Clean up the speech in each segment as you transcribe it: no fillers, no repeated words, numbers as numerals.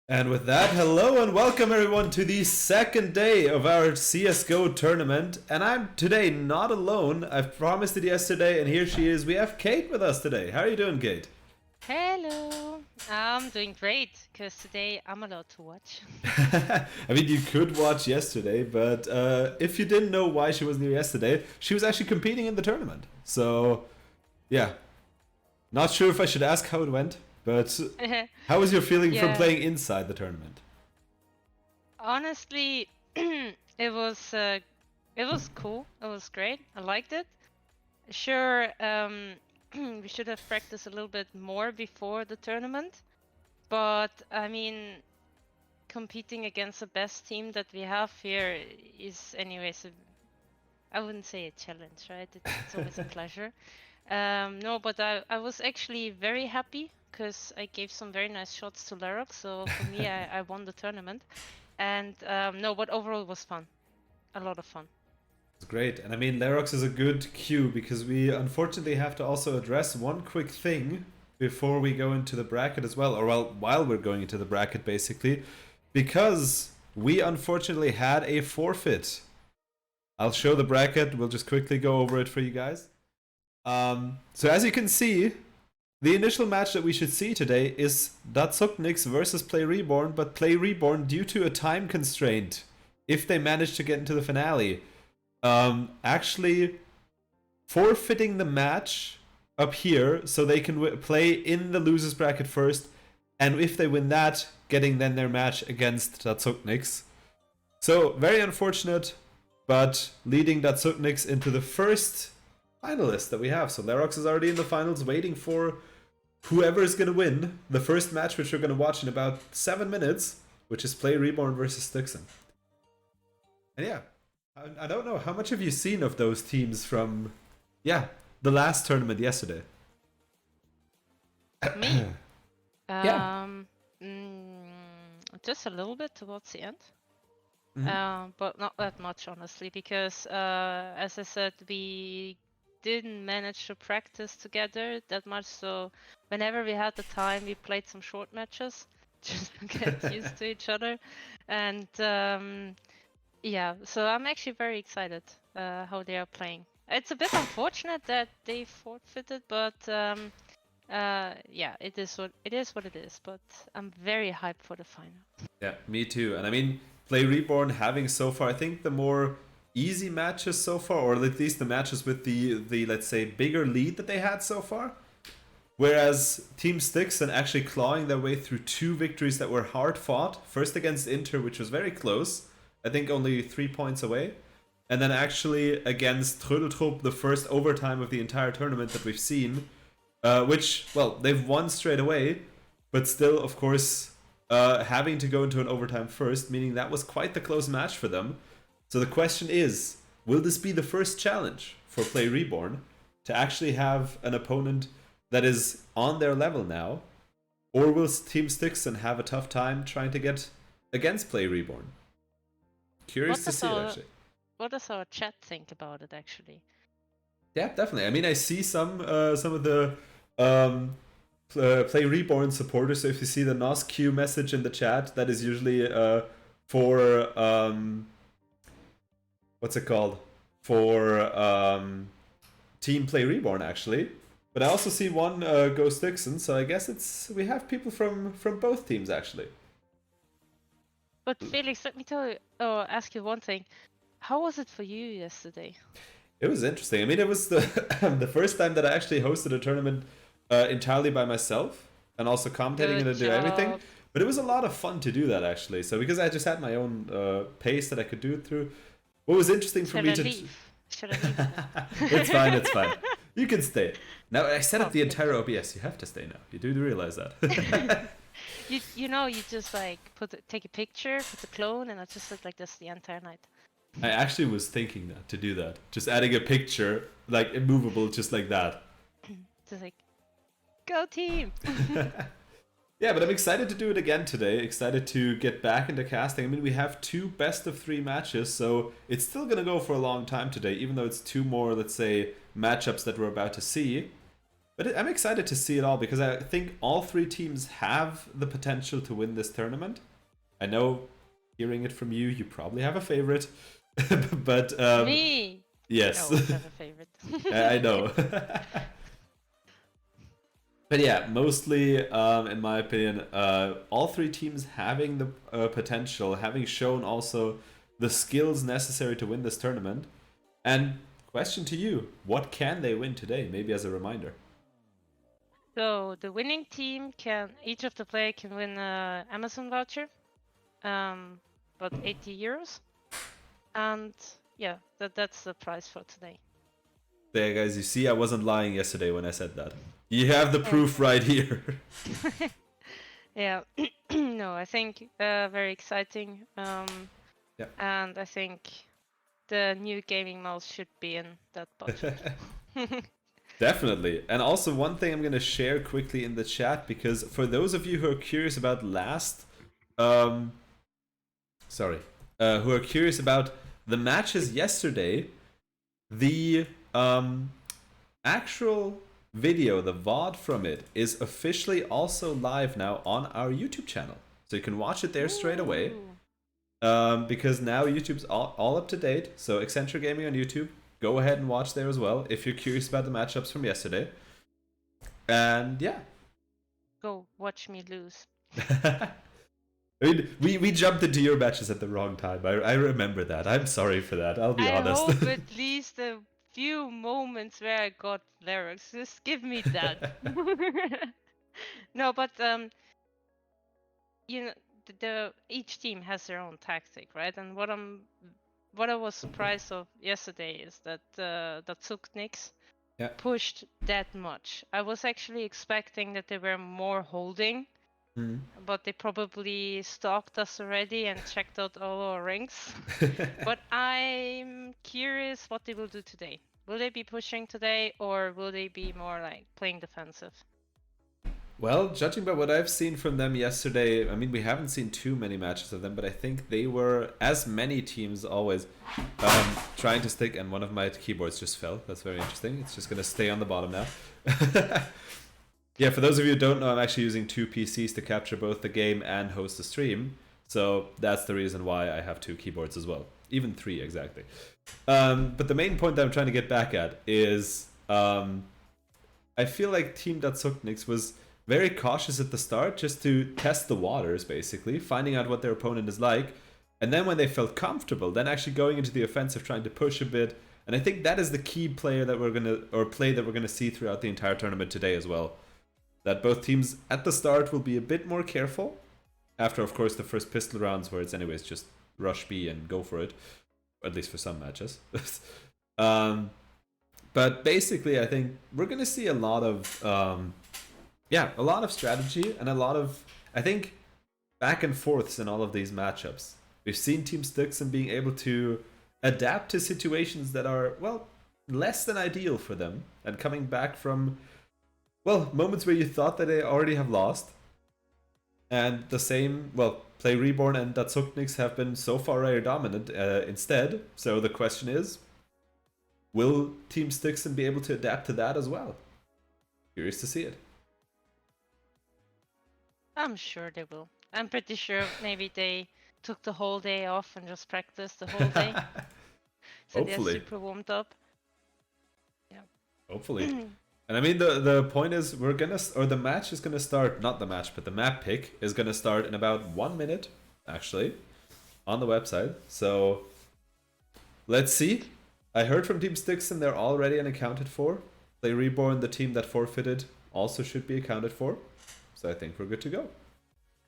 And with that, hello and welcome everyone to the second day of our CSGO tournament. And I'm today not alone. I've promised it yesterday, and here she is. We have Kate with us today. How are you doing, Kate? Hello. I'm doing great because today I'm allowed to watch. I mean, you could watch yesterday, but if you didn't know why she wasn't here yesterday, she was actually competing in the tournament. So, yeah. Not sure if I should ask how it went, but how was your feeling from Yeah, playing inside the tournament? honestly, it was cool. It was great. I liked it. Sure, we should have practiced a little bit more before the tournament, but I mean, competing against the best team that we have here is anyways I wouldn't say a challenge, right? It's always a pleasure. No, but I was actually very happy because I gave some very nice shots to Larok. So for me, I won the tournament. And no, but overall it was fun. A lot of fun. It's great. And I mean, Larox is a good cue because we unfortunately have to also address one quick thing before we go into the bracket as well, or well, while we're going into the bracket basically, because we unfortunately had a forfeit. I'll show the bracket, we'll just quickly go over it for you guys. So as you can see, the initial match that we should see today is Datsuknix versus Play Reborn, but Play Reborn, due to a time constraint, if they manage to get into the finale, actually forfeiting the match up here so they can play in the losers bracket first, and if they win that, getting then their match against Datsuknix. So very unfortunate, but leading Datsuknix into the first finalist that we have. So Larox is already in the finals, waiting for whoever is going to win the first match, which we're going to watch in about 7 minutes, which is Play Reborn versus Stixon. And yeah, I don't know, how much have you seen of those teams from, yeah, the last tournament yesterday? Me? Yeah. Um, mm, just a little bit towards the end. Mhm. But not that much, honestly, because as I said, we didn't manage to practice together that much. So whenever we had the time, we played some short matches just to get used to each other. And yeah, so I'm actually very excited how they are playing. It's a bit unfortunate that they forfeited, but yeah, it is what it is. But I'm very hyped for the final. Yeah, me too. And I mean, Play Reborn having so far, I think the more easy matches so far, or at least the matches with the let's say bigger lead that they had so far. Whereas Team Stixon actually clawing their way through 2 victories that were hard fought. First against Inter, which was very close, I think only 3 points away. And then actually against Trödeltrupp, the first overtime of the entire tournament that we've seen, which, well, they've won straight away, but still, of course, having to go into an overtime first, meaning that was quite the close match for them. So the question is, will this be the first challenge for Play Reborn to actually have an opponent that is on their level now, or will Team Stixon have a tough time trying to get against Play Reborn? What Curious to does see it our actually. what does our chat think about it actually? Yeah, definitely. I mean, I see some of the Play Reborn supporters. So if you see the NOSQ message in the chat, that is usually for what's it called? For Team Play Reborn actually. But I also see one Ghost Dixon, so I guess it's we have people from both teams actually. But Felix, let me tell you, or ask you one thing. How was it for you yesterday? It was interesting. I mean, it was the the first time that I actually hosted a tournament entirely by myself and also commentating Good and do everything. job. But it was a lot of fun to do that actually. So because I just had my own pace that I could do it through. What was interesting for Shall me I to leave? Shall I leave now? it's fine, it's fine. You can stay. Now I set up Oh, the thank entire OBS. You have to stay now. You do realize that. you. You just like take a picture, put the clone, and I just look like this the entire night. I actually was thinking that to do that. Just adding a picture, like immovable, just like that. Just like, go team! Yeah, but I'm excited to do it again today. Excited to get back into casting. I mean, we have 2 best-of-3 matches, so it's still gonna go for a long time today, even though it's 2 more, let's say, matchups that we're about to see. But I'm excited to see it all because I think all three teams have the potential to win this tournament. I know, hearing it from you, you probably have a favorite, but Me, I yes, always have a favorite. I know. But yeah, mostly, in my opinion, all three teams having the potential, having shown also the skills necessary to win this tournament. And question to you: what can they win today? Maybe as a reminder. So the winning team each of the player can win a Amazon voucher, about 80 euros, and yeah, that's the prize for today. There, guys, you see, I wasn't lying yesterday when I said that. You have the proof Okay. right here. Yeah, no, I think very exciting. Yeah. And I think the new gaming mouse should be in that budget. Definitely. And also, one thing I'm going to share quickly in the chat, because for those of you who are curious about um, who are curious about the matches yesterday, the actual video, the VOD from it, is officially also live now on our YouTube channel. So you can watch it there straight away. Because now YouTube's all up to date. So Accenture Gaming on YouTube, go ahead and watch there as well if you're curious about the matchups from yesterday. And yeah. Go watch me lose. I mean, we jumped into your matches at the wrong time. I remember that. I'm sorry for that. I'll be honest. I hope at least a few moments where I got lyrics. Just give me that. No, but you know, each team has their own tactic, right? And what I was surprised of yesterday is that that Nix Yeah. pushed that much. I was actually expecting that they were more holding, but they probably stalked us already and checked out all our ranks. But I'm curious what they will do today. Will they be pushing today, or will they be more like playing defensive? Well, judging by what I've seen from them yesterday, I mean, we haven't seen too many matches of them, but I think they were, as many teams always, trying to stick, and one of my keyboards just fell. That's very interesting. It's just going to stay on the bottom now. Yeah, for those of you who don't know, I'm actually using two PCs to capture both the game and host the stream. So that's the reason why I have two keyboards as well. Even three, exactly. But the main point that I'm trying to get back at is I feel like Team Datsuknix was very cautious at the start just to test the waters, basically, finding out what their opponent is like. And then when they felt comfortable, then actually going into the offensive, trying to push a bit. And I think that is the key player that play that we're gonna see throughout the entire tournament today as well. That both teams at the start will be a bit more careful. After, of course, the first pistol rounds, where it's anyways just rush B and go for it. At least for some matches. But basically, I think we're gonna see a lot of a lot of strategy and a lot of, I think, back and forths in all of these matchups. We've seen Team Stixon being able to adapt to situations that are, well, less than ideal for them, and coming back from, well, moments where you thought that they already have lost. And the same, well, Play Reborn and Datsuknix have been so far very dominant instead. So the question is, will Team Stixon be able to adapt to that as well? Curious to see it. I'm sure they will. I'm pretty sure maybe they took the whole day off and just practiced the whole day. So Hopefully. they're super warmed up. Yeah. Hopefully. And I mean, the point is, the match is gonna start, not the match, but the map pick is gonna start in about 1 minute, actually, on the website. So, let's see. I heard from Team Stixon they're already unaccounted for. Play Reborn, the team that forfeited, also should be accounted for. So I think we're good to go.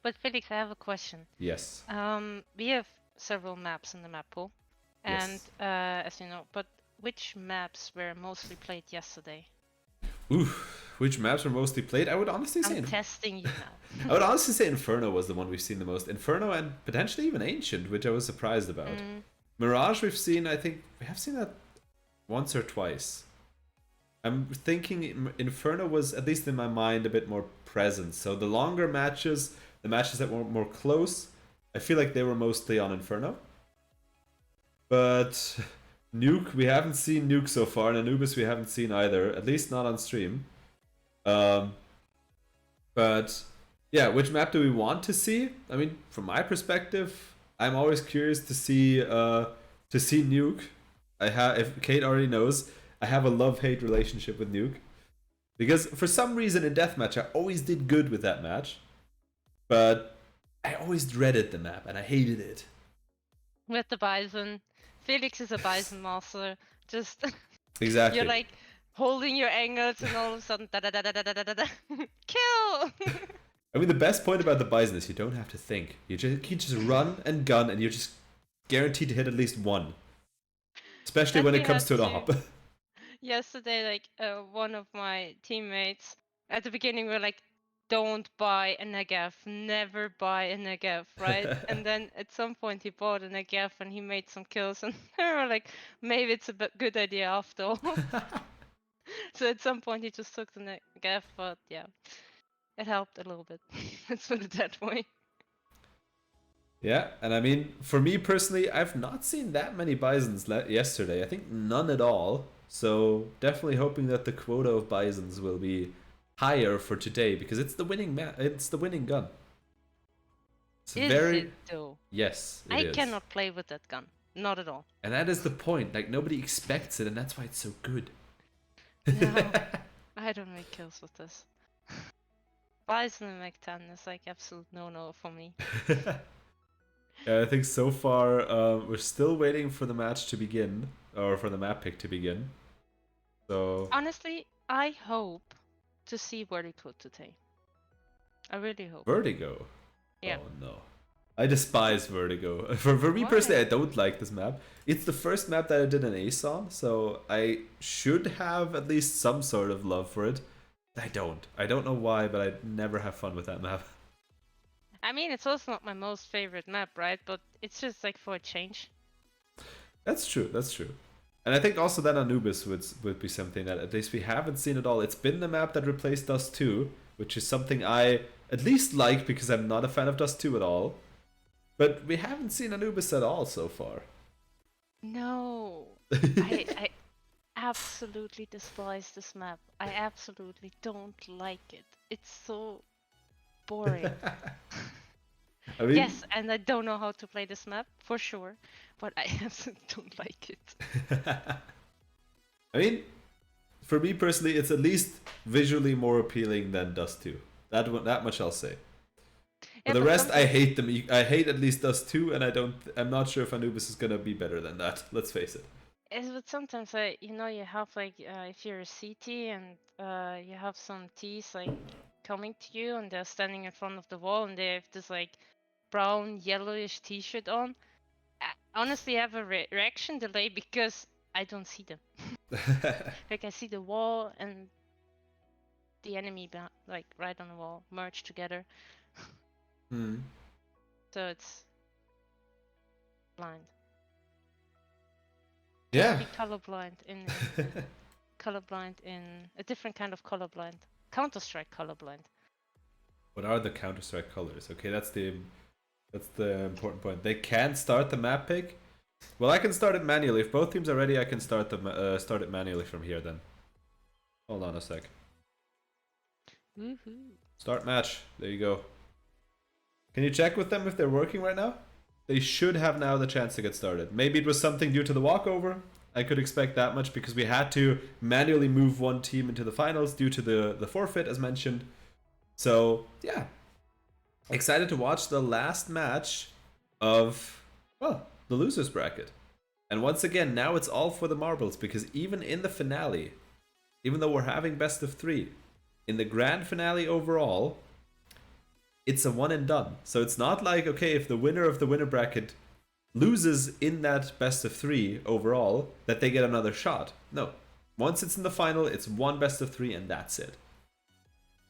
But Felix, I have a question. Yes. We have several maps in the map pool, and Yes. as you know, but which maps were mostly played yesterday? Ooh, which maps were mostly played? I would honestly say. I'm testing you now. I would honestly say Inferno was the one we've seen the most. Inferno and potentially even Ancient, which I was surprised about. Mirage, we've seen. I think we have seen that once or twice. I'm thinking Inferno was, at least in my mind, a bit more present. So the longer matches, the matches that were more close, I feel like they were mostly on Inferno. But Nuke, we haven't seen Nuke so far, and Anubis we haven't seen either, at least not on stream. Um, but yeah, which map do we want to see? I mean, from my perspective, I'm always curious to see Nuke. I have, if Kate already knows, I have a love-hate relationship with Nuke because for some reason in deathmatch I always did good with that match, but I always dreaded the map and I hated it. With the Bison. Felix is a Bison master. Just Exactly. you're like holding your angles and all of a sudden da da da da da da da da kill. I mean, the best point about the Bison is you don't have to think. You can just run and gun, and you're just guaranteed to hit at least one. Especially when it comes to an op. Yesterday, like one of my teammates at the beginning were like, "Don't buy a Negev, never buy a Negev," right? And then at some point he bought a Negev and he made some kills, and they were like, "Maybe it's a good idea after all." So at some point he just took the Negev, but yeah, it helped a little bit. Let's put it that way. Yeah, and I mean, for me personally, I've not seen that many Bisons yesterday. I think none at all. So definitely hoping that the quota of Bisons will be higher for today because it's the winning it's the winning gun. It's Is very it though? yes. It I is. cannot play with that gun, not at all. And that is the point. Like nobody expects it, and that's why it's so good. No, I don't make kills with this. Bison and Mac 10 is like absolute no-no for me. Yeah, I think so far we're still waiting for the match to begin, or for the map pick to begin. So honestly, I hope to see Vertigo today. I really hope. Vertigo. Yeah. Oh no. I despise Vertigo. For me personally, I don't like this map. It's the first map that I did an ace on, so I should have at least some sort of love for it. I don't. I don't know why, but I never have fun with that map. I mean, it's also not my most favorite map, right? But it's just like for a change. That's true. That's true. And I think also that Anubis would be something that at least we haven't seen at all. It's been the map that replaced Dust 2, which is something I at least like because I'm not a fan of Dust 2 at all. But we haven't seen Anubis at all so far. No. I absolutely despise this map. I absolutely don't like it. It's so boring. I mean, yes, and I don't know how to play this map for sure, but I absolutely don't like it. I mean, for me personally, it's at least visually more appealing than Dust 2. That much I'll say. For the rest, I hate them. I hate at least Dust 2, and I'm not sure if Anubis is gonna be better than that. Let's face it. But sometimes you have like if you're a CT and you have some Ts like coming to you and they're standing in front of the wall and they have this like brown yellowish T-shirt on. I honestly have a reaction delay because I don't see them. Like I see the wall and the enemy like right on the wall merge together. So it's blind. Yeah. Be colorblind in colorblind in a different kind of colorblind. Counter-Strike colorblind. What are the Counter-Strike colors? Okay, that's the important point. They can't start the map pick. Well, I can start it manually. If both teams are ready, I can start it manually from here. Then, hold on a sec. Woohoo! Start match. There you go. Can you check with them if they're working right now? They should have now the chance to get started. Maybe it was something due to the walkover. I could expect that much because we had to manually move one team into the finals due to the forfeit, as mentioned. So, yeah. Excited to watch the last match of, well, the losers bracket. And once again, now it's all for the marbles because even in the finale, even though we're having best of 3, in the grand finale overall, it's a one and done. So it's not like, okay, if the winner of the winner bracket loses in that best of 3 overall, that they get another shot. No. Once it's in the final, it's one best of 3 and that's it.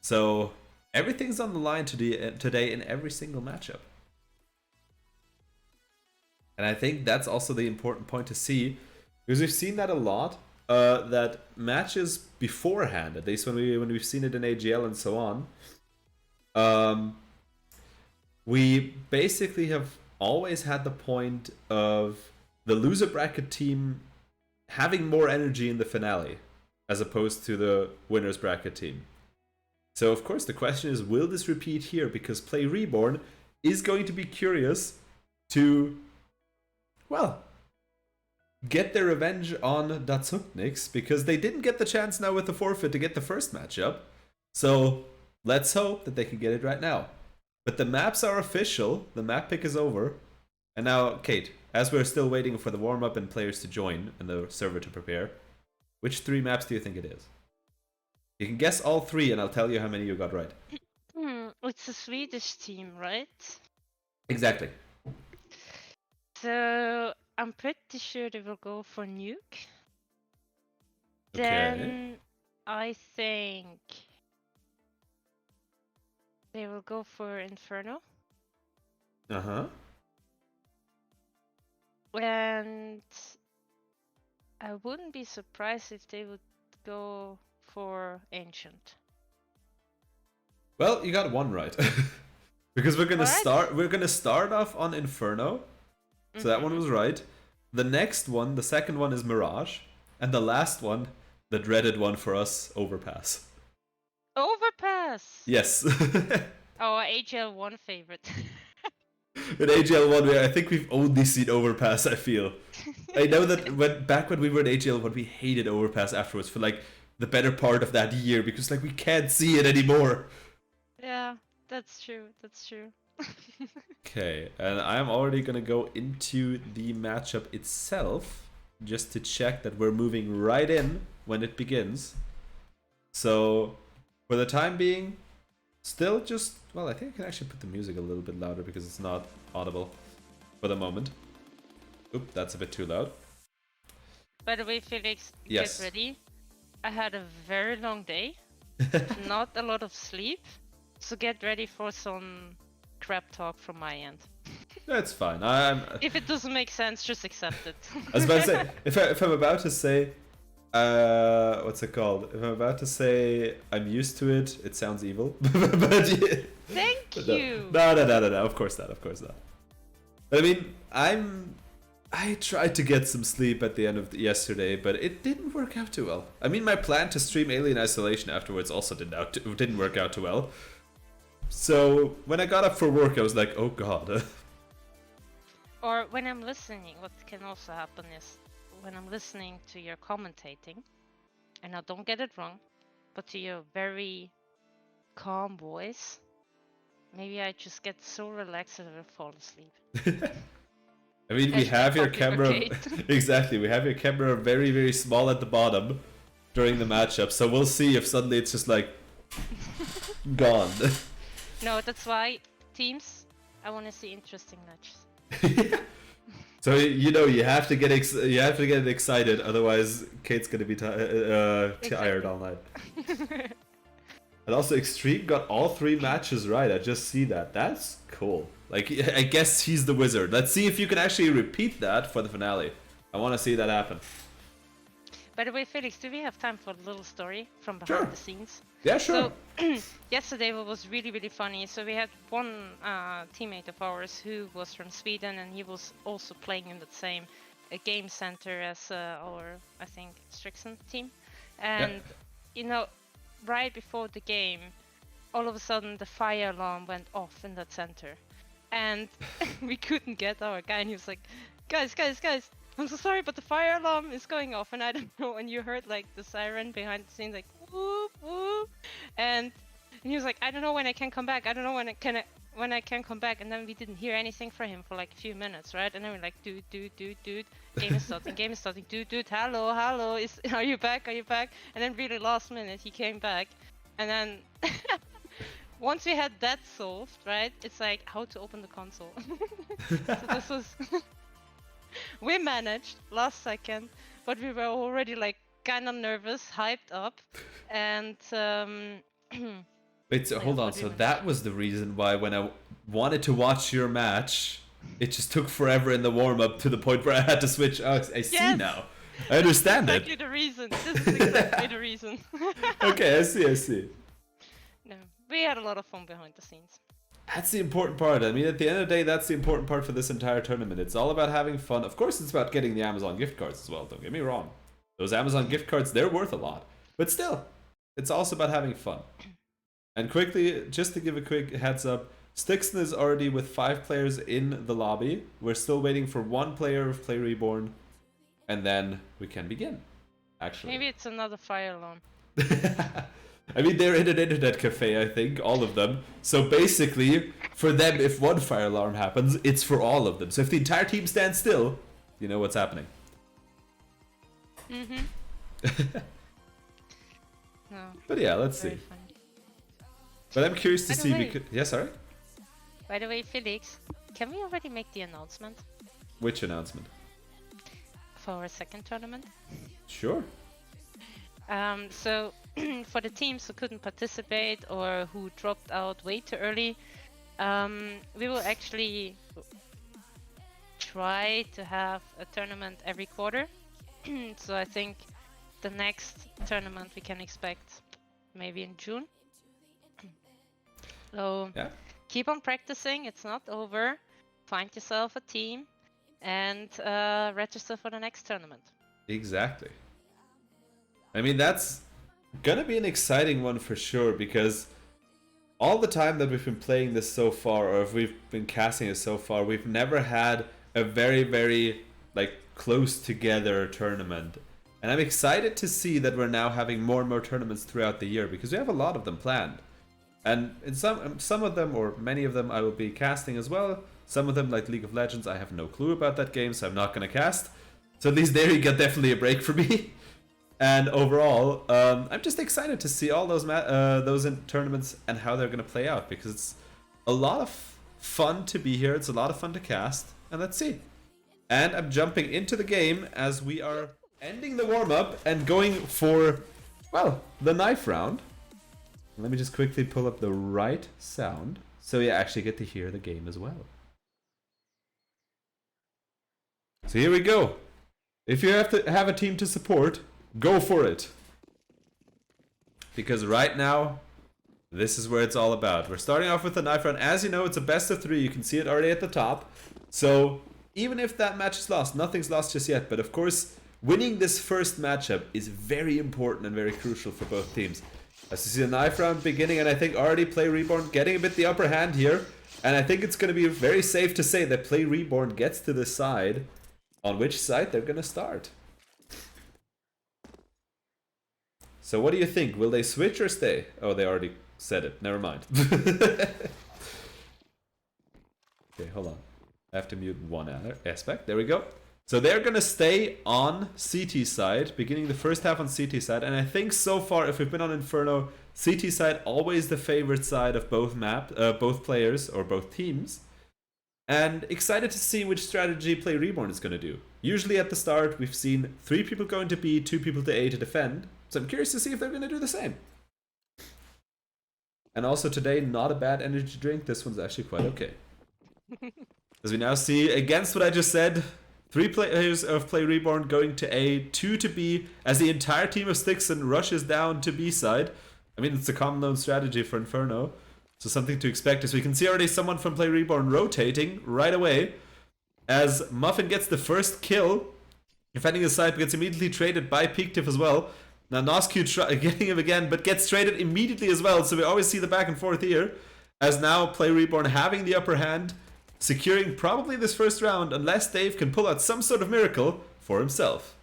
So everything's on the line today in every single matchup. And I think that's also the important point to see, because we've seen that a lot, that matches beforehand, at least when we've seen it in AGL and so on, we basically have always had the point of the loser bracket team having more energy in the finale as opposed to the winners bracket team. So of course the question is, will this repeat here? Because Play Reborn is going to be curious to, well, get their revenge on Datsuknix, because they didn't get the chance now with the forfeit to get the first matchup. So let's hope that they can get it right now. But the maps are official, the map pick is over. And now, Kate, as we're still waiting for the warm-up and players to join and the server to prepare, which 3 maps do you think it is? You can guess all 3 and I'll tell you how many you got right. It's a Swedish team, right? Exactly. So I'm pretty sure they will go for Nuke. Okay. Then I think they will go for Inferno. Uh-huh. And I wouldn't be surprised if they would go for Ancient. Well, you got 1 right. Because we're gonna start off on Inferno. So that one was right. The next one, the second one, is Mirage. And the last one, the dreaded one for us, Overpass. Overpass! Yes. Our AGL1 favorite. In AGL1, I think we've only seen Overpass, I feel. I know that back when we were in AGL1, we hated Overpass afterwards for like the better part of that year, because like we can't see it anymore. Yeah, that's true, that's true. Okay, and I'm already gonna go into the matchup itself, just to check that we're moving right in when it begins. So, for the time being, still just, well, I think I can actually put the music a little bit louder because it's not audible for the moment. Oop, that's a bit too loud. By the way, Felix, Yes. get ready. I had a very long day, not a lot of sleep, so get ready for some crap talk from my end. That's fine. If it doesn't make sense, just accept it. I was about to say, if I'm about to say, what's it called? If I'm about to say I'm used to it, it sounds evil. But yeah. Thank No. you. No, of course not, But I mean, I tried to get some sleep at the end of yesterday, but it didn't work out too well. I mean, my plan to stream Alien Isolation afterwards also didn't work out too well. So when I got up for work, I was like, oh god. Or when I'm listening, what can also happen is when I'm listening to your commentating, and now don't get it wrong, but to your very calm voice, maybe I just get so relaxed that I fall asleep. I mean, we have your Coffee camera. brigade. Exactly, we have your camera very, very small at the bottom during the matchup, so we'll see if suddenly it's just like gone. No, that's why teams, I want to see interesting matches. So you have to get excited, otherwise Kate's gonna be tired all night. And also Extreme got all 3 matches right. I just see that. That's cool. Like, I guess he's the wizard. Let's see if you can actually repeat that for the finale. I want to see that happen. By the way, Felix, do we have time for a little story from behind the scenes? Yeah, sure. So, yesterday was really, really funny. So we had one teammate of ours who was from Sweden, and he was also playing in the same game center as our, I think, Strixon team. And, you know, right before the game, all of a sudden the fire alarm went off in that center. And we couldn't get our guy, and he was like, guys, I'm so sorry, but the fire alarm is going off, and I don't know. And you heard like the siren behind the scenes, like whoop whoop, and he was like, I don't know when I can come back. I don't know when I can come back. And then we didn't hear anything from him for like a few minutes, right? And then we're like, dude, game is starting, dude, hello, are you back? And then really last minute he came back, and then once we had that solved, right? It's like how to open the console. So this was. We managed last second, but we were already like kind of nervous, hyped up, and Wait, so hold on. So that was the reason why when I wanted to watch your match, it just took forever in the warm-up to the point where I had to switch. Oh, I see now. I understand exactly it. the reason. This is exactly the reason. Okay, I see. No, we had a lot of fun behind the scenes. That's the important part. I mean, at the end of the day, that's the important part for this entire tournament. It's all about having fun. Of course, it's about getting the Amazon gift cards as well. Don't get me wrong. Those Amazon gift cards, they're worth a lot. But still, it's also about having fun. And quickly, just to give a quick heads up, Stixon is already with 5 players in the lobby. We're still waiting for 1 player of Play Reborn, and then we can begin. Actually, Maybe it's another fire alarm. I mean, they're in an internet cafe, I think, all of them. So basically, for them, if 1 fire alarm happens, it's for all of them. So if the entire team stands still, you know what's happening. No. But yeah, let's see. Funny. But I'm curious to By the see way- because yeah, sorry. By the way, Felix, can we already make the announcement Which announcement? for our second tournament? Sure. So for the teams who couldn't participate or who dropped out way too early, we will actually try to have a tournament every quarter. So I think the next tournament we can expect maybe in June. So Yeah. keep on practicing, it's not over. Find yourself a team and register for the next tournament. Exactly. I mean, that's gonna be an exciting one for sure, because all the time that we've been playing this so far, or if we've been casting it so far, we've never had a very, very like close together tournament. And I'm excited to see that we're now having more and more tournaments throughout the year, because we have a lot of them planned. And in some of them, or many of them, I will be casting as well. Some of them, like League of Legends, I have no clue about that game, so I'm not gonna cast. So at least there you get definitely a break for me. And overall, I'm just excited to see all those tournaments and how they're gonna play out, because it's a lot of fun to be here. It's a lot of fun to cast, and let's see. And I'm jumping into the game as we are ending the warm-up and going for, well, the knife round. Let me just quickly pull up the right sound so you actually get to hear the game as well. So here we go. If you have to have a team to support, go for it. Because right now, this is where it's all about. We're starting off with the knife round. As you know, it's a best of 3. You can see it already at the top. So even if that match is lost, nothing's lost just yet. But of course, winning this first matchup is very important and very crucial for both teams. As you see the knife round beginning, and I think already Play Reborn getting a bit the upper hand here. And I think it's going to be very safe to say that Play Reborn gets to decide on which side they're going to start. So what do you think? Will they switch or stay? Oh, they already said it. Never mind. Okay, hold on. I have to mute one aspect. There we go. So they're going to stay on CT side, beginning the first half on CT side. And I think so far, if we've been on Inferno, CT side always the favorite side of both players or both teams. And excited to see which strategy Play Reborn is going to do. Usually at the start, we've seen 3 people going to B, 2 people to A to defend. So I'm curious to see if they're going to do the same. And also today, not a bad energy drink. This one's actually quite okay. As we now see, against what I just said, 3 players of Play Reborn going to A, 2 to B, as the entire team of Stixon rushes down to B side. I mean, it's a common known strategy for Inferno. So something to expect is we can see already someone from Play Reborn rotating right away. As Muffin gets the first kill, defending his side, but gets immediately traded by Peaktiff as well. Now Noscu getting him again, but gets traded immediately as well. So we always see the back and forth here. As now Play Reborn having the upper hand, securing probably this first round, unless Dave can pull out some sort of miracle for himself.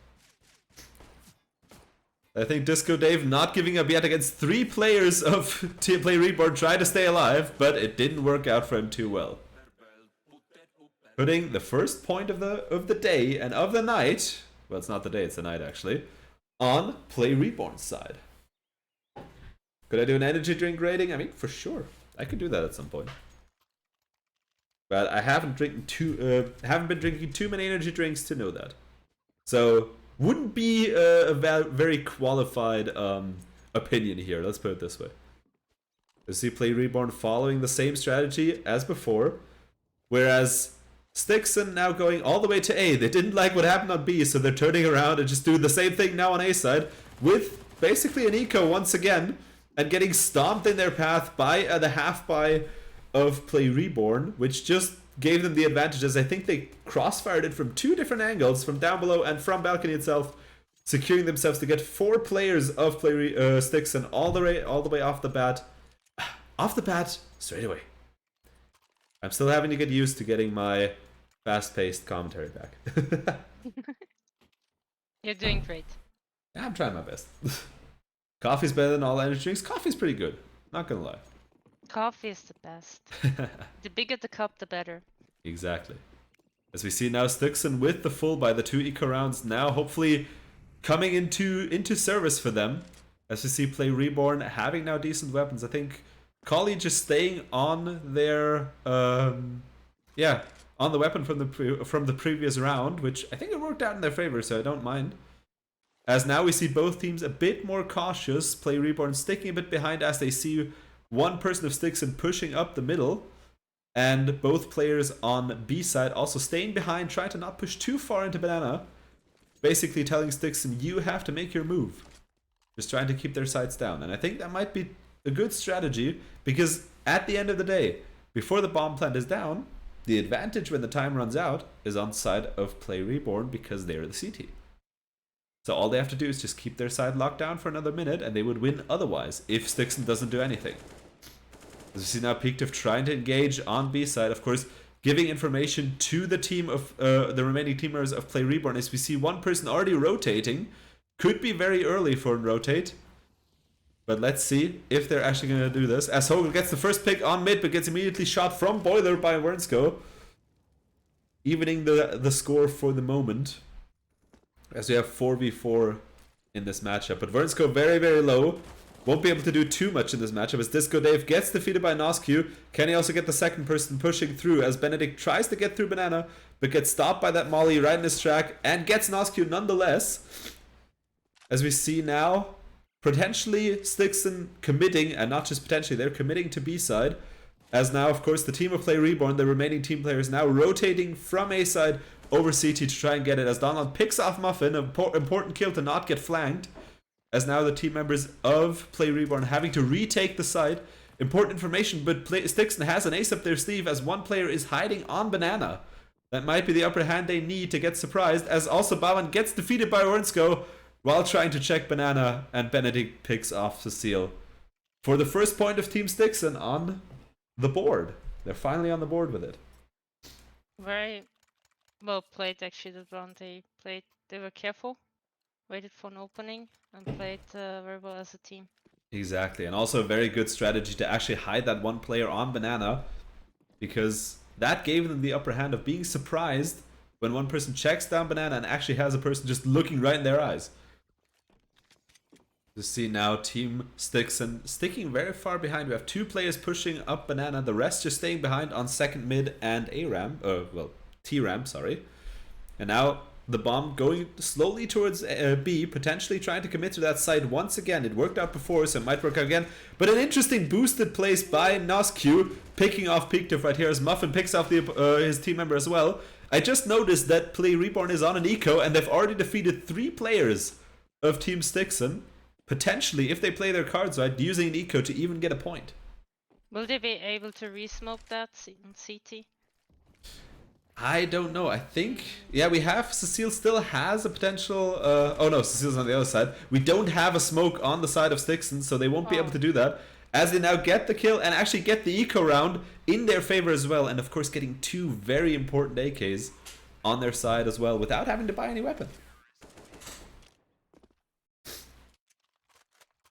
I think Disco Dave not giving up yet against 3 players of Play Reborn, trying to stay alive, but it didn't work out for him too well. Putting the first point of the day and of the night, well, it's not the day, it's the night actually, on Play Reborn's side. Could I do an energy drink rating? I mean, for sure. I could do that at some point. But I haven't been drinking too many energy drinks to know that. So wouldn't be a very qualified opinion here. Let's put it this way. You see Play Reborn following the same strategy as before, whereas Stixon now going all the way to A. They didn't like what happened on B, so they're turning around and just doing the same thing now on A side, with basically an eco once again, and getting stomped in their path by the half buy of Play Reborn, which just gave them the advantages. I think they crossfired it from 2 different angles, from down below and from balcony itself, securing themselves to get 4 players of Stixon all the way off the bat. off the bat, straight away. I'm still having to get used to getting my fast-paced commentary back. You're doing great. Yeah, I'm trying my best. Coffee's better than all energy drinks. Coffee's pretty good. Not gonna lie. Coffee is the best. The bigger the cup, the better. Exactly. As we see now, Stixon with the full by the 2 eco rounds now hopefully coming into service for them. As we see Play Reborn having now decent weapons. I think Collie just staying on their on the weapon from the previous round, which I think it worked out in their favor, so I don't mind. As now we see both teams a bit more cautious. Play Reborn sticking a bit behind as they see one person of Stixon pushing up the middle. And both players on B side also staying behind, trying to not push too far into Banana. Basically telling Stixon, you have to make your move. Just trying to keep their sights down. And I think that might be a good strategy, because at the end of the day, before the bomb plant is down, the advantage when the time runs out is on the side of Play Reborn, because they're the CT. So all they have to do is just keep their side locked down for another minute, and they would win otherwise, if Stixon doesn't do anything. As we see now, Peaktiff trying to engage on B side, of course, giving information to the team of the remaining team members of Play Reborn. As we see one person already rotating, could be very early for a rotate, but let's see if they're actually going to do this. As Hogan gets the first pick on mid, but gets immediately shot from Boiler by Wernsko, evening the score for the moment. As we have 4v4 in this matchup, but Wernsko very, very low. Won't be able to do too much in this matchup as Disco Dave gets defeated by Nosq. Can he also get the second person pushing through as Benedict tries to get through Banana, but gets stopped by that molly right in his track and gets Nosq nonetheless. As we see now, potentially Stixon committing, and not just potentially, they're committing to B side. As now, of course, the team of Play Reborn, the remaining team players now rotating from A side over CT to try and get it as Donald picks off Muffin, an important kill to not get flanked. As now the team members of Play Reborn having to retake the site. Important information, but Stixon has an ace up their sleeve as one player is hiding on Banana. That might be the upper hand they need to get surprised, as also Balan gets defeated by Wernsko while trying to check Banana, and Benedict picks off Cecile for the first point of Team Stixon on the board. They're finally on the board with it. Very well played, actually, that round. They were careful, waited for an opening, and played very well as a team. Exactly, and also a very good strategy to actually hide that one player on Banana, because that gave them the upper hand of being surprised when one person checks down Banana and actually has a person just looking right in their eyes. You see now Team Stixon sticking very far behind. We have 2 players pushing up Banana, the rest just staying behind on second mid and A ramp, T ramp, sorry. And now the bomb going slowly towards B, potentially trying to commit to that side once again. It worked out before, so it might work out again. But an interesting boosted place by Nosq, picking off Peaktiff right here as Muffin picks off his team member as well. I just noticed that Play Reborn is on an eco, and they've already defeated 3 players of Team Stixon. Potentially, if they play their cards right, using an eco to even get a point. Will they be able to re-smoke that on CT? I don't know. I think, yeah, we have, Cecile still has a potential, oh no, Cecile's on the other side. We don't have a smoke on the side of Stixon, so they won't be able to do that. As they now get the kill and actually get the eco round in their favor as well. And of course getting 2 very important AKs on their side as well without having to buy any weapon.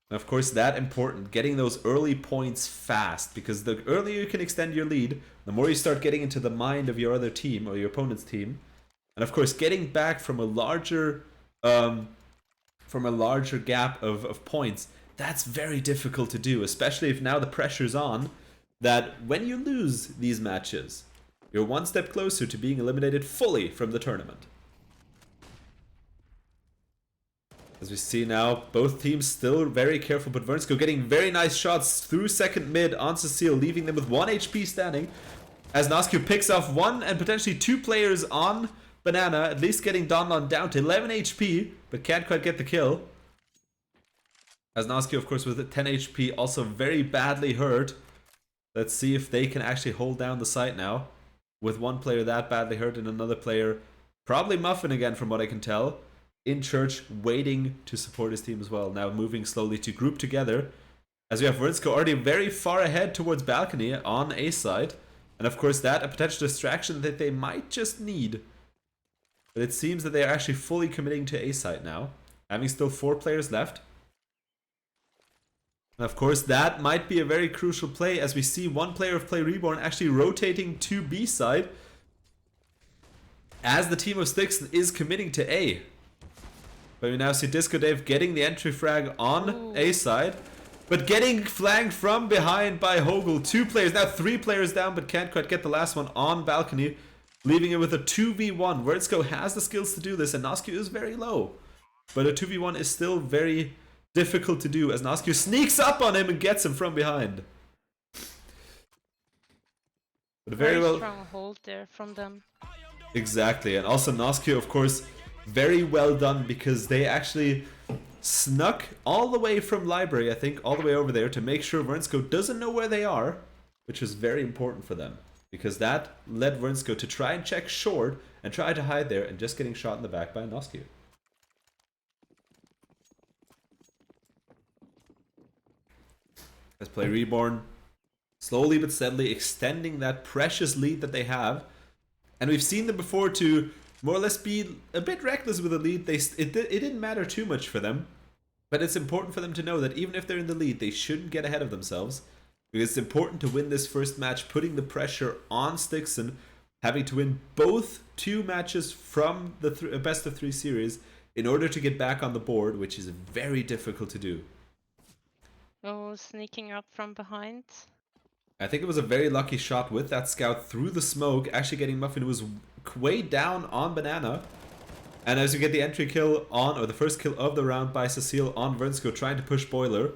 And of course that important, getting those early points fast, because the earlier you can extend your lead, the more you start getting into the mind of your other team or your opponent's team. And of course getting back from a larger gap of points, that's very difficult to do, especially if now the pressure's on that when you lose these matches, you're one step closer to being eliminated fully from the tournament. As we see now, both teams still very careful, but Wernsko getting very nice shots through second mid on Cecile, leaving them with 1 HP standing. As Nosq picks off 1 and potentially 2 players on Banana, at least getting Donlon down to 11 HP, but can't quite get the kill. As Nosq, of course, with 10 HP, also very badly hurt. Let's see if they can actually hold down the site now, with one player that badly hurt and another player, probably Muffin again from what I can tell, in church, waiting to support his team as well. Now moving slowly to group together As we have Vernsko already very far ahead towards balcony on A side. And of course that a potential distraction that they might just need. But it seems that they are actually fully committing to A side now. Having still 4 players left. And of course that might be a very crucial play as we see one player of Play Reborn actually rotating to B side. As the team of Stixon is committing to A. But we now see Disco Dave getting the entry frag on A side. But getting flanked from behind by Hogel. 2 players, now 3 players down, but can't quite get the last one on balcony. Leaving it with a 2v1. Wordsko has the skills to do this, and Nosku is very low. But a 2v1 is still very difficult to do, as Nosku sneaks up on him and gets him from behind. But very well strong hold there from them. Exactly, and also Nosku, of course, very well done, because they actually snuck all the way from library, I think, all the way over there to make sure Vernsko doesn't know where they are, which was very important for them, because that led Vernsko to try and check short and try to hide there and just getting shot in the back by Nosku. As Play Reborn slowly but steadily extending that precious lead that they have, and we've seen them before to more or less be a bit reckless with the lead. It didn't matter too much for them, but it's important for them to know that even if they're in the lead, they shouldn't get ahead of themselves, because it's important to win this first match, putting the pressure on Stixon, having to win both 2 matches from the best of 3 series in order to get back on the board, which is very difficult to do. Oh, sneaking up from behind. I think it was a very lucky shot with that scout through the smoke, actually getting Muffin, who was way down on Banana. And as you get the entry kill on, or the first kill of the round by Cecile on Vernsko, trying to push Boiler.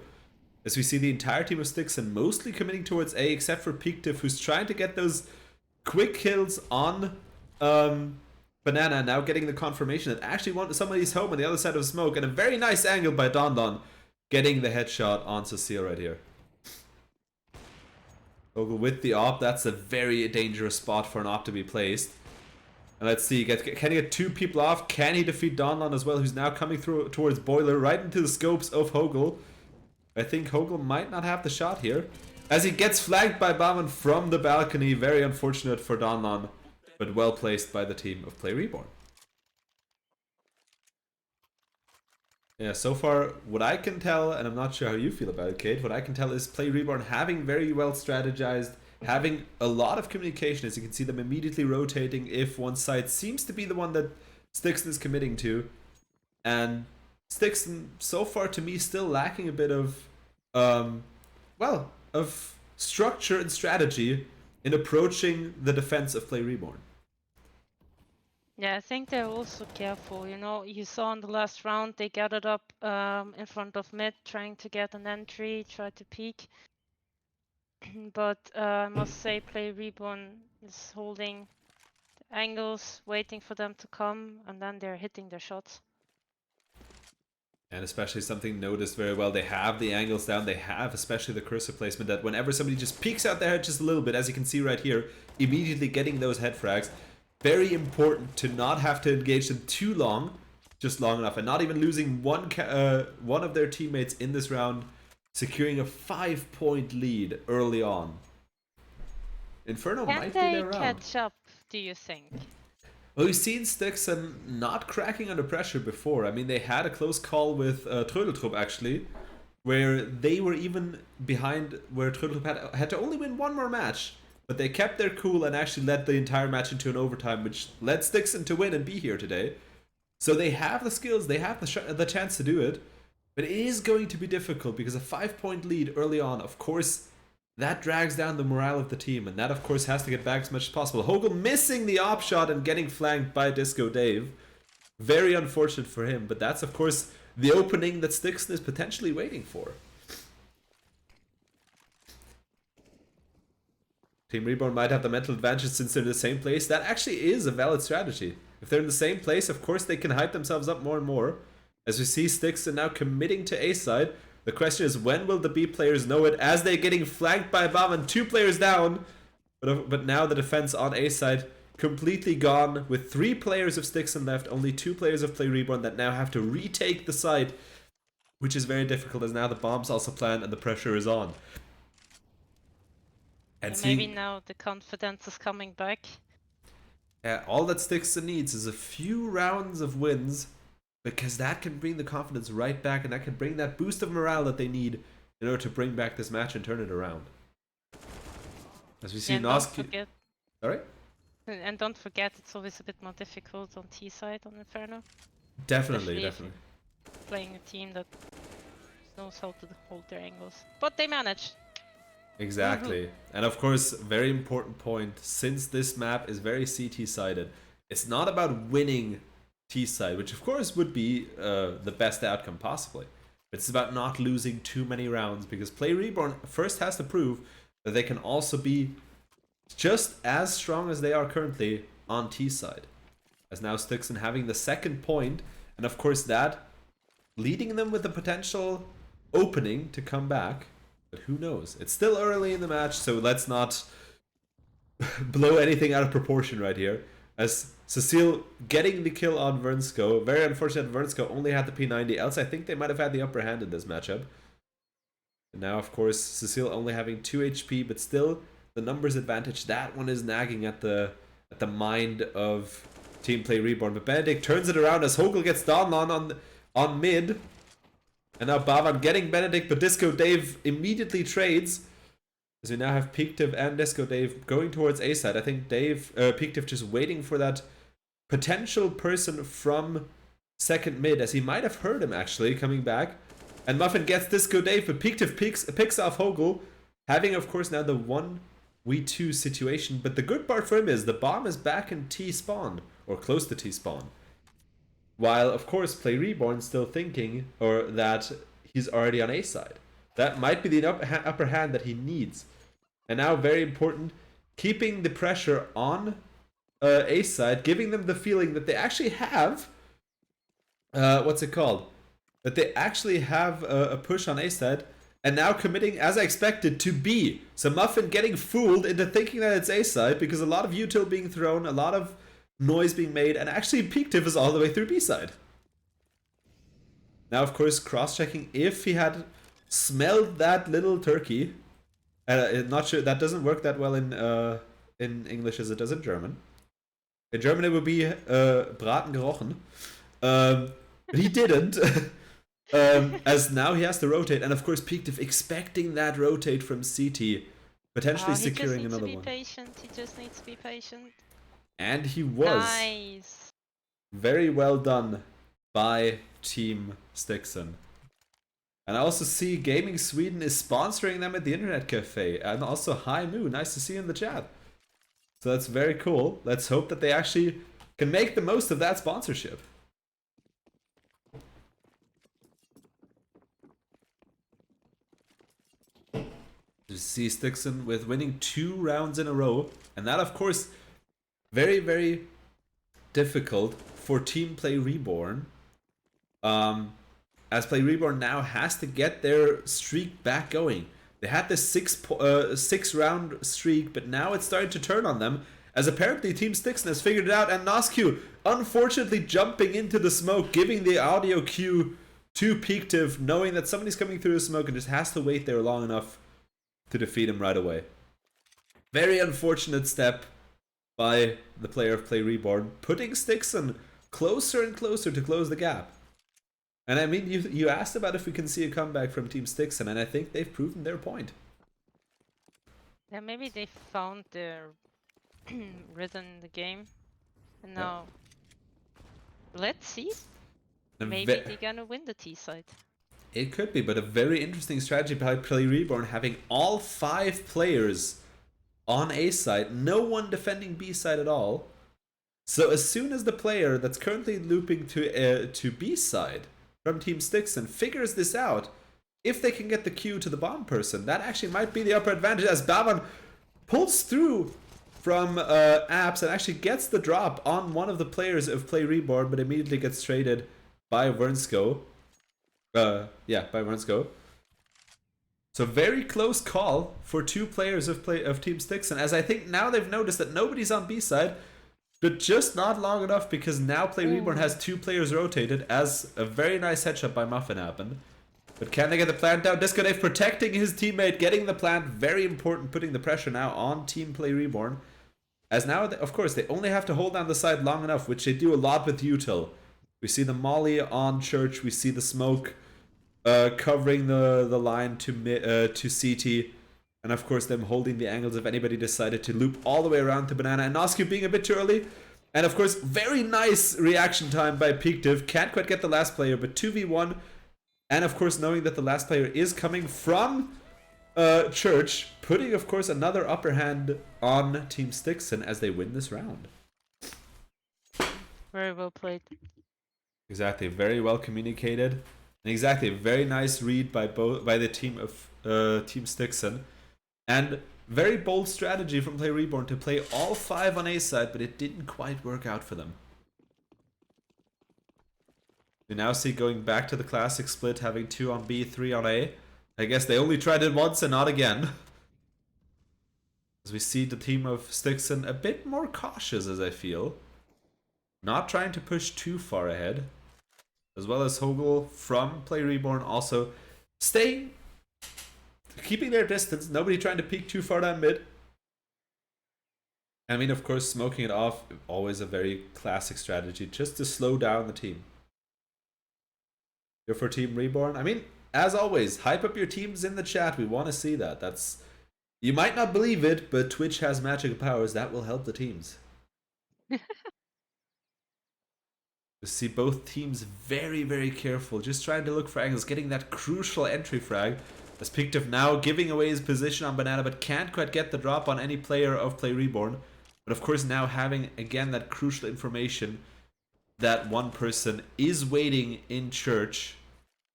As we see the entire team of Stixon mostly committing towards A, except for Peaktiff, who's trying to get those quick kills on Banana, now getting the confirmation that actually somebody's home on the other side of the smoke, and a very nice angle by Don Don, getting the headshot on Cecile right here. Vogel with the op, that's a very dangerous spot for an op to be placed. And let's see, can he get 2 people off? Can he defeat Donlon as well, who's now coming through towards Boiler, right into the scopes of Hogel. I think Hogel might not have the shot here, as he gets flanked by Bauman from the balcony. Very unfortunate for Donlon, but well placed by the team of Play Reborn. Yeah, so far, what I can tell, and I'm not sure how you feel about it, Kate, what I can tell is Play Reborn having very well strategized, having a lot of communication, as you can see them immediately rotating if one side seems to be the one that Stixon is committing to. And Stixon, so far to me, still lacking a bit of, of structure and strategy in approaching the defense of Play Reborn. Yeah, I think they're also careful. You know, you saw in the last round they gathered up in front of mid, trying to get an entry, try to peek. But I must say, Play Reborn is holding the angles, waiting for them to come, and then they're hitting their shots. And especially something noticed very well, they have the angles down, they have especially the cursor placement, that whenever somebody just peeks out their head just a little bit, as you can see right here, immediately getting those head frags. Very important to not have to engage them too long, just long enough, and not even losing one of their teammates in this round, securing a 5-point lead early on. Inferno might be there around. Can they catch up, do you think? Well, we've seen Stixon not cracking under pressure before. I mean, they had a close call with Trödeltrupp, actually, where they were even behind, where Trödeltrupp had to only win 1 more match. But they kept their cool and actually led the entire match into an overtime, which led Stixon to win and be here today. So they have the skills, they have the chance to do it. But it is going to be difficult, because a 5-point lead early on, of course, that drags down the morale of the team. And that, of course, has to get back as much as possible. Hogel missing the op shot and getting flanked by Disco Dave. Very unfortunate for him. But that's, of course, the opening that Stixon is potentially waiting for. Team Reborn might have the mental advantage since they're in the same place. That actually is a valid strategy. If they're in the same place, of course they can hype themselves up more and more. As we see Stixon now committing to A side. The question is, when will the B players know it, as they're getting flanked by Bauman, 2 players down. But now the defense on A side completely gone, with 3 players of Stixon left, only 2 players of Play Reborn that now have to retake the site. which is very difficult as now the bomb's also planned and the pressure is on. And Yeah, maybe seeing now the confidence is coming back. all that Stixon needs is a few rounds of wins, because that can bring the confidence right back, and that can bring that boost of morale that they need in order to bring back this match and turn it around. As we see Yeah, and don't Noski. forget, Sorry? and don't forget, it's always a bit more difficult on T side on Inferno. Definitely, Especially if definitely. Playing a team that knows how to hold their angles. But they managed. Exactly. And of course, very important point, since this map is very CT sided, it's not about winning T side, which of course would be the best outcome possibly. It's about not losing too many rounds, because Play Reborn first has to prove that they can also be just as strong as they are currently on T side. As now Stixon having the second point, and of course that leading them with the potential opening to come back. But who knows? It's still early in the match, so let's not blow anything out of proportion right here. As Cecile getting the kill on Vernsko. Very unfortunate Vernsko only had the P90, else I think they might have had the upper hand in this matchup. And now, of course, Cecile only having 2 HP, but still the numbers advantage. That one is nagging at the mind of Team Play Reborn. But Benedict turns it around as Hogel gets down on mid. And now Bavan getting Benedict, but Disco Dave immediately trades. As we now have Peaktiv and Disco Dave going towards A side. I think Peaktiv just waiting for that potential person from second mid, as he might have heard him actually coming back. And Muffin gets Disco Dave, but Peaktiv picks off Hogel, having of course now the 1v2 situation. But the good part for him is the bomb is back in T spawn, or close to T spawn. While, of course, Play Reborn still thinking or that he's already on A side. That might be the upper hand that he needs. And now, very important, keeping the pressure on A side, giving them the feeling that they actually have... what's it called? That they actually have a push on A side, and now committing, as I expected, to B. So Muffin getting fooled into thinking that it's A side, because a lot of util being thrown, a lot of noise being made, and actually Peaktiv is all the way through B side. Now, of course, cross-checking if he had smelled that little turkey. Not sure, that doesn't work that well in English as it does in German. In German it would be braten gerochen. But he didn't. As now he has to rotate, and of course Peaktiv expecting that rotate from CT, potentially securing another one. He just needs to be patient. And he was. Nice. Very well done by Team Stixon. And I also see Gaming Sweden is sponsoring them at the Internet Cafe. And also Hi Moo, nice to see you in the chat. So that's very cool. Let's hope that they actually can make the most of that sponsorship. You see Stixon with winning 2 rounds in a row. And that, of course, very, very difficult for Team Play Reborn. As Play Reborn now has to get their streak back going. They had this 6 round streak, but now it's starting to turn on them, as apparently Team Stixon has figured it out, and Noscu unfortunately jumping into the smoke, giving the audio cue to Peaktiv, knowing that somebody's coming through the smoke and just has to wait there long enough to defeat him right away. Very unfortunate step by the player of Play Reborn, putting Stixon closer and closer to close the gap. And I mean, you asked about if we can see a comeback from Team Stixon, and I think they've proven their point. Yeah, maybe they found their rhythm in the game, and now let's see. Maybe they're gonna win the T side. It could be, but a very interesting strategy by Play Reborn, having all 5 players on A side, no one defending B side at all. So as soon as the player that's currently looping to B side from Team Stixon figures this out, if they can get the Q to the bomb person, that actually might be the upper advantage, as Bavan pulls through from apps and actually gets the drop on one of the players of Play Reborn, but immediately gets traded by Vernsko. By Vernsko. So very close call for 2 players of Team Stixon, as I think now they've noticed that nobody's on B side, but just not long enough, because now Play Reborn has 2 players rotated, as a very nice headshot by Muffin happened. But can they get the plant down? Disconnect protecting his teammate, getting the plant. Very important, putting the pressure now on Team Play Reborn. As now, of course, they only have to hold down the side long enough, which they do a lot with Util. We see the molly on Church. We see the smoke covering the line to CT. And of course, them holding the angles if anybody decided to loop all the way around to Banana. And Nosku being a bit too early. And of course, very nice reaction time by Peakdiv. Can't quite get the last player, but 2v1. And of course, knowing that the last player is coming from Church, putting, of course, another upper hand on Team Stixon as they win this round. Very well played. Exactly, very well communicated. And exactly, very nice read by the team of Team Stixon. And very bold strategy from Play Reborn to play all 5 on A side, but it didn't quite work out for them. We now see going back to the classic split, having 2 on B, 3 on A. I guess they only tried it once and not again. As we see the team of Stixon a bit more cautious, as I feel. Not trying to push too far ahead. As well as Hogel from Play Reborn also staying, keeping their distance. Nobody trying to peek too far down mid. I mean, of course, smoking it off, always a very classic strategy, just to slow down the team. Here for Team Reborn. I mean, as always, hype up your teams in the chat. We want to see that. That's, you might not believe it, but Twitch has magical powers that will help the teams. We see both teams very, very careful, just trying to look for angles, getting that crucial entry frag. As Peakdiv now giving away his position on Banana, but can't quite get the drop on any player of Play Reborn. But of course now having, again, that crucial information that one person is waiting in Church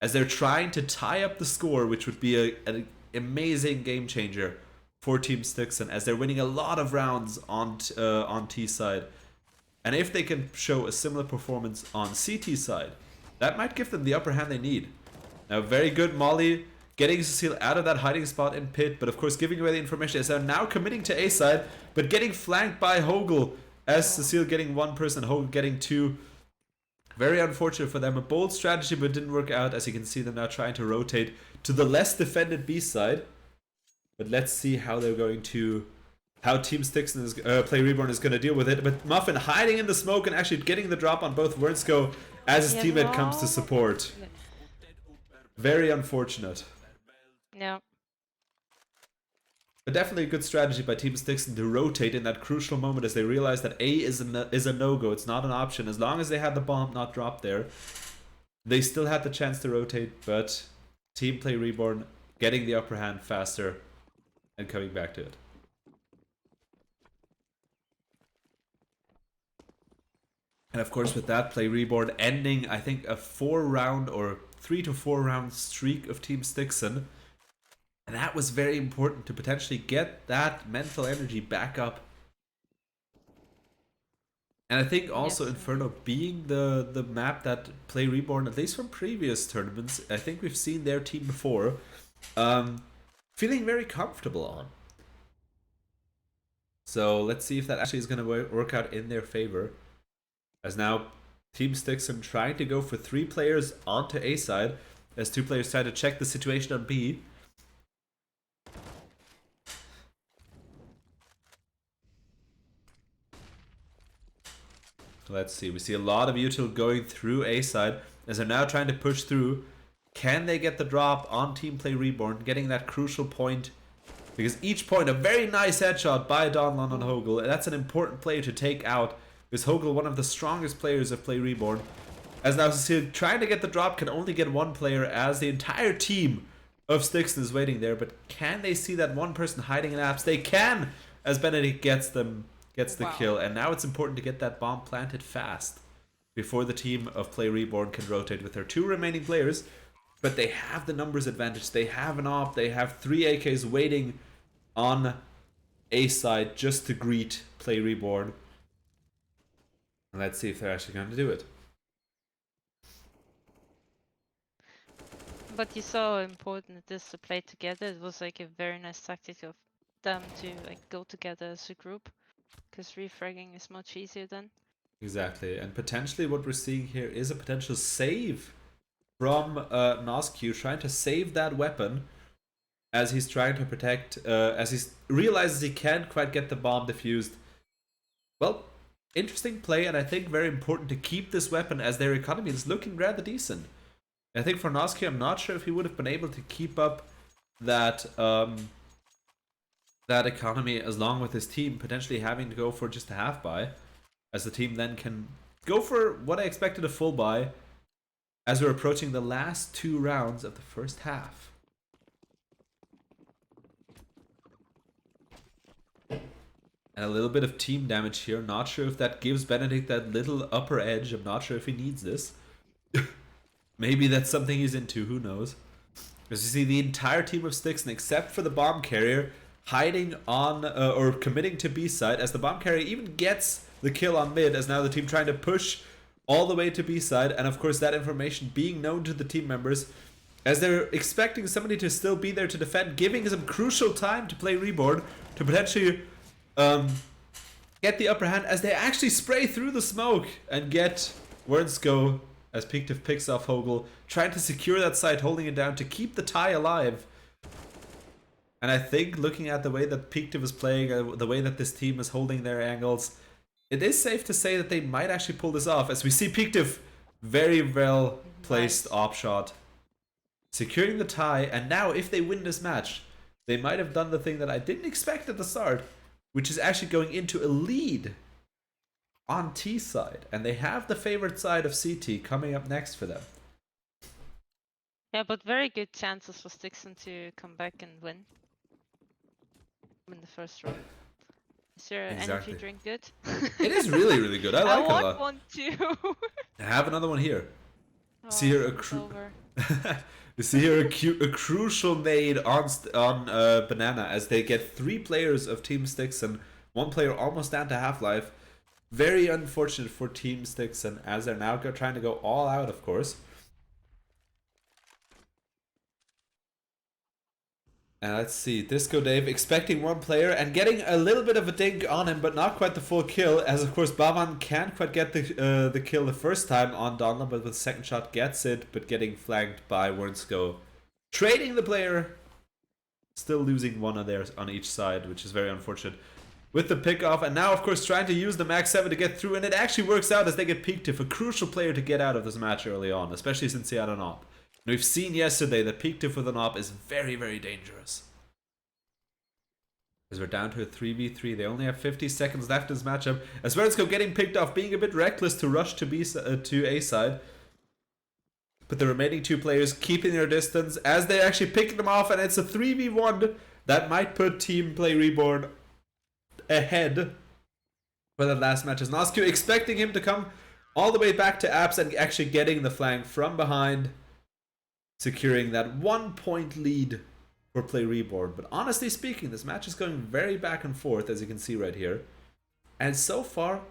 as they're trying to tie up the score, which would be an amazing game changer for Team Stixon, as they're winning a lot of rounds on T side. And if they can show a similar performance on CT side, that might give them the upper hand they need. Now, very good Molly getting Cecile out of that hiding spot in pit, but of course giving away the information as they're now committing to A side, but getting flanked by Hogel, as Cecile getting 1 person, Hogel getting 2. Very unfortunate for them. A bold strategy, but didn't work out, as you can see them now trying to rotate to the less defended B side. But let's see how they're going to, how Team Stixon is, Play Reborn is going to deal with it. But Muffin hiding in the smoke and actually getting the drop on both Wernsko as his teammate comes to support. Very unfortunate. Yeah. But definitely a good strategy by Team Stixon to rotate in that crucial moment as they realize that A is a no-go. It's not an option. As long as they had the bomb not dropped there, they still had the chance to rotate, but Team Play Reborn getting the upper hand faster and coming back to it. And of course with that, Play Reborn ending, I think, a 4-round or 3 to 4 round streak of Team Stixon. And that was very important to potentially get that mental energy back up. And I think also Yes. Inferno being the map that Play Reborn, at least from previous tournaments, I think we've seen their team before, feeling very comfortable on. So let's see if that actually is going to work out in their favor. As now Team Stixon trying to go for 3 players onto A side, as 2 players try to check the situation on B. Let's see, we see a lot of util going through A side as they're now trying to push through. Can they get the drop on Team Play Reborn, getting that crucial point? Because each point, a very nice headshot by Don London Hogel. That's an important player to take out, because Hogel, one of the strongest players of Play Reborn. As now Cecile trying to get the drop, can only get 1 player as the entire team of Stixon is waiting there. But can they see that 1 person hiding in apps? They can, as Benedict gets the kill. And now it's important to get that bomb planted fast before the team of Play Reborn can rotate with their 2 remaining players. But they have the numbers advantage. They have an op. They have 3 AKs waiting on A side just to greet Play Reborn. And let's see if they're actually going to do it. But you saw how important it is to play together. It was like a very nice tactic of them to like go together as a group, because refragging is much easier then. Exactly, and potentially what we're seeing here is a potential save from Nosq, trying to save that weapon as he's trying to protect, as he realizes he can't quite get the bomb defused. Well, interesting play, and I think very important to keep this weapon as their economy is looking rather decent. I think for Nosq, I'm not sure if he would have been able to keep up that that economy as long with his team, potentially having to go for just a half buy, as the team then can go for what I expected a full buy as we're approaching the last 2 rounds of the first half. And a little bit of team damage here. Not sure if that gives Benedict that little upper edge. I'm not sure if he needs this. Maybe that's something he's into, who knows. As you see the entire team of Stixon, except for the bomb carrier, hiding on, or committing to B side, as the bomb carrier even gets the kill on mid, as now the team trying to push all the way to B side, and of course that information being known to the team members, as they're expecting somebody to still be there to defend, giving them crucial time to play Reborn, to potentially get the upper hand, as they actually spray through the smoke and get Wernsko, as Pictive picks off Hogel, trying to secure that site, holding it down to keep the tie alive. And I think looking at the way that Pictive is playing, the way that this team is holding their angles, it is safe to say that they might actually pull this off, as we see Pictive very well placed op shot, securing the tie, and now if they win this match, they might have done the thing that I didn't expect at the start, which is actually going into a lead on T side, and they have the favorite side of CT coming up next for them. Yeah, but very good chances for Stixon to come back and win the first round. Is your energy drink good? It is really, really good. I like it a lot. I want one too. I have another one here. Oh, see here you see here a crucial nade on Banana, as they get 3 players of Team Stixon, 1 player almost down to half-life. Very unfortunate for Team Stixon, as they're now trying to go all out, of course. And let's see, Disco Dave expecting 1 player and getting a little bit of a dink on him, but not quite the full kill, as of course Bavan can't quite get the kill the first time on Donla, but with the second shot gets it, but getting flanked by Wernsko. Trading the player, still losing 1 of theirs on each side, which is very unfortunate. With the pick off, and now of course trying to use the Max 7 to get through, and it actually works out as they get Pictive, a crucial player to get out of this match early on, especially since he had an op. And we've seen yesterday that Pictive with an op is very, very dangerous. As we're down to a 3v3, they only have 50 seconds left in this matchup. As Wernsko getting picked off, being a bit reckless to rush to A side. But the remaining 2 players keeping their distance as they actually pick them off, and it's a 3v1 that might put Team Play Reborn ahead for that last match. As Nosq expecting him to come all the way back to Apps and actually getting the flank from behind, securing that 1 point lead for Play Reborn. But honestly speaking, this match is going very back and forth, as you can see right here. And so far,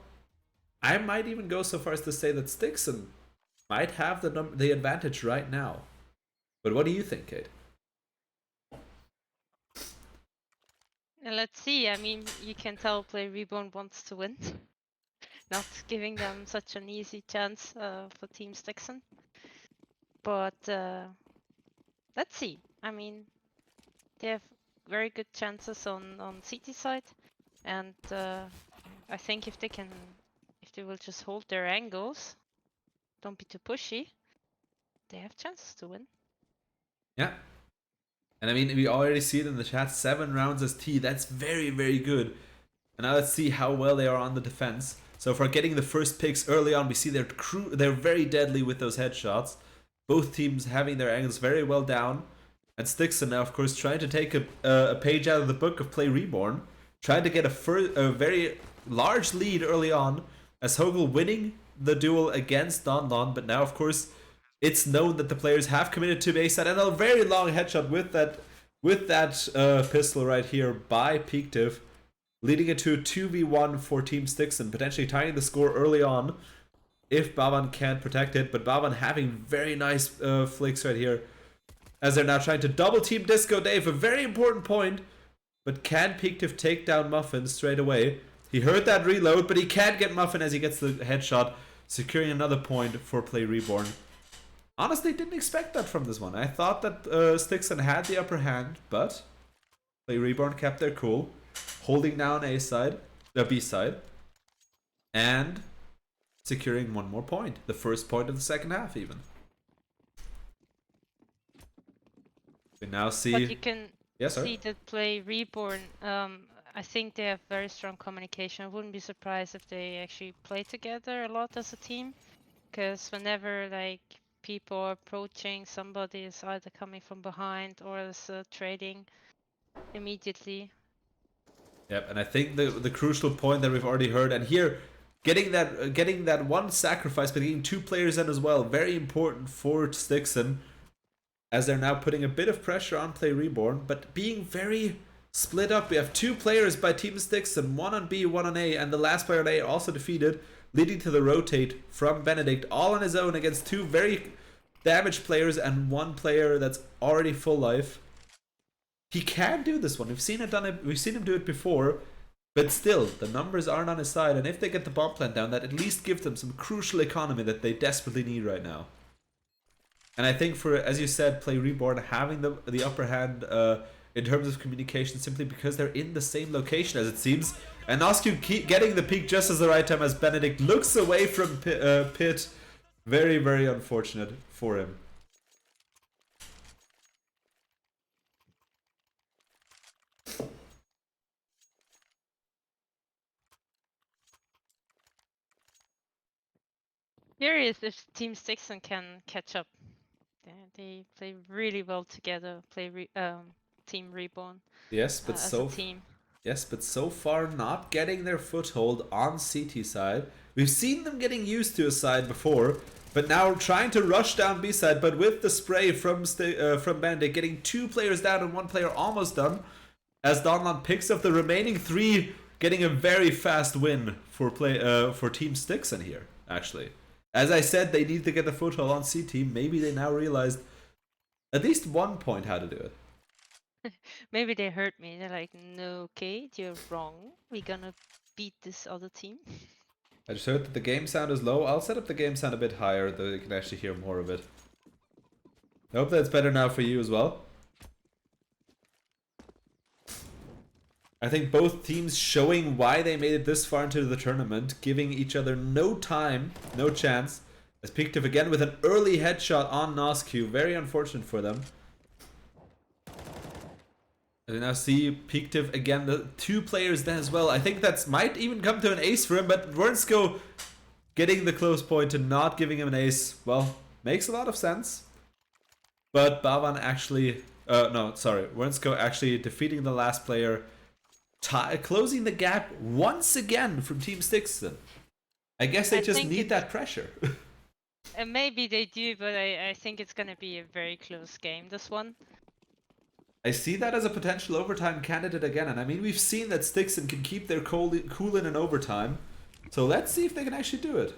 I might even go so far as to say that Stixon might have the advantage right now. But what do you think, Kate? Let's see. I mean, you can tell Play Reborn wants to win. Not giving them such an easy chance for Team Stixon. But let's see. I mean, they have very good chances on CT side, and I think if they will just hold their angles, don't be too pushy, they have chances to win. Yeah. And I mean, we already see it in the chat, 7 rounds as T, that's very, very good. And now let's see how well they are on the defense. So for getting the first picks early on, we see they're very deadly with those headshots. Both teams having their angles very well down. And Stixon now, of course, trying to take a page out of the book of Play Reborn. Trying to get a very large lead early on, as Hogel winning the duel against Don Don. But now, of course, it's known that the players have committed to base side, and a very long headshot with that pistol right here by Pictive, leading it to a 2v1 for Team Stixon, potentially tying the score early on if Bavan can't protect it. But Bavan having very nice flicks right here, as they're now trying to double team Disco Dave, a very important point. But can Pictive take down Muffin straight away? He heard that reload, but he can't get Muffin as he gets the headshot, securing another point for Play Reborn. honestly didn't expect that from this one. I thought that Stixon had the upper hand, but Play Reborn kept their cool, holding down A side, B side, and securing one more point. The first point of the second half, even. We now see. But you can Yes, sir. see that Play Reborn. I think they have very strong communication. I wouldn't be surprised if they actually play together a lot as a team, because whenever like people are approaching, somebody is either coming from behind or is trading immediately. Yep, and I think the crucial point that we've already heard, and here getting that one sacrifice, but getting 2 players in as well, very important for Stixon, as they're now putting a bit of pressure on Play Reborn, but being very split up. We have 2 players by Team Stixon, 1 on B, 1 on A, and the last player on A also defeated, leading to the rotate from Benedict, all on his own against 2 very damaged players and 1 player that's already full life. He can do this one. We've seen him do it before, but still, the numbers aren't on his side, and if they get the bomb plant down, that at least gives them some crucial economy that they desperately need right now. And I think for, as you said, Play Reborn having the upper hand in terms of communication, simply because they're in the same location as it seems, and Nosku keep getting the peak just as the right time as Benedict looks away from Pit. Very, very unfortunate for him. Curious if Team Stixon can catch up. They play really well together. Team Reborn. Yes, but as a team. Yes, but so far not getting their foothold on CT side. We've seen them getting used to a side before, but now trying to rush down B side. But with the spray from Bandit, getting 2 players down and 1 player almost done, as Donlan picks up the remaining 3, getting a very fast win for Team Stixon here. Actually, as I said, they need to get the foothold on CT. Maybe they now realized at least 1 point how to do it. Maybe they heard me. They're like, no, Kate, you're wrong. We're gonna beat this other team. I just heard that the game sound is low. I'll set up the game sound a bit higher so you can actually hear more of it. I hope that's better now for you as well. I think both teams showing why they made it this far into the tournament, giving each other no time, no chance. As Pictive again with an early headshot on Nosku, very unfortunate for them. And we now see Pictive again, the 2 players then as well. I think that might even come to an ace for him, but Wernsko getting the close point and not giving him an ace, well, makes a lot of sense. But Bavan actually, Wernsko actually defeating the last player, closing the gap once again from Team Stixon. I guess they just need that pressure. And maybe they do, but I think it's gonna be a very close game, this one. I see that as a potential overtime candidate again, and I mean, we've seen that Stixon can keep their cool in an overtime, so let's see if they can actually do it.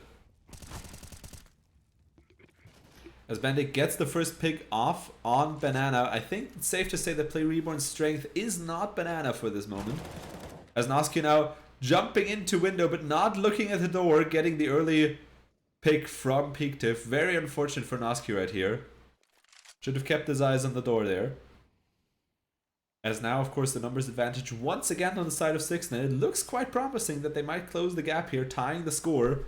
As Bandit gets the first pick off on Banana, I think it's safe to say that Play Reborn's strength is not Banana for this moment. As Nosku now jumping into window, but not looking at the door, getting the early pick from Pictive. Very unfortunate for Nosku right here. Should have kept his eyes on the door there. As now, of course, the numbers advantage once again on the side of Stixon. It looks quite promising that they might close the gap here, tying the score.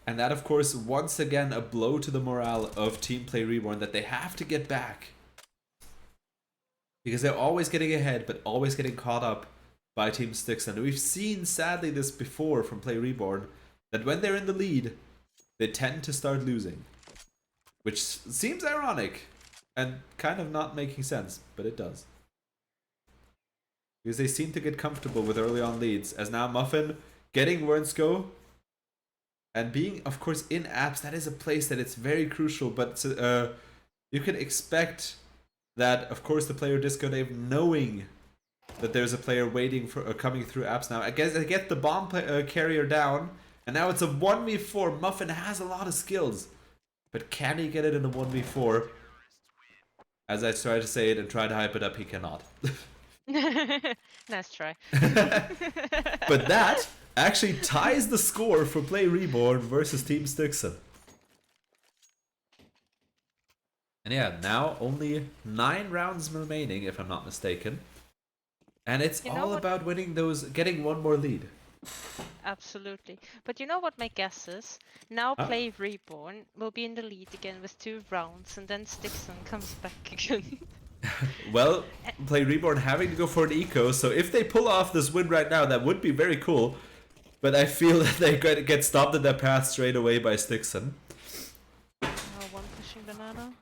And that, of course, once again, a blow to the morale of Team Play Reborn that they have to get back. Because they're always getting ahead, but always getting caught up by Team Stixon. We've seen, sadly, this before from Play Reborn, that when they're in the lead, they tend to start losing. Which seems ironic, and kind of not making sense, but it does. Because they seem to get comfortable with early on leads, as now Muffin getting Wernsko and being, of course, in apps. That is a place that it's very crucial, but you can expect that, of course, the player Disco Dave knowing that there's a player waiting for coming through apps now. I guess they get the bomb carrier down, and now it's a 1v4. Muffin has a lot of skills, but can he get it in a 1v4? As I try to say it and try to hype it up, he cannot. Nice try. But that actually ties the score for Play Reborn versus Team Stixon. And yeah, now only 9 rounds remaining, if I'm not mistaken. And it's You know all what? about winning those, getting one more lead. Absolutely. But you know what my guess is? Now Huh? Play Reborn will be in the lead again with 2 rounds, and then Stixon comes back again. Well, Play Reborn having to go for an eco, so if they pull off this win right now, that would be very cool. But I feel that they get stopped in their path straight away by Stixon. One pushing banana.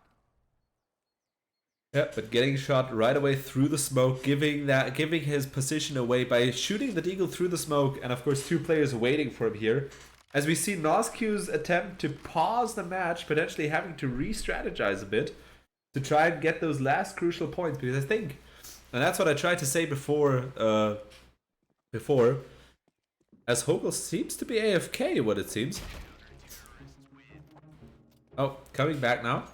Yeah, but getting shot right away through the smoke, giving his position away by shooting the deagle through the smoke, and of course 2 players waiting for him here. As we see Nosq's attempt to pause the match, potentially having to re-strategize a bit to try and get those last crucial points, because I think, and that's what I tried to say before, as Hogel seems to be AFK, what it seems. Oh, coming back now.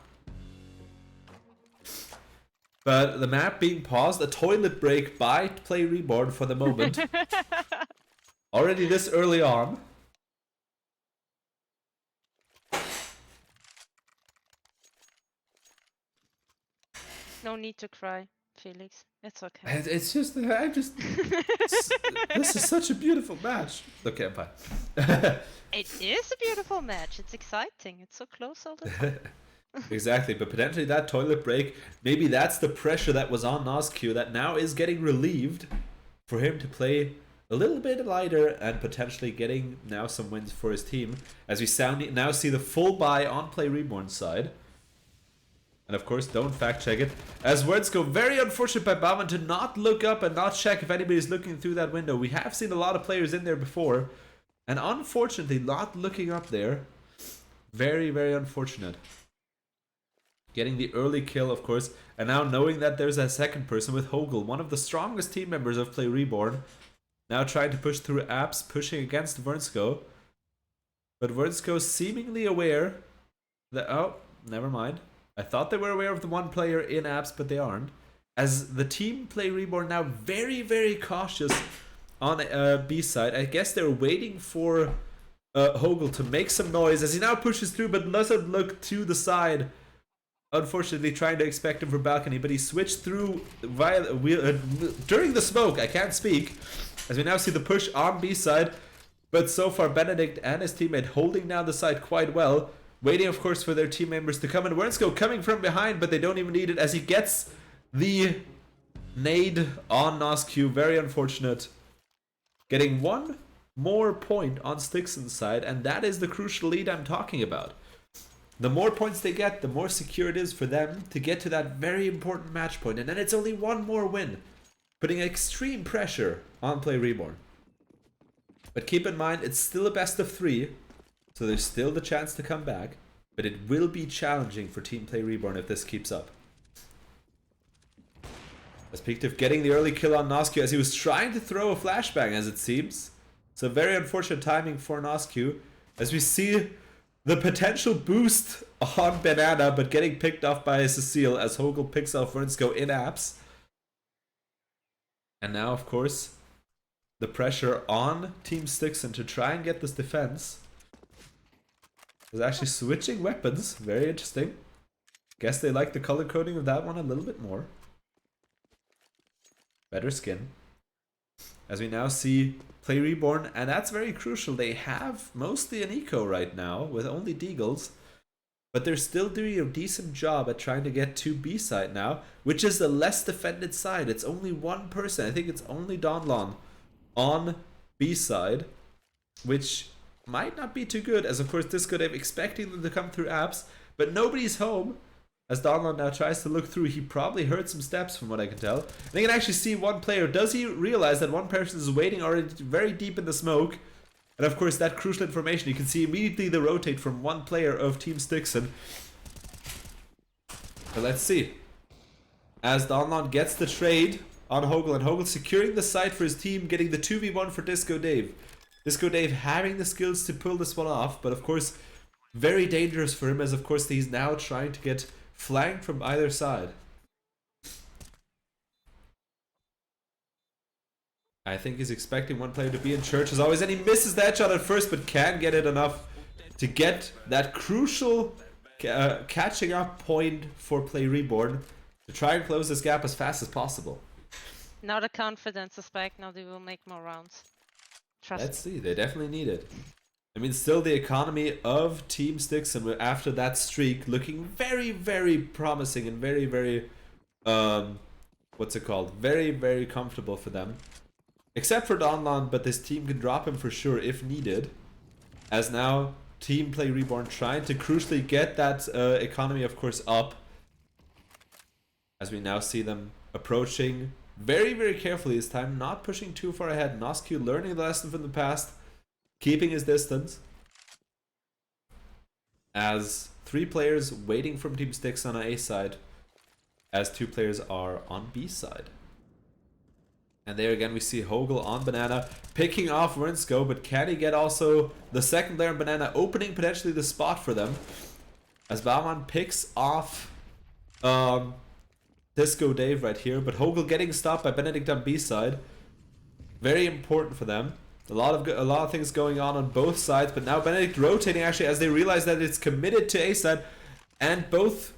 But the map being paused, a toilet break by Play Reborn for the moment. Already this early on. No need to cry, Felix. It's okay. It's just, this is such a beautiful match. Okay, I'm fine. It is a beautiful match. It's exciting. It's so close all the time. Exactly, but potentially that toilet break, maybe that's the pressure that was on Nosq that now is getting relieved for him to play a little bit lighter and potentially getting now some wins for his team. As we now see the full buy on Play Reborn's side. And of course, don't fact check it. As words go, very unfortunate by Bauman to not look up and not check if anybody's looking through that window. We have seen a lot of players in there before. And unfortunately, not looking up there. Very, very unfortunate. Getting the early kill, of course. And now knowing that there's a second person with Hogel, one of the strongest team members of Play Reborn. Now trying to push through apps, pushing against Vernsko. But Vernsko seemingly aware that... Oh, never mind. I thought they were aware of the one player in apps, but they aren't. As the team Play Reborn now very, very cautious on B side. I guess they're waiting for Hogel to make some noise as he now pushes through, but doesn't look to the side. Unfortunately, trying to expect him for balcony, but he switched through during the smoke. I can't speak. As we now see the push on B side, but so far Benedict and his teammate holding down the side quite well. Waiting, of course, for their team members to come in. Wernsko coming from behind, but they don't even need it as he gets the nade on Nosq. Very unfortunate. Getting one more point on Stixon's side, and that is the crucial lead I'm talking about. The more points they get, the more secure it is for them to get to that very important match point. And then it's only one more win, putting extreme pressure on Play Reborn. But keep in mind, it's still a best of 3. So there's still the chance to come back, but it will be challenging for Team Play Reborn if this keeps up. As Pictive getting the early kill on Nosq as he was trying to throw a flashbang, as it seems. So very unfortunate timing for Nosq as we see the potential boost on Banana, but getting picked off by Cecile as Hogel picks off Vernsko in apps. And now, of course, the pressure on Team Stixon to try and get this defense. Is actually switching weapons. Very interesting. Guess they like the color coding of that one a little bit more. Better skin. As we now see Play Reborn, and that's very crucial. They have mostly an eco right now with only deagles, but they're still doing a decent job at trying to get to B side now, which is the less defended side. It's only one person. I think it's only Donlon on B side, which might not be too good, as of course Disco Dave expecting them to come through apps, but nobody's home. As Donlon now tries to look through, he probably heard some steps from what I can tell. And you can actually see one player. Does he realize that one person is waiting already very deep in the smoke? And of course that crucial information, you can see immediately the rotate from one player of Team Stixon. But let's see. As Donlon gets the trade on Hogel, and Hogel securing the site for his team, getting the 2v1 for Disco Dave. Disco Dave having the skills to pull this one off, but of course very dangerous for him, as of course he's now trying to get flanked from either side. I think he's expecting one player to be in church as always, and he misses that shot at first, but can get it enough to get that crucial catching up point for Play Reborn to try and close this gap as fast as possible. Now the confidence is back. Now they will make more rounds. Trust Let's me. see, they definitely need it. I mean, still the economy of Team Stixon after that streak looking very, very promising and very, very, what's it called? Very, very comfortable for them. Except for Donlon, but this team can drop him for sure if needed. As now, Team Play Reborn trying to crucially get that economy, of course, up. As we now see them approaching very, very carefully this time, not pushing too far ahead. Noscu learning the lesson from the past, keeping his distance. As 3 players waiting from Team Stix on A side, as 2 players are on B side. And there again we see Hogel on Banana, picking off Wernsko, but can he get also the second player on Banana, opening potentially the spot for them. As Baumann picks off Disco Dave right here, but Hogel getting stopped by Benedict on B side. Very important for them. A lot of things going on both sides, but now Benedict rotating actually as they realize that it's committed to A side, and both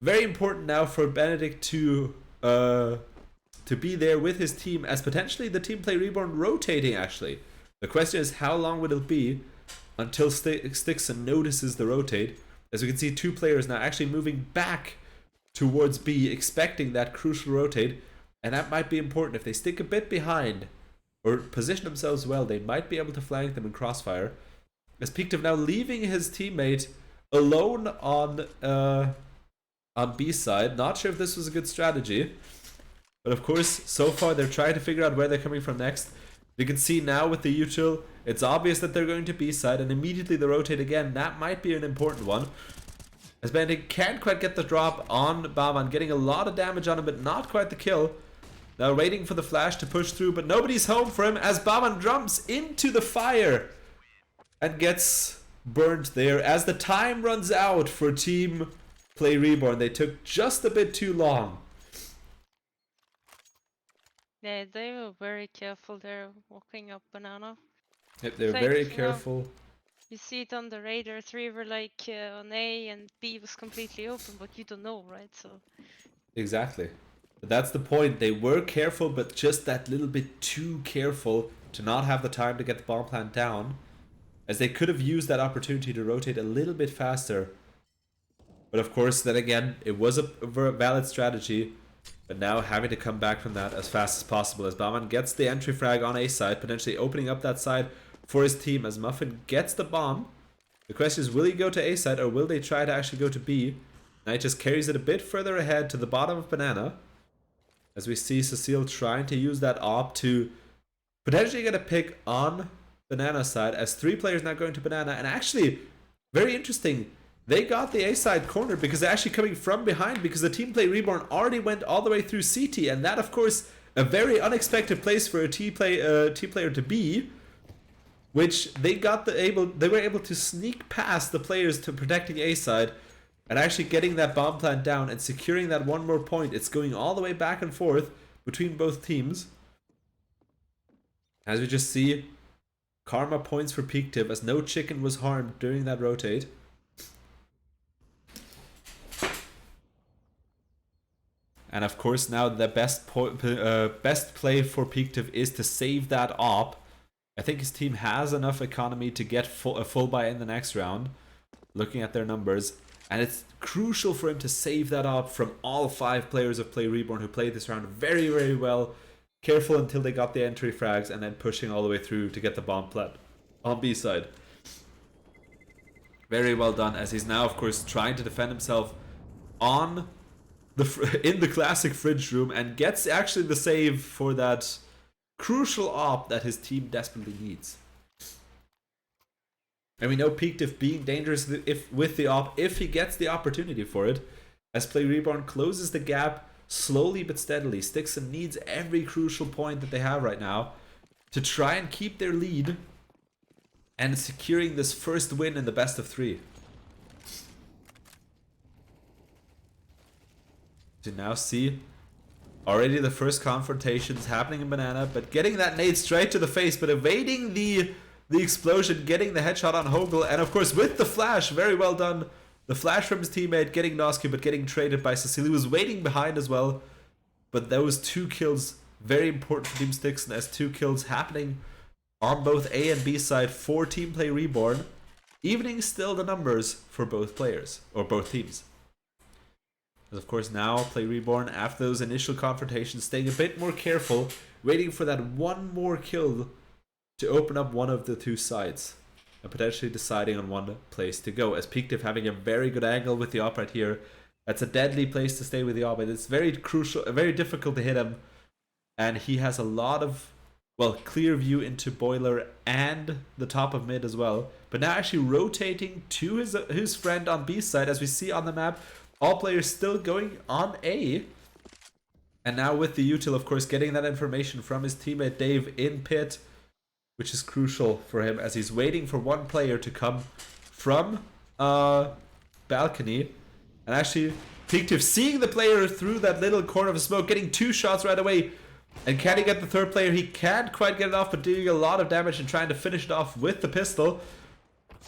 very important now for Benedict to be there with his team, as potentially the Team Play Reborn rotating actually. The question is, how long would it be until Stixon notices the rotate? As we can see, 2 players now actually moving back towards B, expecting that crucial rotate, and that might be important. If they stick a bit behind or position themselves well, they might be able to flank them in crossfire. As Pictive now leaving his teammate alone on B side. Not sure if this was a good strategy, but of course, so far they're trying to figure out where they're coming from next. You can see now with the util, it's obvious that they're going to B side, and immediately they rotate again. That might be an important one. As Benedict can't quite get the drop on Baumann, getting a lot of damage on him, but not quite the kill. Now waiting for the flash to push through, but nobody's home for him as Baumann jumps into the fire and gets burnt there. As the time runs out for Team Play Reborn, they took just a bit too long. Yeah, they were very careful there, walking up Banana. Yep, they're Like, very you know, careful. You see it on the radar. 3 were like on A, and B was completely open, but you don't know, right? So Exactly. But that's the point. They were careful, but just that little bit too careful to not have the time to get the bomb plant down, as they could have used that opportunity to rotate a little bit faster. But of course, then again, it was a valid strategy, but now having to come back from that as fast as possible, as Baumann gets the entry frag on A side, potentially opening up that side for his team, as Muffin gets the bomb. The question is, will he go to A side, or will they try to actually go to B? Knight just carries it a bit further ahead to the bottom of Banana, as we see Cecile trying to use that op to potentially get a pick on Banana side, as 3 players now going to Banana. And actually, very interesting, they got the A side corner because they're actually coming from behind, because the Team Play Reborn already went all the way through CT, and that of course a very unexpected place for a team player to be, which they were able to sneak past the players to protecting A side and actually getting that bomb plant down and securing that one more point. It's going all the way back and forth between both teams. As we just see, karma points for Peaktiv, as no chicken was harmed during that rotate. And of course now the best play for Peaktiv is to save that op. I think his team has enough economy to get a full buy in the next round, looking at their numbers. And it's crucial for him to save that op from all 5 players of Play Reborn who played this round very, very well. Careful until they got the entry frags, and then pushing all the way through to get the bomb plant on B side. Very well done, as he's now of course trying to defend himself on in the classic fridge room, and gets actually the save for that crucial op that his team desperately needs. And we know Peaktiv being dangerous with the op if he gets the opportunity for it, as Play Reborn closes the gap slowly but steadily. Stixon needs every crucial point that they have right now to try and keep their lead and securing this first win in the best of 3. To now see already the first confrontations happening in Banana, but getting that nade straight to the face, but evading the explosion, getting the headshot on Hogel, and of course with the flash, very well done The flash from his teammate, getting Nosky, but getting traded by Cecile. He was waiting behind as well. But those 2 kills, very important for Team Stixon, as 2 kills happening on both A and B side for Team Play Reborn, evening still the numbers for both players, or both teams. As of course now, Play Reborn, after those initial confrontations, staying a bit more careful, waiting for that one more kill to open up one of the 2 sides, and potentially deciding on one place to go. As Peakdiv having a very good angle with the op right here. That's a deadly place to stay with the op. It's very crucial, very difficult to hit him, and he has a lot of, well, clear view into boiler and the top of mid as well. But now actually rotating to his friend on B side, as we see on the map, all players still going on A. And now with the util, of course, getting that information from his teammate Dave in pit, which is crucial for him as he's waiting for one player to come from balcony. And actually, Peakdiv seeing the player through that little corner of smoke, getting 2 shots right away. And can he get the 3rd player? He can't quite get it off, but doing a lot of damage and trying to finish it off with the pistol.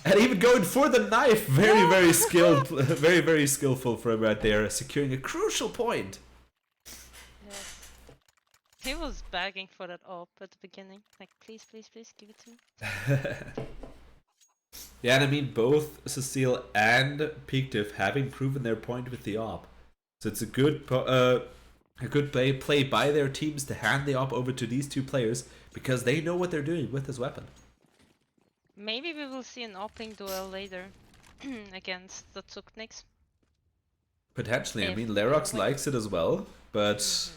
And even going for the knife. Very, very skilled. Very, very skillful for him right there. Securing a crucial point. Yes. He was begging for that op at the beginning. Like, please, please, please, give it to me. Yeah, and I mean, both Cecile and Peakdiv having proven their point with the op. So it's a good play by their teams to hand the op over to these 2 players, because they know what they're doing with this weapon. Maybe we will see an opening duel later against the Tsukniks. Potentially. I If mean, they Lerox win. likes it as well, but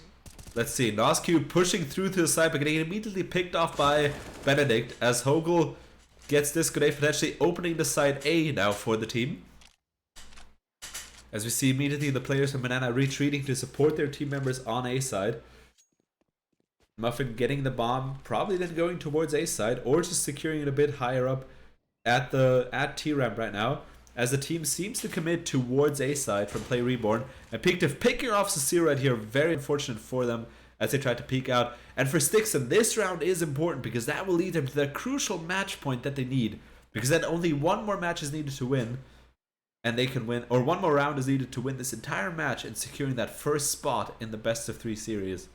let's see. Nosky pushing through to the side, but getting immediately picked off by Benedict, as Hogel gets this grenade, potentially opening the side A now for the team. As we see immediately the players from Banana retreating to support their team members on A side. Muffin getting the bomb, probably then going towards A side, or just securing it a bit higher up at T ramp right now, as the team seems to commit towards A side from Play Reborn. And Peakdiv picking off Cecile right here, very unfortunate for them as they try to peek out. And for Stixon, this round is important because that will lead them to the crucial match point that they need, because then only one more match is needed to win, and they can win, or one more round is needed to win this entire match and securing that first spot in the best of 3 series.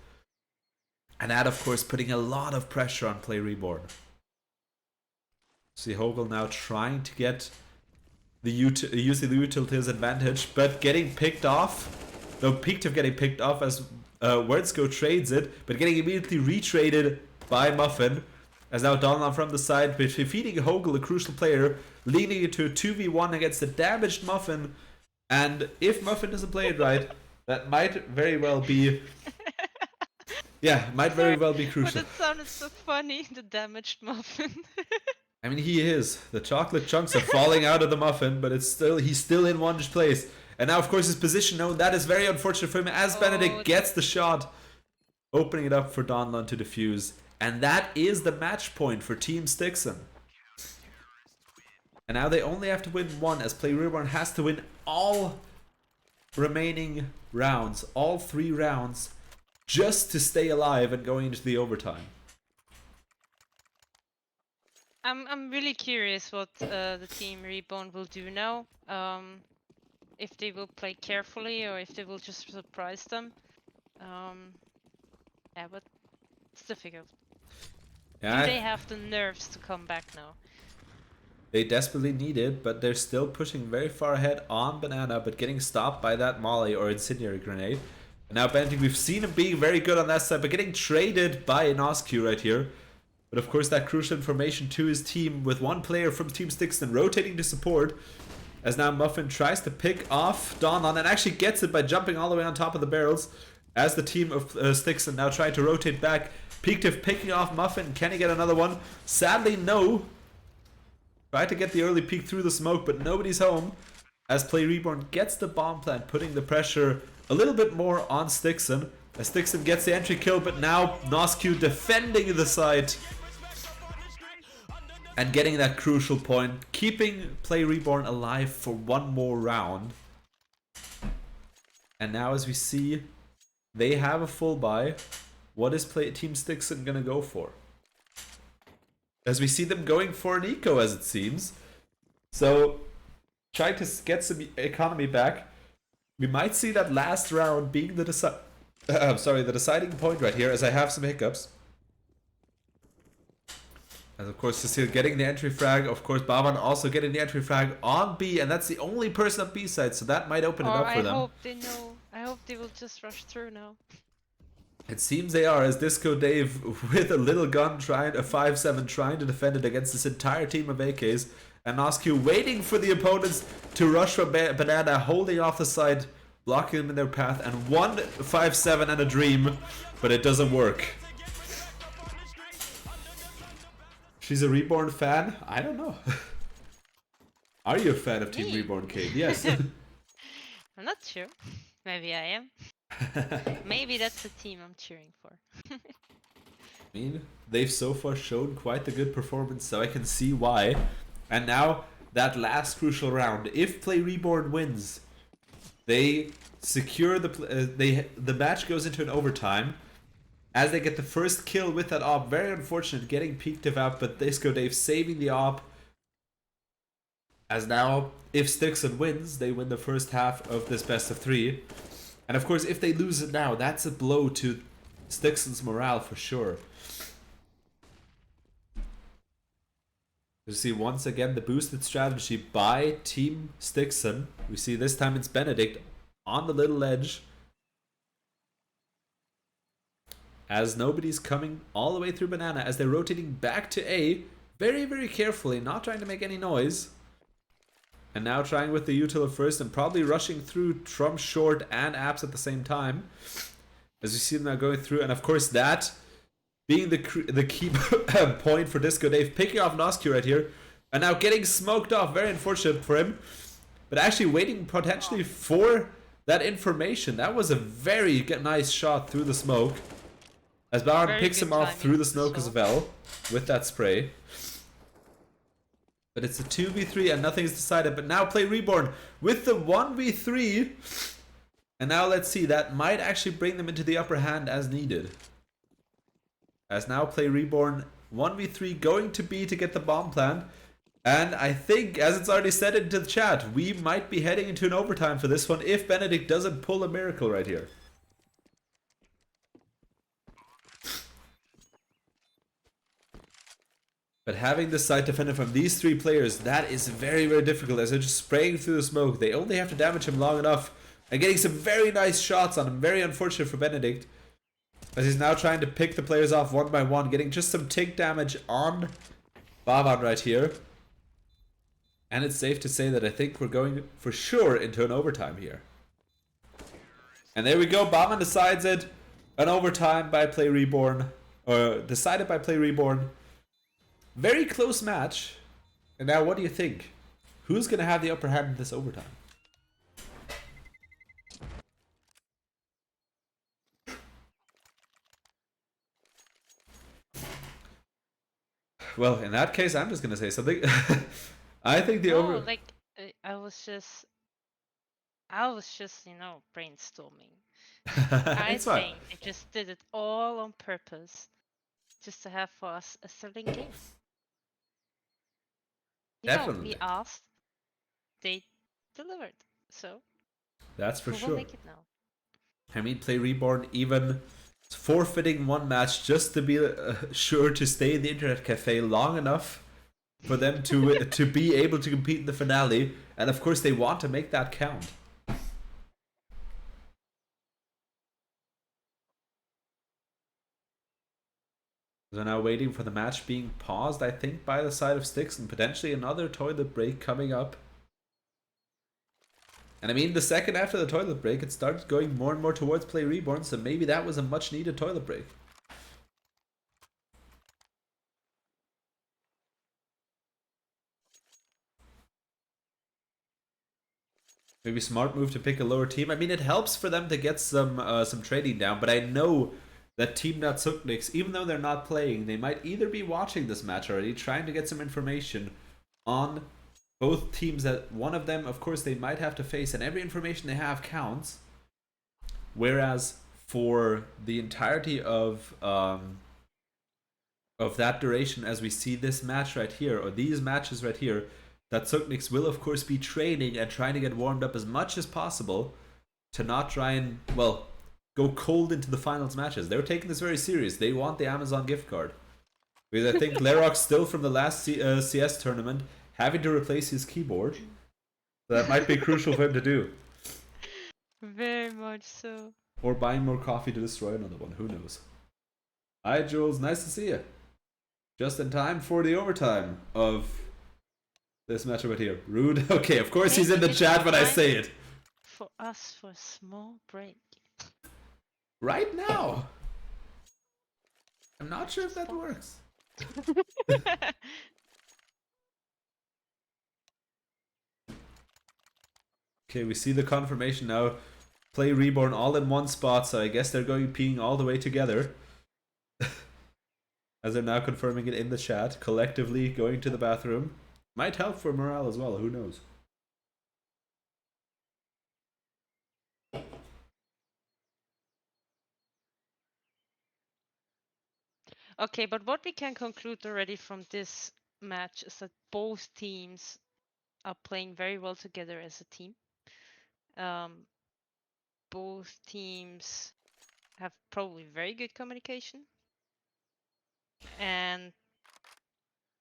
And that, of course, putting a lot of pressure on Play Reborn. See Hogel now trying to get using the util to his advantage, but getting picked off. No, Peakdiv getting picked off as Wordsko trades it, but getting immediately retraded by Muffin. As now Donlan from the side, defeating Hogel, a crucial player, leading it to a 2v1 against the damaged Muffin. And if Muffin doesn't play it right, that might very well be... Yeah, might very well be crucial. But it sounded so funny, the damaged muffin. I mean, he is. The chocolate chunks are falling out of the muffin, but he's still in one place. And now, of course, his position known. That is very unfortunate for him as Benedict gets the shot, opening it up for Donlan to defuse. And that is the match point for Team Stixon. And now they only have to win 1, as Play Reborn has to win all remaining rounds, all 3 rounds, just to stay alive and going into the overtime. I'm really curious what the team Reborn will do now. If they will play carefully or if they will just surprise them. Yeah, but it's difficult. Yeah, Do they have the nerves to come back now? They desperately need it, but they're still pushing very far ahead on Banana, but getting stopped by that Molly or Incendiary Grenade. And now Benedict, we've seen him being very good on that side, but getting traded by Inoscu right here. But of course that crucial information to his team with one player from Team Stixon rotating to support. As now Muffin tries to pick off Donlan and actually gets it by jumping all the way on top of the barrels. As the team of Stixon now trying to rotate back. Peakdiv picking off Muffin. Can he get another one? Sadly, no. Tried to get the early peek through the smoke, but nobody's home. As Play Reborn gets the bomb plant, putting the pressure a little bit more on Stixon. As Stixon gets the entry kill, but now Noscu defending the site. And getting that crucial point, keeping Play Reborn alive for one more round. And now as we see, they have a full buy. What is Team Stixon gonna go for? As we see them going for an eco, as it seems. So trying to get some economy back. We might see that last round being the the deciding point right here, as I have some hiccups. And of course, Cecile getting the entry frag. Of course, Baban also getting the entry frag on B, and that's the only person on B side, so that might open it up for them. I hope they know. I hope they will just rush through now. It seems they are, as Disco Dave with a little gun trying a 5-7 trying to defend it against this entire team of AKs, and Noscu waiting for the opponents to rush from Banana, holding off the side, blocking them in their path, and 1-5-7 and a dream, but it doesn't work. She's a Reborn fan? I don't know. Are you a fan of Team Reborn, Kate? Yes. I'm not sure. Maybe I am. Maybe that's the team I'm cheering for. I mean, they've so far shown quite the good performance, so I can see why. And now, that last crucial round, if Play Reborn wins, they secure the match goes into an overtime. As they get the first kill with that AWP, very unfortunate, getting peeked out, but Disco Dave saving the AWP. As now, if Stixon wins, they win the first half of this best of 3. And of course, if they lose it now, that's a blow to Stixon's morale for sure. You see once again the boosted strategy by Team Stixon. We see this time it's Benedict on the little edge. As nobody's coming all the way through Banana, as they're rotating back to A, very, very carefully, not trying to make any noise. And now trying with the util first and probably rushing through Trump short and apps at the same time. As you see them now going through, and of course that being the key point for Disco Dave, picking off Noscu right here, and now getting smoked off, very unfortunate for him. But actually waiting potentially for that information. That was a very nice shot through the smoke. As Baron picks him off through the smoke as well, with that spray. But it's a 2v3 and nothing is decided. But now Play Reborn with the 1v3. And now let's see, that might actually bring them into the upper hand as needed. As now Play Reborn 1v3 going to B to get the bomb plant. And I think, as it's already said into the chat, we might be heading into an overtime for this one if Benedict doesn't pull a miracle right here. But having the side defender from these 3 players, that is very, very difficult as they're just spraying through the smoke. They only have to damage him long enough and getting some very nice shots on him. Very unfortunate for Benedict, as he's now trying to pick the players off one by one, getting just some tick damage on Bavan right here. And it's safe to say that I think we're going for sure into an overtime here. And there we go, Bavan decides it. An overtime by Play Reborn, or decided by Play Reborn. Very close match. And now what do you think? Who's going to have the upper hand in this overtime? Well, in that case, I'm just going to say something. I think the I was just, you know, brainstorming. I think they just did it all on purpose, just to have for us a thrilling game. Definitely. We asked, they delivered, so that's for sure. We'll make it now. I mean, Play Reborn even forfeiting one match just to be sure to stay in the internet cafe long enough for them to to be able to compete in the finale, and of course they want to make that count. So now waiting for the match being paused, I think, by the side of Styx, and potentially another toilet break coming up. And I mean, the second after the toilet break, it started going more and more towards Play Reborn, so maybe that was a much needed toilet break. Maybe smart move to pick a lower team. I mean, it helps for them to get some trading down, but I know that Team Natsukniks, even though they're not playing, they might either be watching this match already, trying to get some information on both teams that one of them, of course, they might have to face, and every information they have counts. Whereas for the entirety of that duration, as we see this match right here, or these matches right here, that Suknix will of course be training and trying to get warmed up as much as possible to not try and, well, go cold into the finals matches. They're taking this very serious. They want the Amazon gift card. Because I think Lerok's still from the last CS tournament having to replace his keyboard. So that might be crucial for him to do. Very much so. Or buying more coffee to destroy another one. Who knows? Hi, Jules. Nice to see you. Just in time for the overtime of this match over here. Rude. Okay, of course he's in the chat when I say it. For us, for a small break. Right now. I'm not sure if that works. Okay, we see the confirmation now. Play Reborn all in one spot, so I guess they're going peeing all the way together. As they're now confirming it in the chat, collectively going to the bathroom. Might help for morale as well, who knows? Okay, but what we can conclude already from this match is that both teams are playing very well together as a team. Both teams have probably very good communication, and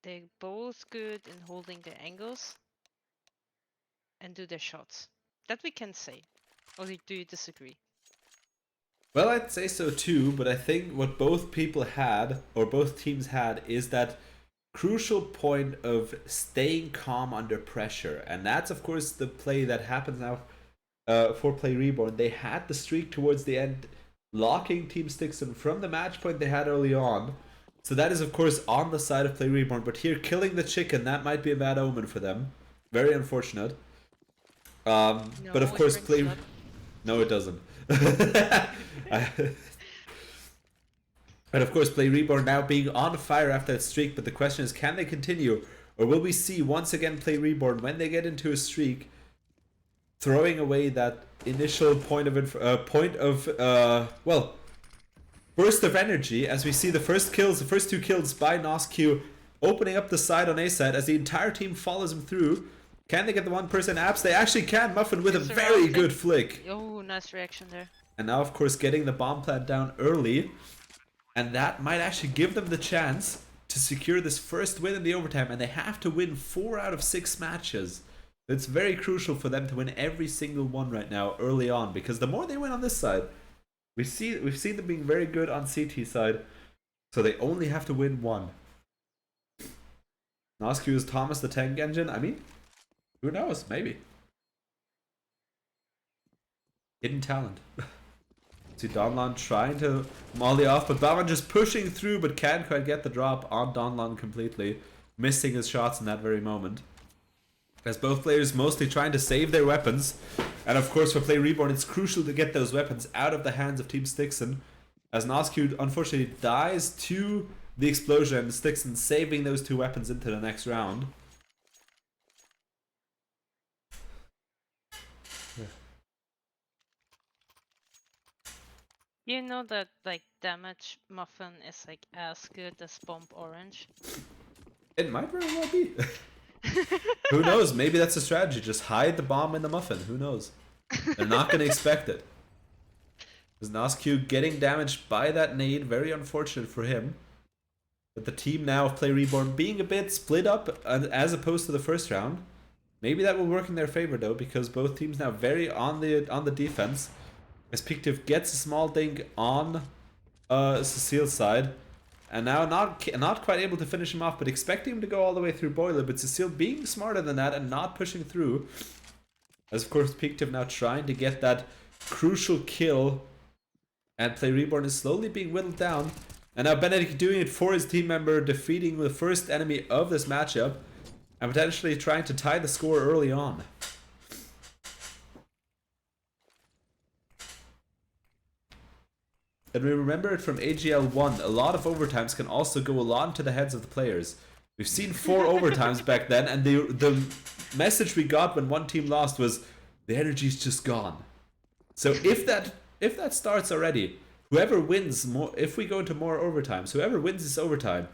they're both good in holding their angles and do their shots. That we can say. Or do you disagree? Well, I'd say so too, but I think what both people had, or both teams had, is that crucial point of staying calm under pressure. And that's, of course, the play that happens now for Play Reborn. They had the streak towards the end, locking Team Stixon from the match point they had early on. So that is, of course, on the side of Play Reborn. But here, killing the chicken, that might be a bad omen for them. Very unfortunate. No, but of course, Play... blood. No, it doesn't. But of course, Play Reborn now being on fire after that streak. But the question is, can they continue? Or will we see once again Play Reborn, when they get into a streak, throwing away that initial point of burst of energy, as we see the first two kills by NosQ, opening up the side on A side as the entire team follows him through. Can they get the one person apps? They actually can. Muffin with a very good flick. Oh, nice reaction there. And now, of course, getting the bomb plant down early. And that might actually give them the chance to secure this first win in the overtime. And they have to win 4 out of 6 matches. It's very crucial for them to win every single one right now early on. Because the more they win on this side, we've seen them being very good on CT side. So they only have to win 1. NosQ is Thomas the Tank Engine. I mean... who knows? Maybe. Hidden talent. See Donlon trying to molly off, but Baman just pushing through, but can't quite get the drop on Donlon completely. Missing his shots in that very moment. As both players mostly trying to save their weapons. And of course for Play Reborn, it's crucial to get those weapons out of the hands of Team Stixon. As NosQ unfortunately dies to the explosion, and Stixon saving those 2 weapons into the next round. You know that like damage muffin is like as good as bomb orange? It might very well be. Who knows? Maybe that's a strategy. Just hide the bomb in the muffin. Who knows? They're not going to expect it. Because NosQ getting damaged by that nade. Very unfortunate for him. But the team now of Play Reborn being a bit split up as opposed to the first round. Maybe that will work in their favor though, because both teams now very on the defense. As Pictive gets a small dink on Cecile's side. And now not quite able to finish him off, but expecting him to go all the way through Boiler. But Cecile being smarter than that and not pushing through. As of course Pictive now trying to get that crucial kill. And Play Reborn is slowly being whittled down. And now Benedict doing it for his team member, defeating the first enemy of this matchup. And potentially trying to tie the score early on. And we remember it from AGL 1, a lot of overtimes can also go a lot into the heads of the players. We've seen 4 overtimes back then, and the message we got when one team lost was, the energy's just gone. So if that starts already, whoever wins more, if we go into more overtimes, whoever wins this overtime,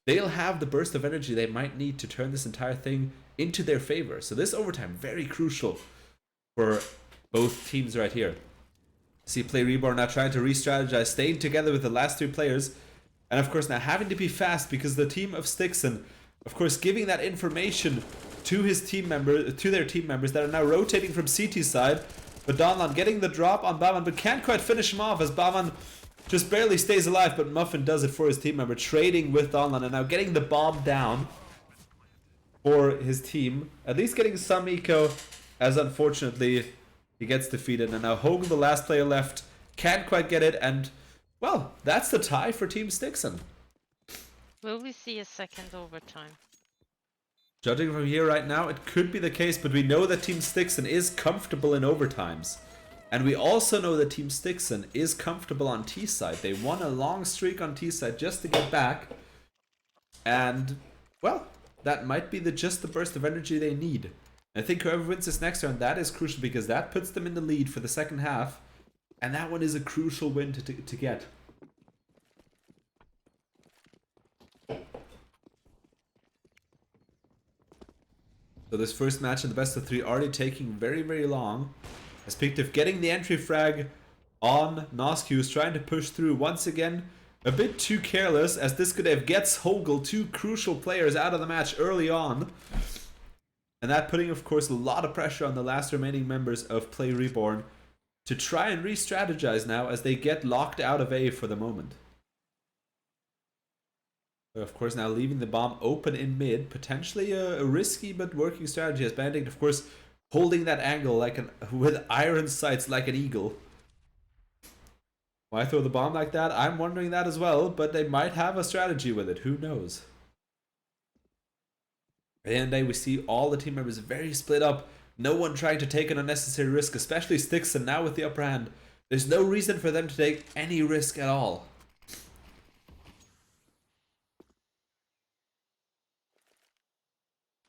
they'll have the burst of energy they might need to turn this entire thing into their favor. So this overtime, very crucial for both teams right here. See Play Reborn now trying to re-strategize, staying together with the last 3 players. And of course now having to be fast because the team of Stixon, of course, giving that information to their team members that are now rotating from CT side. But Donlan getting the drop on Baman, but can't quite finish him off as Baman just barely stays alive. But Muffin does it for his team member, trading with Donlan and now getting the bomb down for his team. At least getting some eco, as unfortunately he gets defeated. And now Hogan, the last player left, can't quite get it. And, well, that's the tie for Team Stixon. Will we see a second overtime? Judging from here right now, it could be the case, but we know that Team Stixon is comfortable in overtimes. And we also know that Team Stixon is comfortable on T-side. They won a long streak on T-side just to get back. And, well, that might be just the burst of energy they need. I think whoever wins this next round, that is crucial because that puts them in the lead for the second half. And that one is a crucial win to get. So this first match in the best of 3 already taking very, very long. As Pictive getting the entry frag on Nosku, who's trying to push through once again. A bit too careless as Discodev gets Hogel, 2 crucial players out of the match early on. And that putting, of course, a lot of pressure on the last remaining members of Play Reborn to try and re-strategize now as they get locked out of A for the moment. Of course, now leaving the bomb open in mid, potentially a risky but working strategy as Bandit, of course, holding that angle with iron sights like an eagle. Why throw the bomb like that? I'm wondering that as well, but they might have a strategy with it. Who knows? At the end of the day, we see all the team members very split up. No one trying to take an unnecessary risk, especially Stixon now with the upper hand. There's no reason for them to take any risk at all.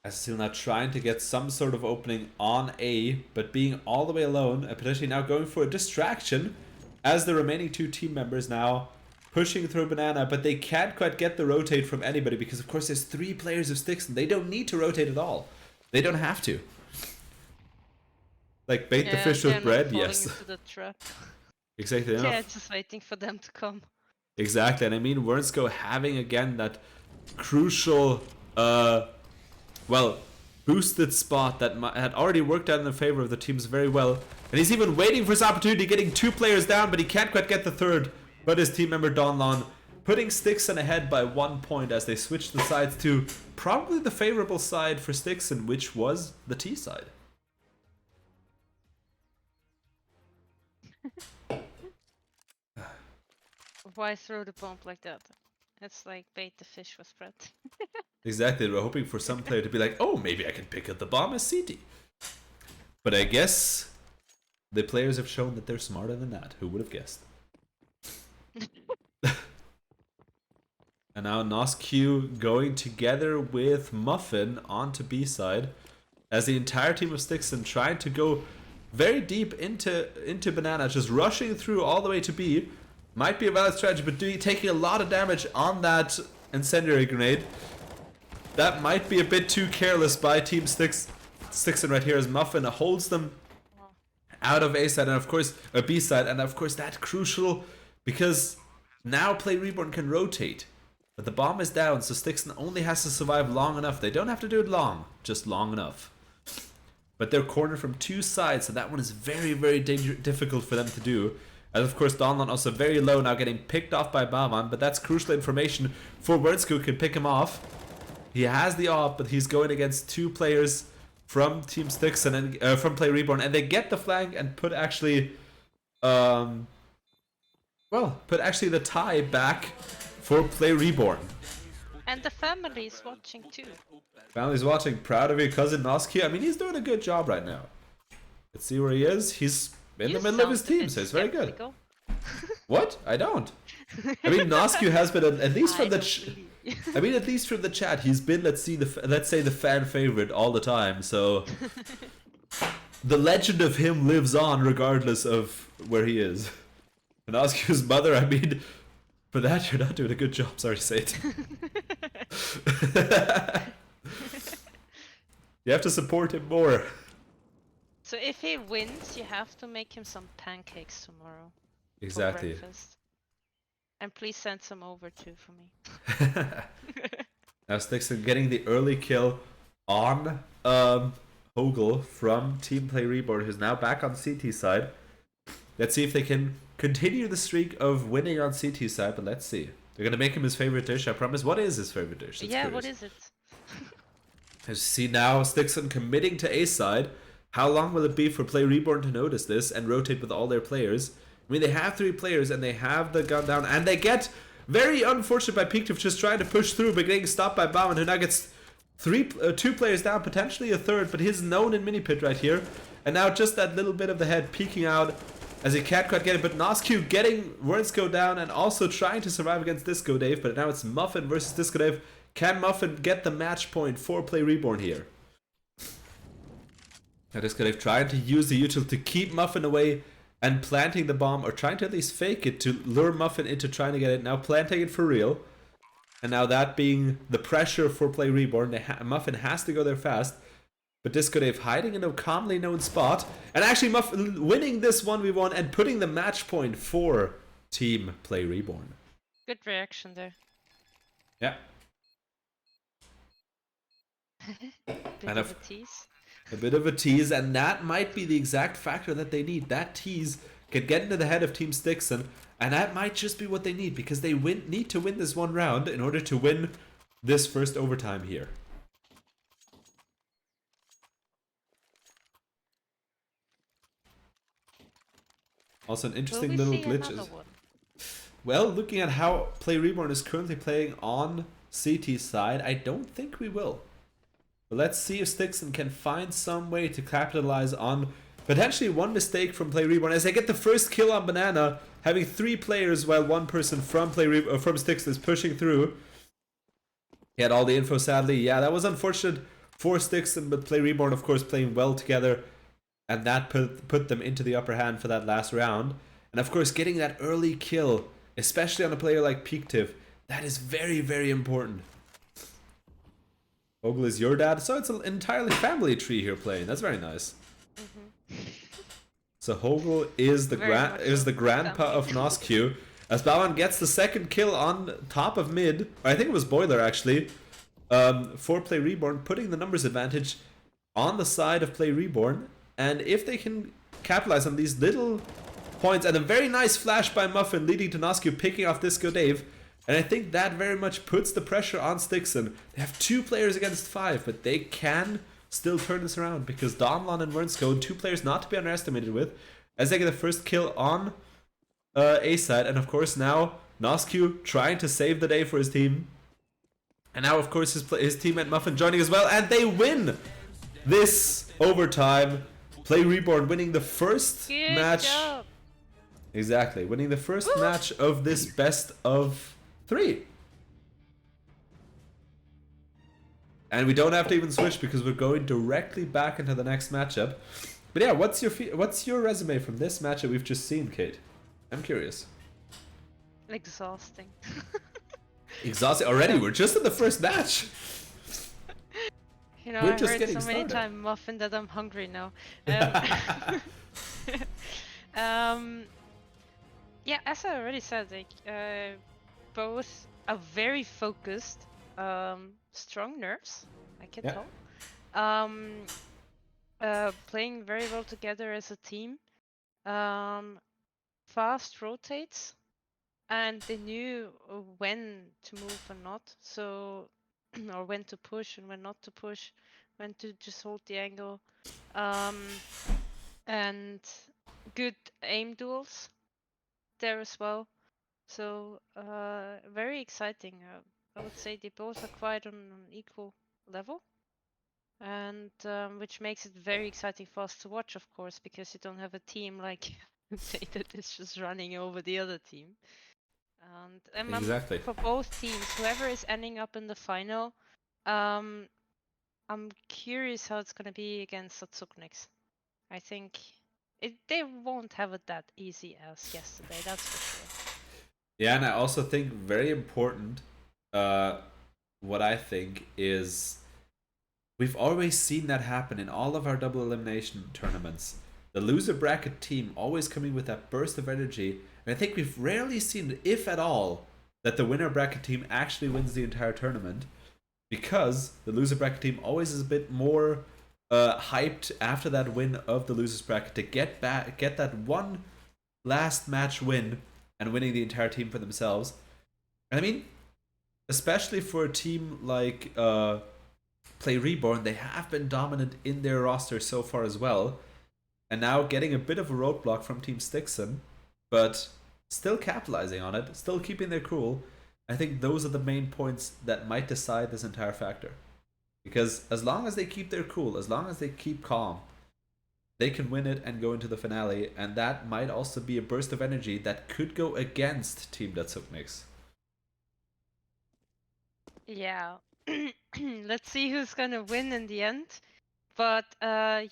Still not trying to get some sort of opening on A, but being all the way alone and potentially now going for a distraction as the remaining 2 team members now pushing through Banana, but they can't quite get the rotate from anybody because of course there's 3 players of Stixon. They don't need to rotate at all. They don't have to. Like bait the fish with bread, yes. Into the trap. Exactly. Yeah, it's just waiting for them to come. Exactly, and I mean Wernsko having again that crucial boosted spot that had already worked out in the favor of the teams very well. And he's even waiting for his opportunity, getting 2 players down, but he can't quite get the 3rd. But his team member Donlon putting Stixon ahead by 1 point as they switch the sides to probably the favorable side for Stixon, which was the T side. Why throw the bomb like that? It's like bait the fish with bread. Exactly, we're hoping for some player to be like, oh, maybe I can pick up the bomb as CT. But I guess the players have shown that they're smarter than that. Who would have guessed? And now Nosq going together with Muffin onto B side as the entire team of Stixon trying to go very deep into Banana, just rushing through all the way to B. Might be a valid strategy, but taking a lot of damage on that incendiary grenade. That might be a bit too careless by Team Stixon right here as Muffin holds them out of A side and of course B side, and of course that's crucial because now Play Reborn can rotate. But the bomb is down, so Stixon only has to survive long enough. They don't have to do it long, just long enough. But they're cornered from 2 sides, so that one is very, very difficult for them to do. And of course Donlan also very low now, getting picked off by Bavan, but that's crucial information for Wernsko, who can pick him off. He has the op, but he's going against 2 players from Team Stixon and from Play Reborn, and they get the flank and put actually the tie back for Play Reborn. And the family is watching too. Family's watching. Proud of your cousin Noski. I mean, he's doing a good job right now. Let's see where he is. He's in the middle of his team, so it's very good. What? I don't. I mean, Nosku has been at least from the chat, he's been let's say the fan favorite all the time. So the legend of him lives on regardless of where he is. And Nosku's mother, I mean, for that you're not doing a good job. Sorry to say it. You have to support him more. So if he wins, you have to make him some pancakes tomorrow for Exactly. breakfast. And please send some over too for me. Now Stixon getting the early kill on Hogel from Team Play Reborn, who's now back on CT side. Let's see if they can continue the streak of winning on CT side, but let's see. They're gonna make him his favorite dish, I promise. What is his favorite dish? That's yeah, curious. what is it? As you see now, Stixon committing to A side. How long will it be for Play Reborn to notice this and rotate with all their players? I mean, they have 3 players and they have the gun down, and they get very unfortunate by Peaktiff just trying to push through, but getting stopped by Bauman, who now gets 2 players down, potentially a third, but he's known in mini pit right here. And now just that little bit of the head peeking out as he can't quite get it, but Noscu getting Wernsko down and also trying to survive against Disco Dave, but now it's Muffin versus Disco Dave. Can Muffin get the match point for Play Reborn here? Now Disco Dave trying to use the util to keep Muffin away and planting the bomb, or trying to at least fake it to lure Muffin into trying to get it. Now planting it for real. And now that being the pressure for Play Reborn, Muffin has to go there fast. But Disco Dave hiding in a calmly known spot. And actually Muffin winning this 1v1 and putting the match point for Team Play Reborn. Good reaction there. Yeah. Bit of a tease. A bit of a tease, and that might be the exact factor that they need. That tease can get into the head of Team Stixon, and that might just be what they need, because they need to win this one round in order to win this first overtime here. Also an interesting little glitches. Well, looking at how Play Reborn is currently playing on CT side, I don't think we will. But let's see if Stixon can find some way to capitalize on potentially one mistake from Play Reborn as they get the first kill on Banana, having 3 players while 1 person from from Stixon is pushing through. He had all the info, sadly. Yeah, that was unfortunate for Stixon, but Play Reborn, of course, playing well together, and that put them into the upper hand for that last round. And of course, getting that early kill, especially on a player like Peaktiff, that is very, very important. Ogle is your dad, so it's an entirely family tree here playing. That's very nice. So Hogel is the grandpa of Noscu. As Bauman gets the second kill on top of mid, or I think it was Boiler actually, for Play Reborn, putting the numbers advantage on the side of Play Reborn. And if they can capitalize on these little points, and a very nice flash by Muffin leading to Noscu picking off Disco Dave. And I think that very much puts the pressure on Stixon. They have 2 players against 5, but they can still turn this around, because Donlon and Wernsko, 2 players not to be underestimated with, as they get the first kill on A side. And of course now Noscu trying to save the day for his team. And now of course his teammate Muffin joining as well, and they win this overtime. Play Reborn winning the first match. Job. Exactly, winning the first match of this best of 3. And we don't have to even switch because we're going directly back into the next matchup. But yeah, what's your resume from this matchup we've just seen, Kate? I'm curious. Exhausting. Exhausting already? We're just in the first match. You know, I heard so many times, Muffin, that I'm hungry now. Yeah, as I already said, like both are very focused, strong nerves, I can tell. Playing very well together as a team. Fast rotates, and they knew when to move and not. So, or when to push and when not to push, when to just hold the angle, and good aim duels there as well. So very exciting. I would say they both are quite on an equal level, and which makes it very exciting for us to watch, of course, because you don't have a team like that is just running over the other team. And exactly. For both teams, whoever is ending up in the final, I'm curious how it's gonna be against Satsuknix. I think they won't have it that easy as yesterday, that's for sure. Yeah, and I also think very important, what I think is we've always seen that happen in all of our double elimination tournaments. The loser bracket team always coming with that burst of energy, and I think we've rarely seen, if at all, that the winner bracket team actually wins the entire tournament, because the loser bracket team always is a bit more hyped after that win of the losers bracket to get that one last match win and winning the entire team for themselves. And I mean, especially for a team like Play Reborn, they have been dominant in their roster so far as well, and now getting a bit of a roadblock from Team Stixon, but still capitalizing on it, still keeping their cool. I think those are the main points that might decide this entire factor. Because as long as they keep their cool, as long as they keep calm, they can win it and go into the finale, and that might also be a burst of energy that could go against Team Datsukmix. Yeah. Let's see who's gonna win in the end. But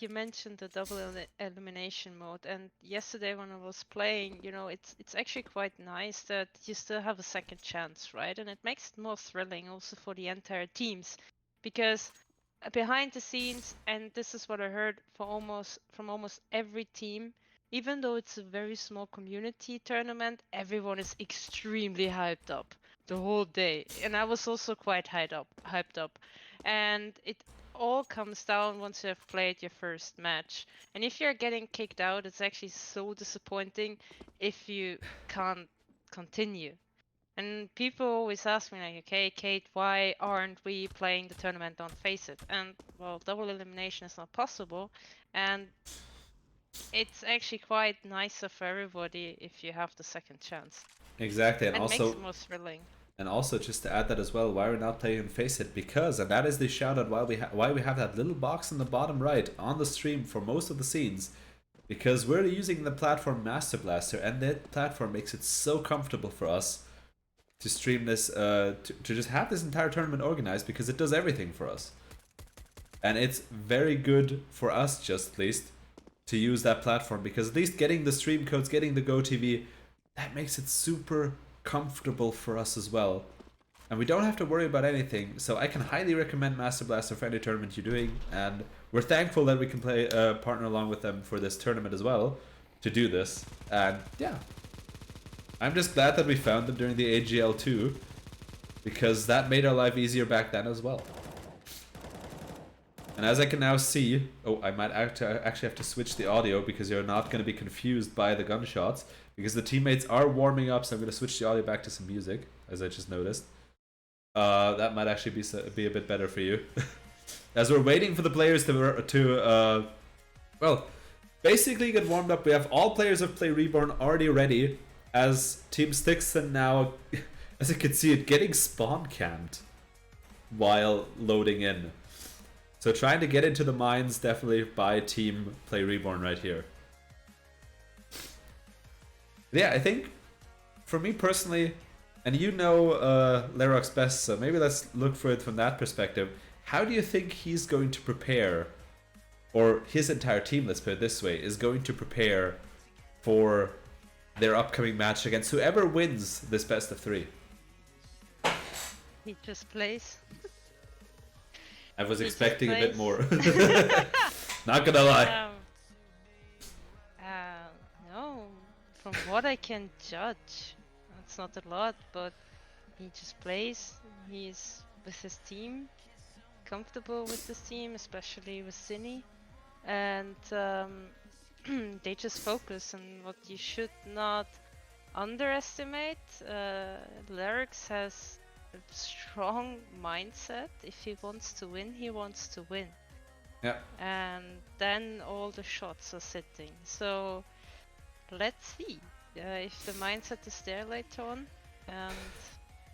you mentioned the double elimination mode, and yesterday when I was playing, you know, it's actually quite nice that you still have a second chance, right? And it makes it more thrilling also for the entire teams, because behind the scenes, and this is what I heard from almost every team, even though it's a very small community tournament, everyone is extremely hyped up the whole day, and I was also quite hyped up, and it all comes down once you have played your first match. And if you're getting kicked out, it's actually so disappointing if you can't continue. And people always ask me like, okay, Kate, why aren't we playing the tournament on Face It? And well, double elimination is not possible, and it's actually quite nicer for everybody if you have the second chance. Exactly, and And also makes it more thrilling. And also, just to add that as well, why we're not playing on Face It, because, and that is the shout out why we have that little box in the bottom right on the stream for most of the scenes, because we're using the platform Master Blaster, and that platform makes it so comfortable for us to stream this, to just have this entire tournament organized, because it does everything for us. And it's very good for us, just at least, to use that platform, because at least getting the stream codes, getting the GoTV, that makes it super comfortable for us as well, and we don't have to worry about anything. So I can highly recommend Master Blaster for any tournament you're doing, and we're thankful that we can play partner along with them for this tournament as well to do this. And yeah, I'm just glad that we found them during the AGL 2, because that made our life easier back then as well. And as I can now see, oh, I might actually have to switch the audio because you're not going to be confused by the gunshots, because the teammates are warming up, so I'm going to switch the audio back to some music, as I just noticed. That might actually be a bit better for you. As we're waiting for the players to well, basically get warmed up, we have all players of Play Reborn already ready, as Team Stixon now, as you can see it, getting spawn camped while loading in. So trying to get into the mines definitely by Team Play Reborn right here. Yeah, I think for me personally, and you know Lerox best, so maybe let's look for it from that perspective. How do you think he's going to prepare, or his entire team, let's put it this way, is going to prepare for their upcoming match against whoever wins this best of 3? He just plays. I was expecting a bit more. Not gonna lie. No, from what I can judge, it's not a lot, but he just plays. He's with his team, comfortable with his team, especially with Cine, and they just focus on what you should not underestimate. Lyrics has a strong mindset. If he wants to win, he wants to win. Yeah. And then all the shots are sitting. So let's see if the mindset is there later on. And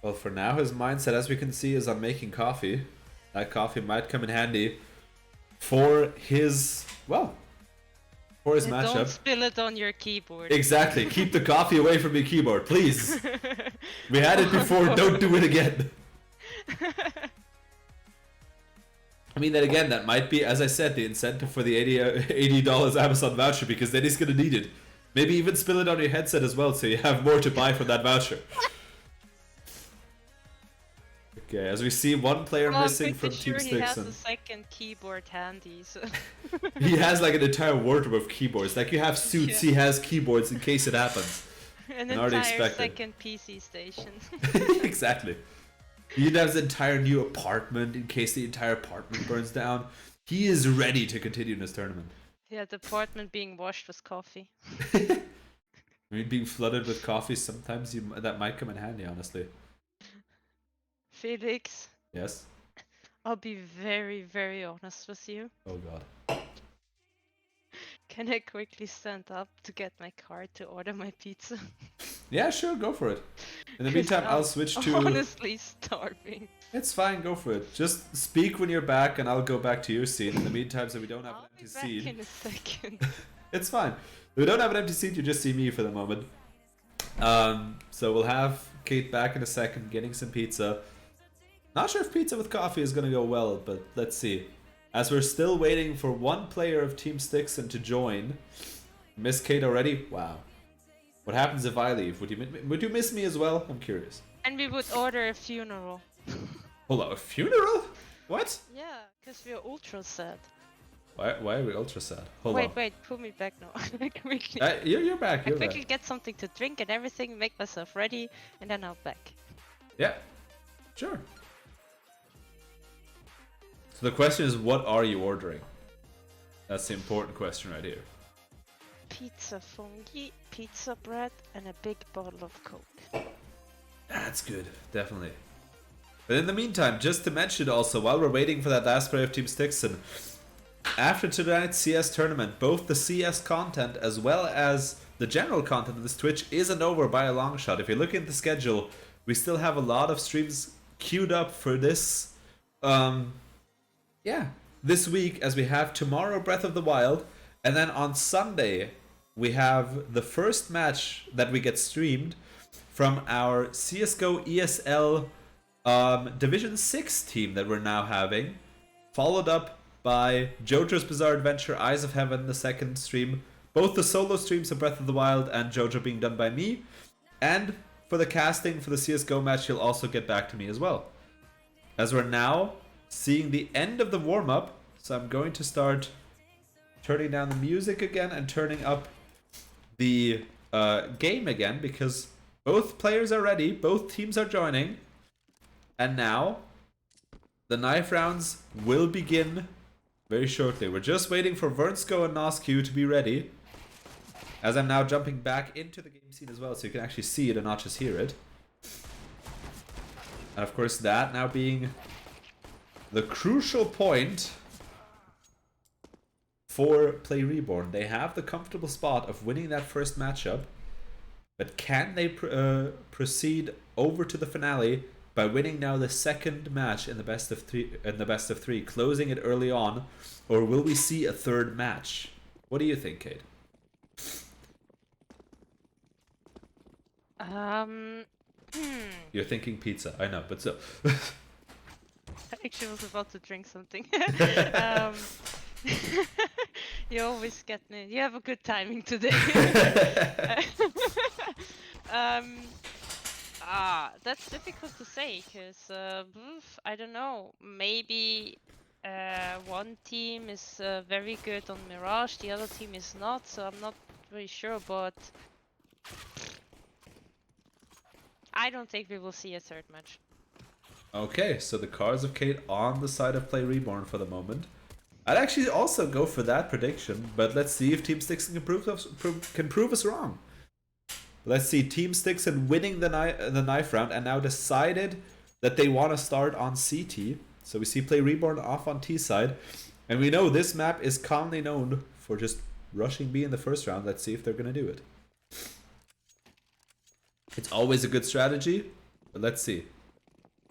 well, for now, his mindset, as we can see, is on making coffee. That coffee might come in handy for his, well, for his matchup. Don't spill it on your keyboard. Exactly. Keep the coffee away from your keyboard, please. We had it before. Don't do it again. I mean, then again, that might be, as I said, the incentive for the $80 Amazon voucher, because then he's going to need it. Maybe even spill it on your headset as well, so you have more to buy from that voucher. Okay, as we see one player Well, I'm missing pretty from sure Team he has Stixon. a second keyboard handy, so... He has like an entire wardrobe of keyboards. Like you have suits, Yeah. he has keyboards in case it happens. An And already entire expected. second PC station. Exactly. He has an entire new apartment in case the entire apartment burns down. He is ready to continue in this tournament. Yeah, the apartment being washed with coffee. I mean, being flooded with coffee, sometimes that might come in handy, honestly. Felix, Yes? I'll be very, very honest with you. Oh god. Can I quickly stand up to get my card to order my pizza? Yeah, sure, go for it. In the 'Cause meantime, I'll I'm switch to... honestly starving. It's fine, go for it. Just speak when you're back and I'll go back to your seat. In the meantime, so we don't have I'll an be empty back seat. in a second. It's fine. We don't have an empty seat, you just see me for the moment. So we'll have Kate back in a second, getting some pizza. Not sure if pizza with coffee is gonna go well, but let's see. As we're still waiting for one player of Team Stixon to join. Miss Kate already? Wow. What happens if I leave? Would you miss me as well? I'm curious. And we would order a funeral. Hold on, a funeral? What? Yeah, because we're ultra sad. Why are we ultra sad? Hold wait, on. wait, put me back now. Quickly. You're back, I you're quickly back. get something to drink and everything, make myself ready, and then I'll back. Yeah, sure. So the question is, what are you ordering? That's the important question right here. Pizza fungi, pizza bread, and a big bottle of Coke. That's good, definitely. But in the meantime, just to mention also, while we're waiting for that last player of Team Stixon, after tonight's CS tournament, both the CS content as well as the general content of this Twitch isn't over by a long shot. If you look at the schedule, we still have a lot of streams queued up for this, this week, as we have tomorrow Breath of the Wild, and then on Sunday we have the first match that we get streamed from our CSGO ESL Division 6 team that we're now having, followed up by JoJo's Bizarre Adventure, Eyes of Heaven, the second stream, both the solo streams of Breath of the Wild and JoJo being done by me, and for the casting for the CSGO match, he'll also get back to me as well. As we're now seeing the end of the warm-up, so I'm going to start turning down the music again and turning up the game again, because both players are ready, both teams are joining, and now the knife rounds will begin very shortly. We're just waiting for Vernsko and Nosq to be ready, as I'm now jumping back into the game scene as well, so you can actually see it and not just hear it. And of course that now being the crucial point for Play Reborn. They have the comfortable spot of winning that first matchup, but can they proceed over to the finale by winning now the second match in the best of three, closing it early on, or will we see a third match? What do you think, Kate? You're thinking pizza, I know, but so. I actually was about to drink something. You always get me. You have a good timing today. That's difficult to say, because I don't know. Maybe one team is very good on Mirage, the other team is not, so I'm not really sure, but I don't think we will see a third match. Okay, so the cards of Kate on the side of Play Reborn for the moment. I'd actually also go for that prediction, but let's see if Team Stixon can prove us wrong. Let's see, Team Stixon winning the knife round and now decided that they want to start on CT. So we see Play Reborn off on T side, and we know this map is commonly known for just rushing B in the first round. Let's see if they're going to do it. It's always a good strategy, but let's see.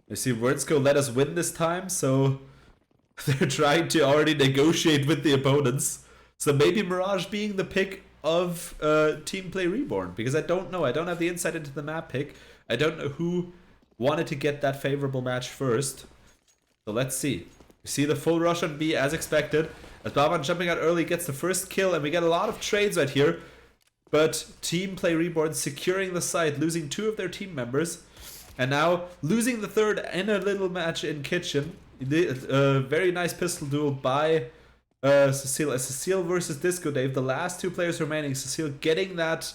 You see, Wordsko let us win this time, so they're trying to already negotiate with the opponents. So maybe Mirage being the pick of Team Play Reborn, because I don't know. I don't have the insight into the map pick. I don't know who wanted to get that favorable match first. So let's see. We see the full rush on B as expected, as Baban jumping out early gets the first kill, and we get a lot of trades right here. But Team Play Reborn securing the site, losing 2 of their team members. And now losing the third in a little match in Kitchen. Very nice pistol duel by Cecile. Cecile versus Disco Dave, the last two players remaining. Cecile getting that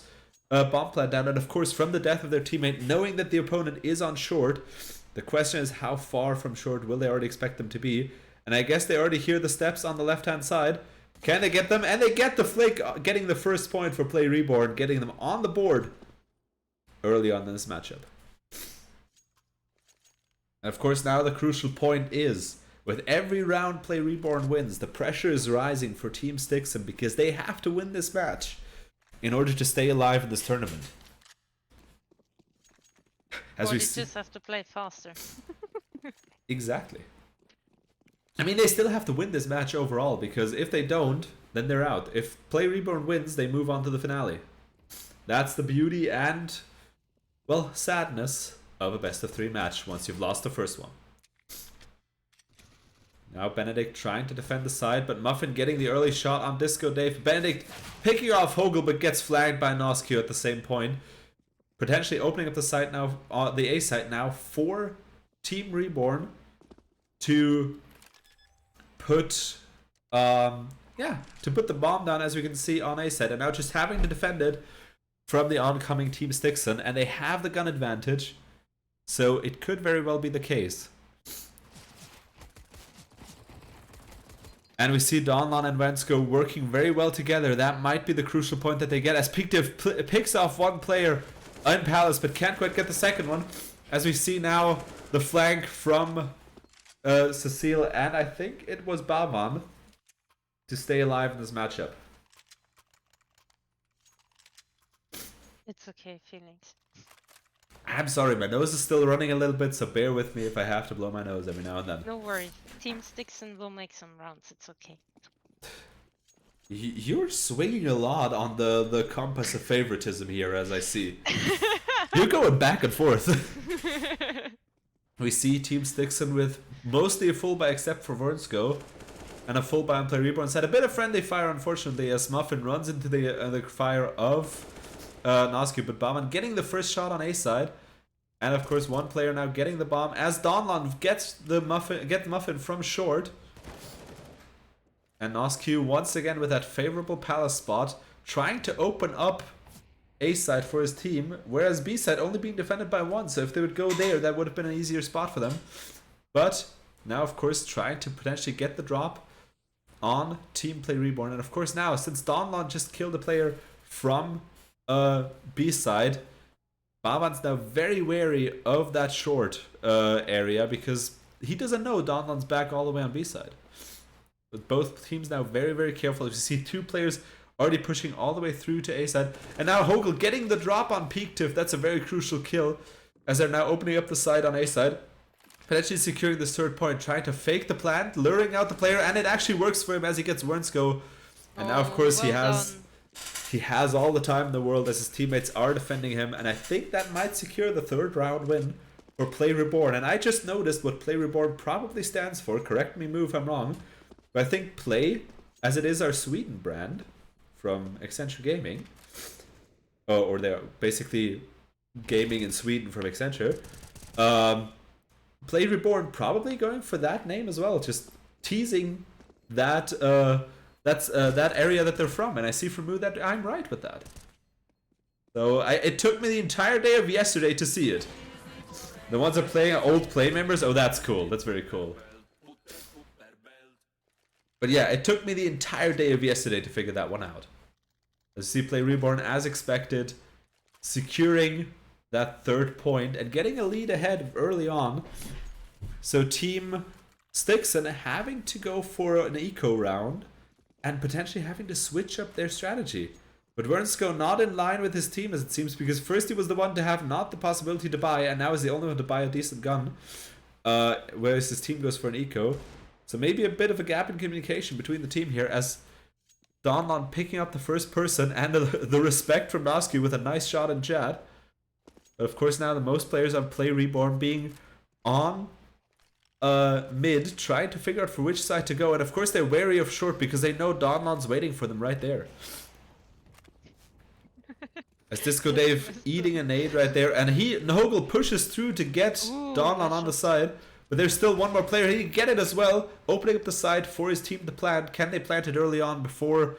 bomb plant down, and of course from the death of their teammate, knowing that the opponent is on short, the question is how far from short will they already expect them to be? And I guess they already hear the steps on the left-hand side. Can they get them? And they get the flick, getting the first point for Play Reborn, getting them on the board early on in this matchup. And of course now the crucial point is, with every round Play Reborn wins, the pressure is rising for Team Stixon because they have to win this match in order to stay alive in this tournament. Or they just have to play faster. Exactly. I mean, they still have to win this match overall, because if they don't, then they're out. If Play Reborn wins, they move on to the finale. That's the beauty and, well, sadness of a best of 3 match once you've lost the first one. Now Benedict trying to defend the side, but Muffin getting the early shot on Disco Dave. Benedict picking off Hogel, but gets flagged by Noscu at the same point. Potentially opening up the site now, the A site now for Team Reborn to put, to put the bomb down, as we can see on A site, and now just having to defend it from the oncoming Team Stixon, and they have the gun advantage, so it could very well be the case. And we see Donlon and Wensko working very well together. That might be the crucial point that they get, as Pictive picks off one player in Palace, but can't quite get the second one. As we see now the flank from Cecile, and I think it was Baumann, to stay alive in this matchup. It's okay, feelings. I'm sorry, my nose is still running a little bit, so bear with me if I have to blow my nose every now and then. No worries. Team Stixon will make some rounds, it's okay. You're swinging a lot on the compass of favoritism here, as I see. You're going back and forth. We see Team Stixon with mostly a full buy except for Vernsko, and a full buy on Play Reborn side. A bit of friendly fire, unfortunately, as Muffin runs into the fire of Noscu, but Baumann getting the first shot on A side. And of course one player now getting the bomb, as Donlon gets the Muffin from short. And Noscu once again with that favorable Palace spot, trying to open up A side for his team, whereas B side only being defended by one, so if they would go there, that would have been an easier spot for them. But now of course trying to potentially get the drop on Team Play Reborn. And of course now, since Donlon just killed a player from B side, Bauman's now very wary of that short area, because he doesn't know Donlon's back all the way on B side. But both teams now very, very careful. If you see two players already pushing all the way through to A side, and now Hogel getting the drop on Peaktiff. That's a very crucial kill, as they're now opening up the side on A side, potentially securing this third point, trying to fake the plant, luring out the player, and it actually works for him as he gets Wernsko. And now of course well he has all the time in the world, as his teammates are defending him, and I think that might secure the third round win for Play Reborn. And I just noticed what Play Reborn probably stands for. Correct me, if I'm wrong, but I think Play, as it is our Sweden brand from Accenture Gaming, or they're basically gaming in Sweden from Accenture. Play Reborn probably going for that name as well, just teasing that that area that they're from, and I see from Moo that I'm right with that. So it took me the entire day of yesterday to see it. The ones that are playing old Play members, oh, that's cool. That's very cool. But yeah, it took me the entire day of yesterday to figure that one out. As you see Play Reborn, as expected, securing that third point and getting a lead ahead early on. So Team Stixon having to go for an eco round and potentially having to switch up their strategy. But Wernsko not in line with his team, as it seems, because first he was the one to have not the possibility to buy, and now is the only one to buy a decent gun, whereas his team goes for an eco. So maybe a bit of a gap in communication between the team here, as Donlon picking up the first person, and the respect from Noscu with a nice shot in chat. But of course now the most players on Play Reborn being on mid, trying to figure out for which side to go, and of course they're wary of short because they know Donlon's waiting for them right there. As Disco Dave eating a nade right there, and Nogel pushes through to get Donlon on the side, but there's still one more player. He can get it as well, opening up the side for his team to plant. Can they plant it early on before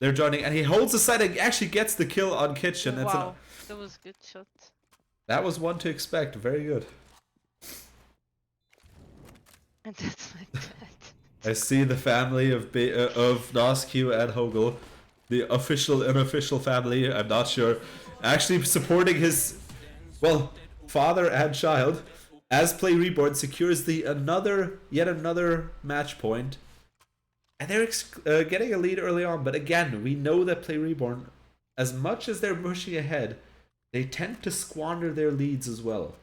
they're joining? And he holds the side and actually gets the kill on Kitchen. Wow, that was a good shot. That was one to expect. Very good. And that's my dad. I see the family of Nosq and Hogel, the official, unofficial family, I'm not sure, actually supporting his, well, father and child, as Play Reborn secures yet another match point. And they're getting a lead early on, but again, we know that Play Reborn, as much as they're pushing ahead, they tend to squander their leads as well.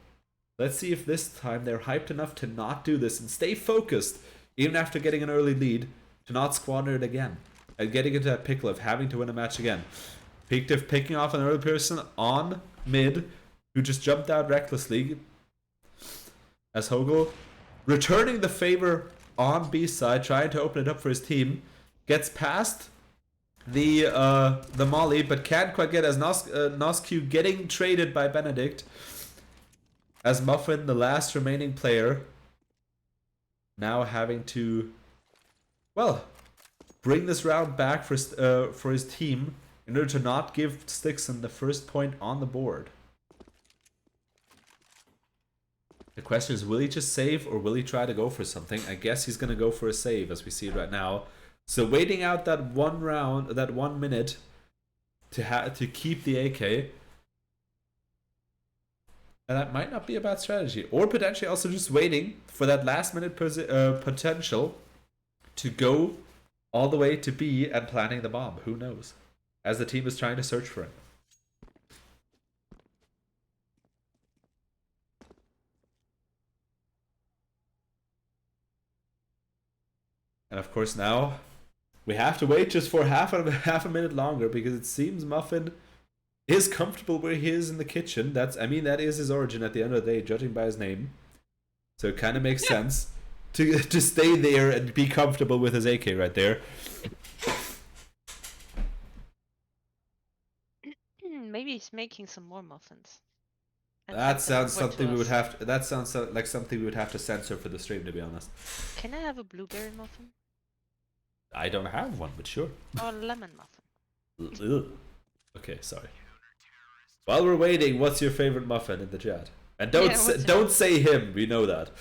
Let's see if this time they're hyped enough to not do this and stay focused, even after getting an early lead, to not squander it again. And getting into that pickle of having to win a match again. Peaktif picking off an early person on mid, who just jumped out recklessly. As Hogel, returning the favor on B side, trying to open it up for his team, gets past the molly, but can't quite get as Nosq getting traded by Benedict. As Muffin, the last remaining player, now having to, well, bring this round back for his team in order to not give Stixon the first point on the board. The question is, will he just save or will he try to go for something? I guess he's going to go for a save as we see it right now. So waiting out that 1 minute to keep the AK. And that might not be a bad strategy. Or potentially also just waiting for that last minute potential to go all the way to B and planting the bomb. Who knows? As the team is trying to search for him. And of course now we have to wait just for half a minute longer, because it seems Muffin is comfortable where he is in the kitchen. That is his origin at the end of the day, judging by his name. So it kind of makes sense to stay there and be comfortable with his AK right there. Maybe he's making some more muffins. That sounds something we would have to, that sounds like something we would have to censor for the stream, to be honest. Can I have a blueberry muffin? I don't have one, but sure. Or a lemon muffin? Ugh. Okay, sorry. While we're waiting, what's your favorite muffin in the chat? And don't say him. We know that.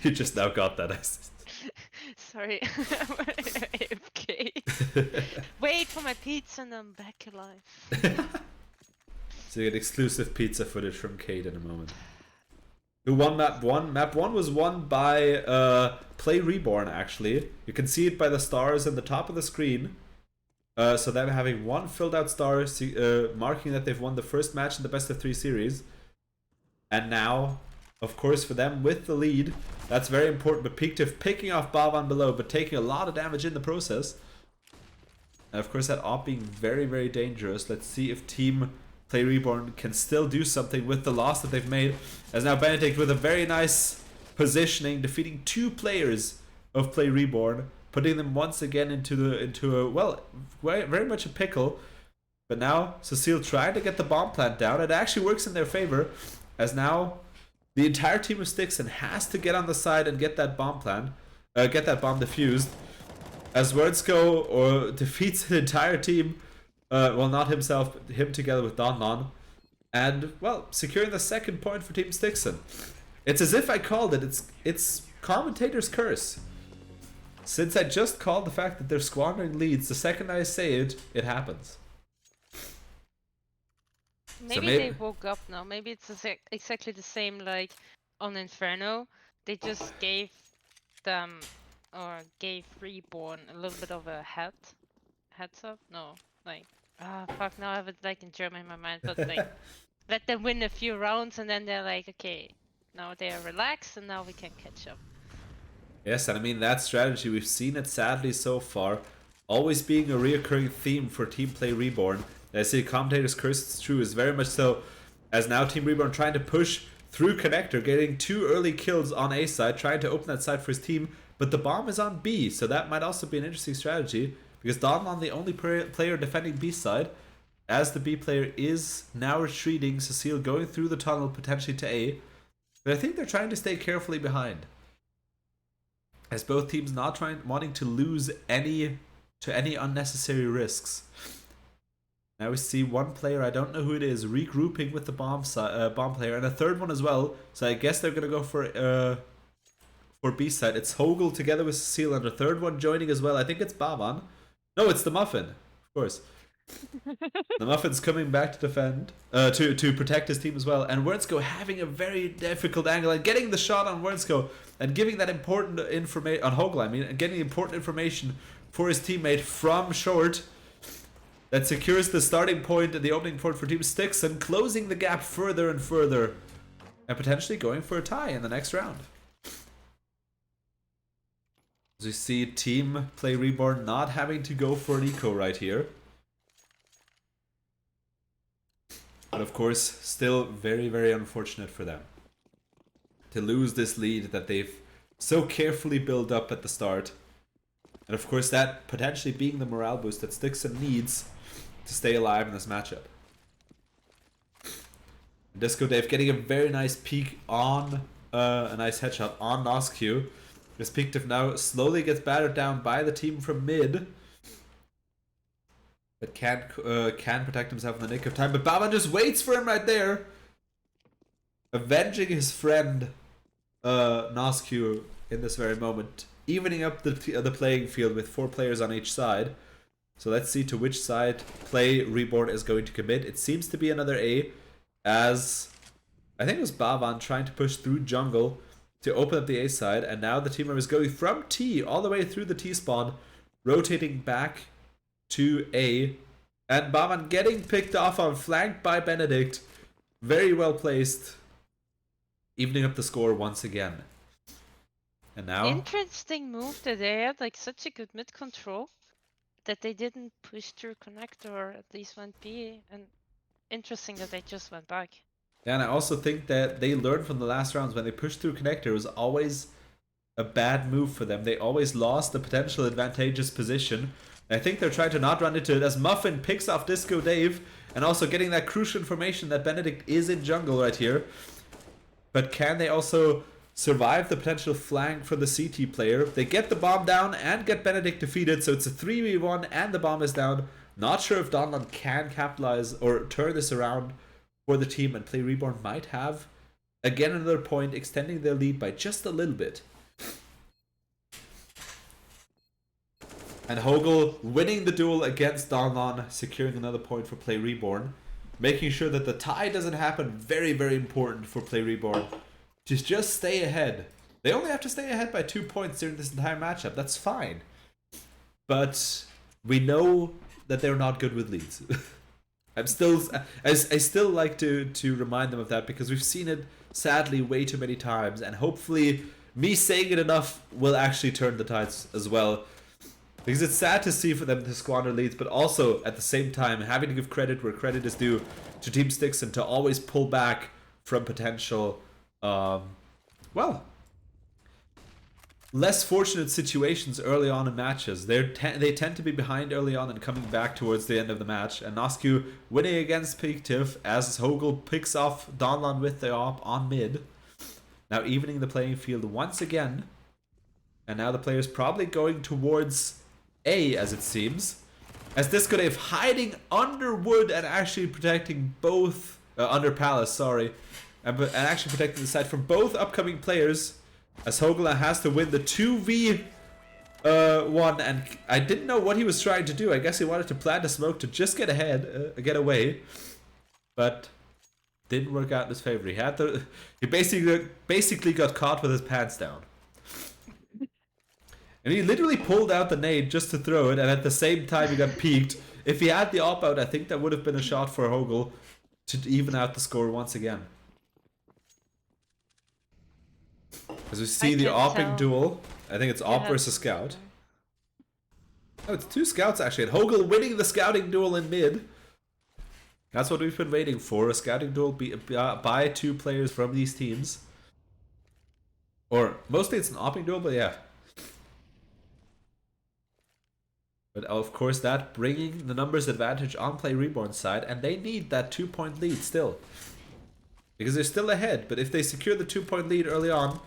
You just now got that. Sorry. AFK. Wait for my pizza and I'm back alive. So you get exclusive pizza footage from Kate in a moment. Who won map 1? Map 1 was won by Play Reborn, actually. You can see it by the stars in the top of the screen. So them having one filled out star, marking that they've won the first match in the best of 3 series. And now, of course, for them with the lead, that's very important. But Peaktif picking off Bavan below, but taking a lot of damage in the process. And of course, that op being very, very dangerous. Let's see if Team Play Reborn can still do something with the loss that they've made. As now Benedict with a very nice positioning, defeating 2 players of Play Reborn, putting them once again into a well, very much a pickle. But now Cecile trying to get the bomb plant down. It actually works in their favor, as now the entire team of Stixon has to get on the side and get that bomb plant, get that bomb defused. As Wordsko or defeats the entire team. Well, not himself, him together with Donlon. And, well, securing the second point for Team Stixon. It's as if I called it. It's commentator's curse. Since I just called the fact that they're squandering leads, the second I say it, it happens. Maybe they woke up now. Maybe it's exactly the same like on Inferno. They just gave them, or gave Reborn a little bit of a heads up? No, like, fuck, now I have it like in German in my mind, but like, let them win a few rounds and then they're like, okay, now they are relaxed and now we can catch up. Yes, and I mean, that strategy, we've seen it sadly so far, always being a reoccurring theme for Team Play Reborn. I see commentator's curse, it's true, is very much so, as now Team Reborn trying to push through connector, getting 2 early kills on A side, trying to open that side for his team, but the bomb is on B, so that might also be an interesting strategy, because Donlon, the only player defending B side, as the B player is now retreating, Cecile going through the tunnel potentially to A, but I think they're trying to stay carefully behind, as both teams not wanting to lose any unnecessary risks. Now we see one player, I don't know who it is, regrouping with the bomb player, and a third one as well. So I guess they're gonna go for B side. It's Hogel together with Cecile, and a third one joining as well. I think it's Bavan. No, it's the Muffin, of course. The Muffin's coming back to defend, to protect his team as well. And Wernsko having a very difficult angle and getting the shot on Wernsko and giving that important information on Hogel. I mean, and getting important information for his teammate from short. That secures the starting point and the opening point for Team Styx and closing the gap further and further. And potentially going for a tie in the next round. As we see Team Play Reborn not having to go for an eco right here. But of course, still very, very unfortunate for them. To lose this lead that they've so carefully built up at the start. And of course that potentially being the morale boost that Stixon needs to stay alive in this matchup. Disco Dave getting a very nice peek on a nice headshot on Nosq. This Peaktiff now slowly gets battered down by the team from mid. But can protect himself in the nick of time. But Baban just waits for him right there. Avenging his friend Nosq in this very moment. Evening up the playing field with 4 players on each side. So let's see to which side Play Reborn is going to commit. It seems to be another A, as I think it was Bavan trying to push through jungle to open up the A side, and now the team is going from T all the way through the T spawn, rotating back to A, and Bavan getting picked off on, flanked by Benedict. Very well placed, evening up the score once again. And now Interesting move that they had like such a good mid control that they didn't push through connector, or at least went B, and interesting that they just went back. Yeah, and I also think that they learned from the last rounds when they pushed through connector, it was always a bad move for them. They always lost the potential advantageous position. And I think they're trying to not run into it as Muffin picks off Disco Dave, and also getting that crucial information that Benedict is in jungle right here. But can they also survive the potential flank from the CT player? They get the bomb down and get Benedict defeated, so it's a 3v1 and the bomb is down. Not sure if Donlon can capitalize or turn this around for the team, and Play Reborn might have again another point, extending their lead by just a little bit. And Hogel winning the duel against Donlon, securing another point for Play Reborn, making sure that the tie doesn't happen. Very, very important for Play Reborn to just stay ahead. They only have to stay ahead by 2 points during this entire matchup. That's fine. But we know that they're not good with leads. I still like to remind them of that, because we've seen it sadly way too many times, and hopefully me saying it enough will actually turn the tides as well. Because it's sad to see for them to squander leads, but also at the same time having to give credit where credit is due to Team Styx, and to always pull back from potential less fortunate situations early on in matches. They tend to be behind early on and coming back towards the end of the match. And Nosq winning against Peaktiff as Hogel picks off Donlon with the op on mid. Now evening the playing field once again. And now the players probably going towards A, as it seems. As Disco Dave hiding under wood and actually protecting both, under Palace, sorry. And actually protecting the side from both upcoming players, as Hogla has to win the 2v1, and I didn't know what he was trying to do. I guess he wanted to plant a smoke to just get ahead, get away, but didn't work out in his favor. He basically got caught with his pants down, and he literally pulled out the nade just to throw it, and at the same time he got peeked. If he had the op out, I think that would have been a shot for Hogel to even out the score once again. As we see the opping duel, I think it's op versus scout. Oh, it's 2 scouts actually, and Hogel winning the scouting duel in mid. That's what we've been waiting for, a scouting duel by 2 players from these teams. Or mostly it's an opping duel, but yeah. But of course that bringing the numbers advantage on Play Reborn's side, and they need that 2-point lead still. Because they're still ahead, but if they secure the 2-point lead early on,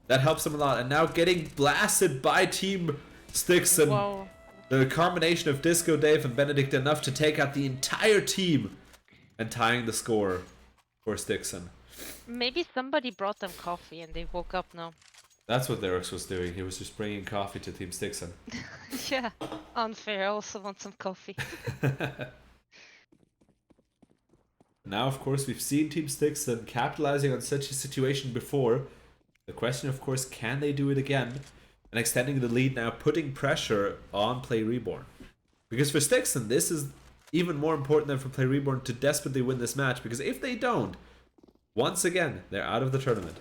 that helps them a lot. And now getting blasted by Team Sticks, and Whoa. the combination of Disco, Dave, and Benedict enough to take out the entire team and tying the score for Stixon. Maybe somebody brought them coffee and they woke up now. That's what Lyrics was doing. He was just bringing coffee to Team Stixon. Yeah, unfair. I also want some coffee. Now, of course, we've seen Team Stixon capitalizing on such a situation before. The question, of course, can they do it again? And extending the lead now, putting pressure on Play Reborn. Because for Stixon, this is even more important than for Play Reborn to desperately win this match. Because if they don't, once again, they're out of the tournament.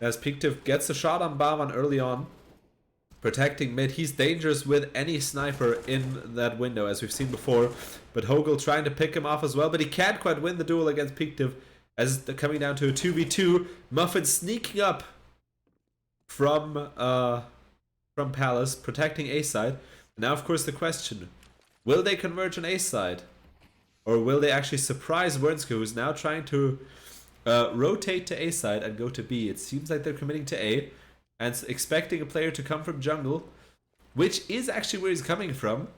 As Pictive gets a shot on Bavan early on, protecting mid. He's dangerous with any sniper in that window, as we've seen before. But Hogel trying to pick him off as well, but he can't quite win the duel against Pictive, as it's coming down to a 2v2. Muffin sneaking up from Palace, protecting A side. Now, of course, the question, will they converge on A side? Or will they actually surprise Wernske, who's now trying to rotate to A side and go to B? It seems like they're committing to A and expecting a player to come from jungle, which is actually where he's coming from,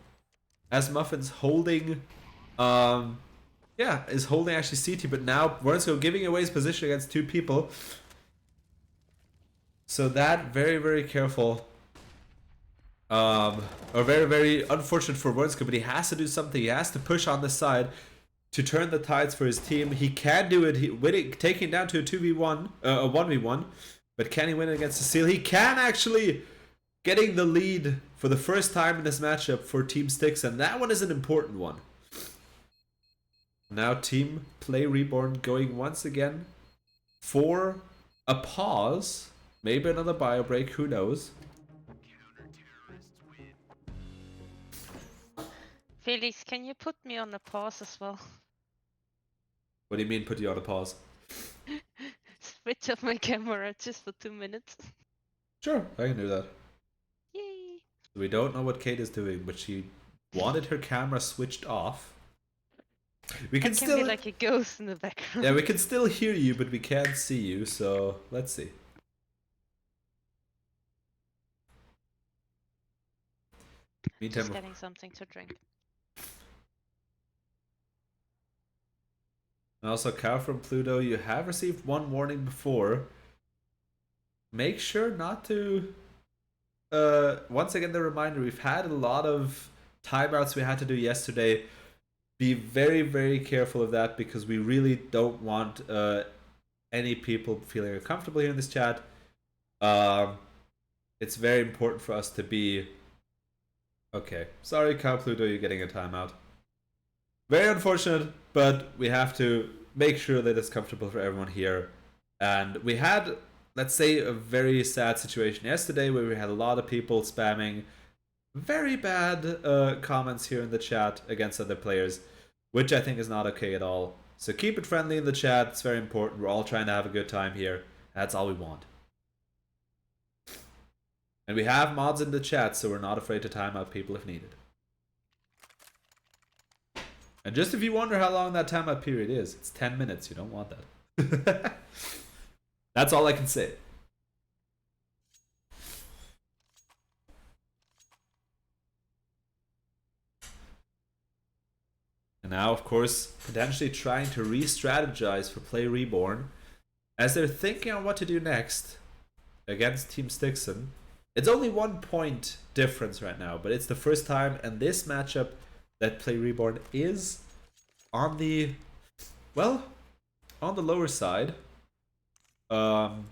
as Muffin's holding, is holding actually CT, but now Wernske giving away his position against 2 people. So that very, very careful, or very, very unfortunate for Wernske, but he has to do something. He has to push on this side to turn the tides for his team. He can do it, taking down to a 2v1, a 1v1. But can he win it against Cecile? He can, actually, getting the lead for the first time in this matchup for Team Sticks, and that one is an important one. Now Team Play Reborn going once again for a pause. Maybe another bio break, who knows? Felix, can you put me on a pause as well? What do you mean put you on a pause? Switch off my camera just for 2 minutes. Sure, I can do that. Yay! We don't know what Kate is doing, but she wanted her camera switched off. We can still be like a ghost in the background. Yeah, we can still hear you, but we can't see you, so let's see. Meantime, Just getting something to drink. Also, Cow from Pluto, you have received one warning before. Make sure not to... once again, the reminder, we've had a lot of timeouts we had to do yesterday. Be very, very careful of that, because we really don't want any people feeling uncomfortable here in this chat. It's very important for us to be... Okay, sorry Cow Pluto, you're getting a timeout. Very unfortunate, but we have to make sure that it's comfortable for everyone here. And we had, let's say, a very sad situation yesterday where we had a lot of people spamming very bad comments here in the chat against other players, which I think is not okay at all. So keep it friendly in the chat, it's very important. We're all trying to have a good time here. That's all we want. And we have mods in the chat, so we're not afraid to time out people if needed. And just if you wonder how long that timeout period is, it's 10 minutes. You don't want that. That's all I can say. And now, of course, potentially trying to re-strategize for Play Reborn, as they're thinking on what to do next against Team Stixon. It's only 1 point difference right now, but it's the first time in this matchup that Play Reborn is on the, well, on the lower side. So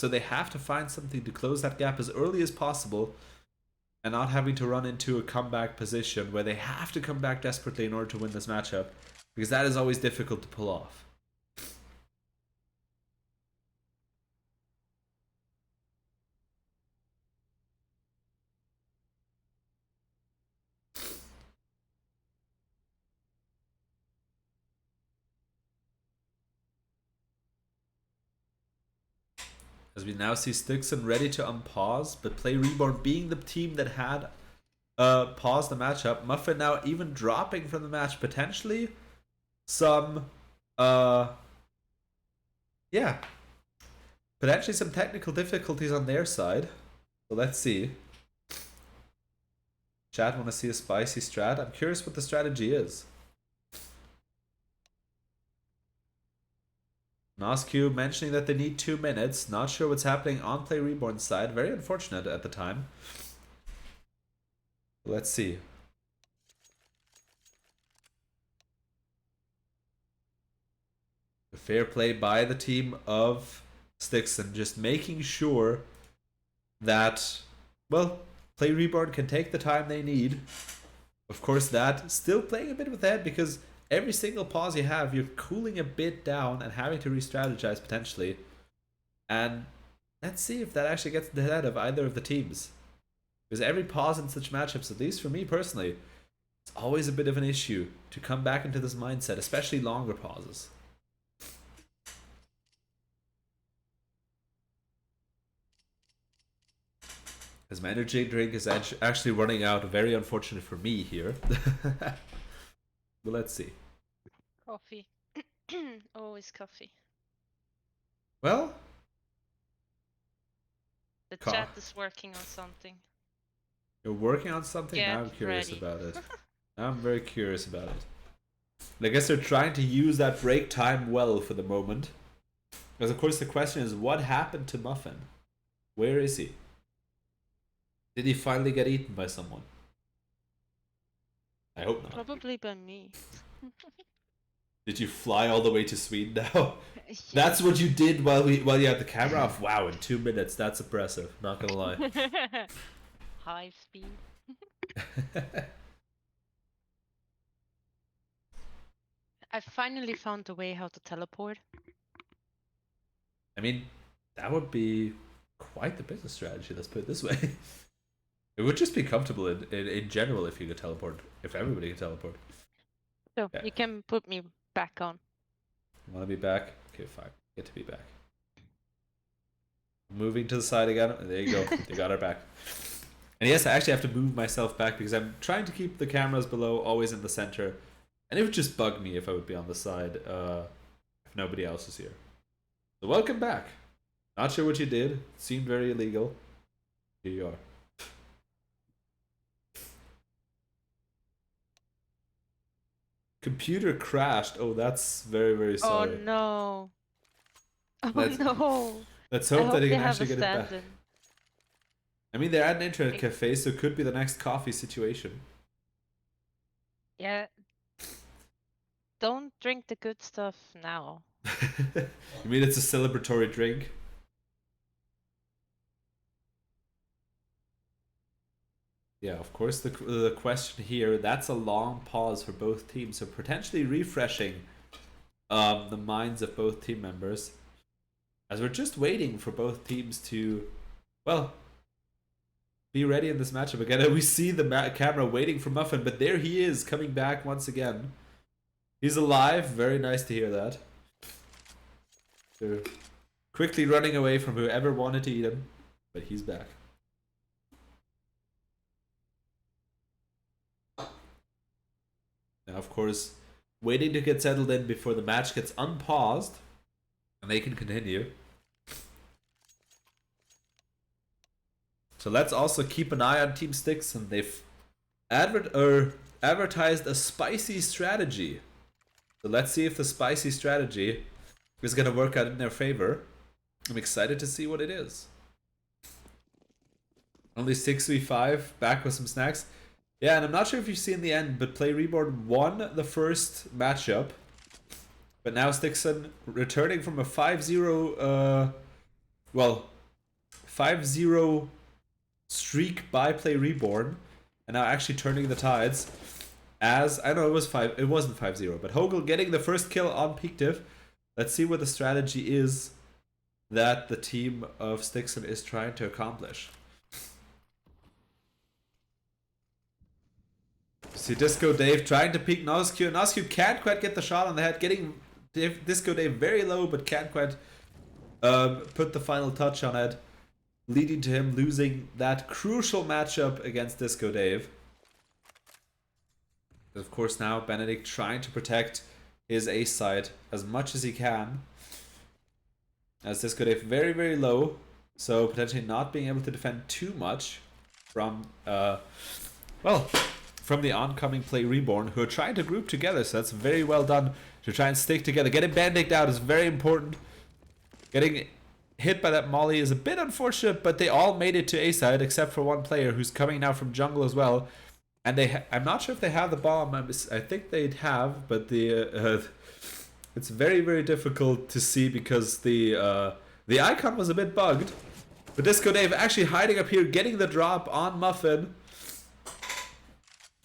they have to find something to close that gap as early as possible, and not having to run into a comeback position where they have to come back desperately in order to win this matchup, because that is always difficult to pull off. As we now see Stixon ready to unpause, but Play Reborn being the team that had paused the matchup. Muffin now even dropping from the match, potentially some yeah, potentially some technical difficulties on their side. So let's see. Chat want to see a spicy strat. I'm curious what the strategy is. Nosq mentioning that they need 2 minutes. Not sure what's happening on Play Reborn's side. Very unfortunate at the time. Let's see. Fair play by the team of Stixon, just making sure that, well, Play Reborn can take the time they need. Of course, that still playing a bit with that, because every single pause you have, you're cooling a bit down and having to re-strategize potentially. And let's see if that actually gets in the head of either of the teams. Because every pause in such matchups, at least for me personally, it's always a bit of an issue to come back into this mindset, especially longer pauses. As my energy drink is actually running out, very unfortunate for me here. But let's see. Coffee. Always coffee. Well, The chat is working on something. You're working on something? Get now I'm curious ready. about it. Now I'm very curious about it. I guess they're trying to use that break time well for the moment. Because of course the question is, what happened to Muffin? Where is he? Did he finally get eaten by someone? I hope not. Probably by me. Did you fly all the way to Sweden now? Yeah. That's what you did while you had the camera off? Wow, in 2 minutes, that's impressive, not gonna lie. High speed. I finally found a way how to teleport. I mean, that would be quite the business strategy, let's put it this way. It would just be comfortable in general if you could teleport, if everybody could teleport. So, Yeah. you can put me back on. Want to be back? Okay, fine. Get to be back. Moving to the side again. There you go. They got her back. And yes, I actually have to move myself back because I'm trying to keep the cameras below, always in the center. And it would just bug me if I would be on the side if nobody else is here. So welcome back. Not sure what you did. It seemed very illegal. Here you are. Computer crashed. Oh, that's very, very sorry. Oh no. Oh Let's- no. Let's I hope hope that he they can have actually a get it back. stand-in. I mean, they're at an internet cafe, so it could be the next coffee situation. Yeah. Don't drink the good stuff now. You mean it's a celebratory drink? Yeah, of course, the question here, that's a long pause for both teams, so potentially refreshing the minds of both team members. As we're just waiting for both teams to, well, be ready in this matchup again. And we see the camera waiting for Muffin, but there he is, coming back once again. He's alive, very nice to hear that. They're quickly running away from whoever wanted to eat him, but he's back. Now, of course, waiting to get settled in before the match gets unpaused, and they can continue. So let's also keep an eye on Team Stixon. They've advertised a spicy strategy. So let's see if the spicy strategy is going to work out in their favor. I'm excited to see what it is. Only 6v5, back with some snacks. Yeah, and I'm not sure if you see in the end, but Play Reborn won the first matchup. But now Stixon returning from a 5-0, 5-0 streak by Play Reborn, and now actually turning the tides. As I know it wasn't 5-0, but Hogel getting the first kill on Peak Div. Let's see what the strategy is that the team of Stixon is trying to accomplish. See Disco Dave trying to peek Nosq. Nosq can't quite get the shot on the head, getting Disco Dave very low, but can't quite put the final touch on it, leading to him losing that crucial matchup against Disco Dave. Of course, now Benedict trying to protect his ace side as much as he can. As Disco Dave very, very low, so potentially not being able to defend too much from, from the oncoming Play Reborn, who are trying to group together, so that's very well done to try and stick together. Getting Benedict out is very important. Getting hit by that molly is a bit unfortunate, but they all made it to A side except for one player who's coming now from jungle as well. And I'm not sure if they have the bomb. I think they'd have, but it's very, very difficult to see because the icon was a bit bugged. But Disco Dave actually hiding up here, getting the drop on Muffin.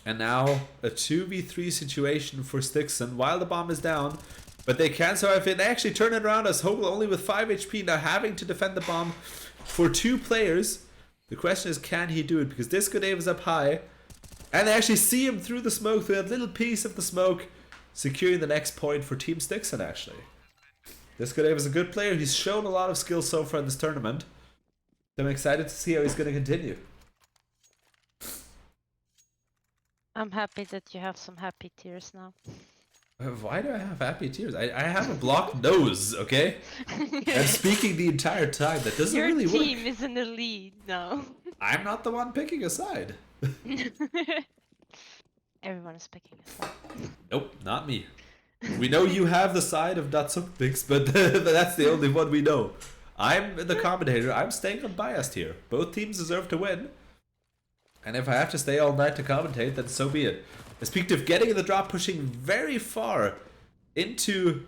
And now a 2v3 situation for Stixon while the bomb is down. But they can survive it. They actually turn it around as Hogel only with 5 HP now having to defend the bomb for 2 players. The question is, can he do it? Because Disco Dave is up high. And they actually see him through the smoke, through that little piece of the smoke, securing the next point for Team Stixon actually. Disco Dave is a good player. He's shown a lot of skill so far in this tournament. I'm excited to see how he's going to continue. I'm happy that you have some happy tears now. Why do I have happy tears? I have a blocked nose, okay? I'm speaking the entire time. That doesn't really work. Your team is in the lead now. I'm not the one picking a side. Everyone is picking a side. Nope, not me. We know you have the side of Datsuknix, but that's the only one we know. I'm the commentator. I'm staying unbiased here. Both teams deserve to win. And if I have to stay all night to commentate, then so be it. Speaking of getting the drop, pushing very far into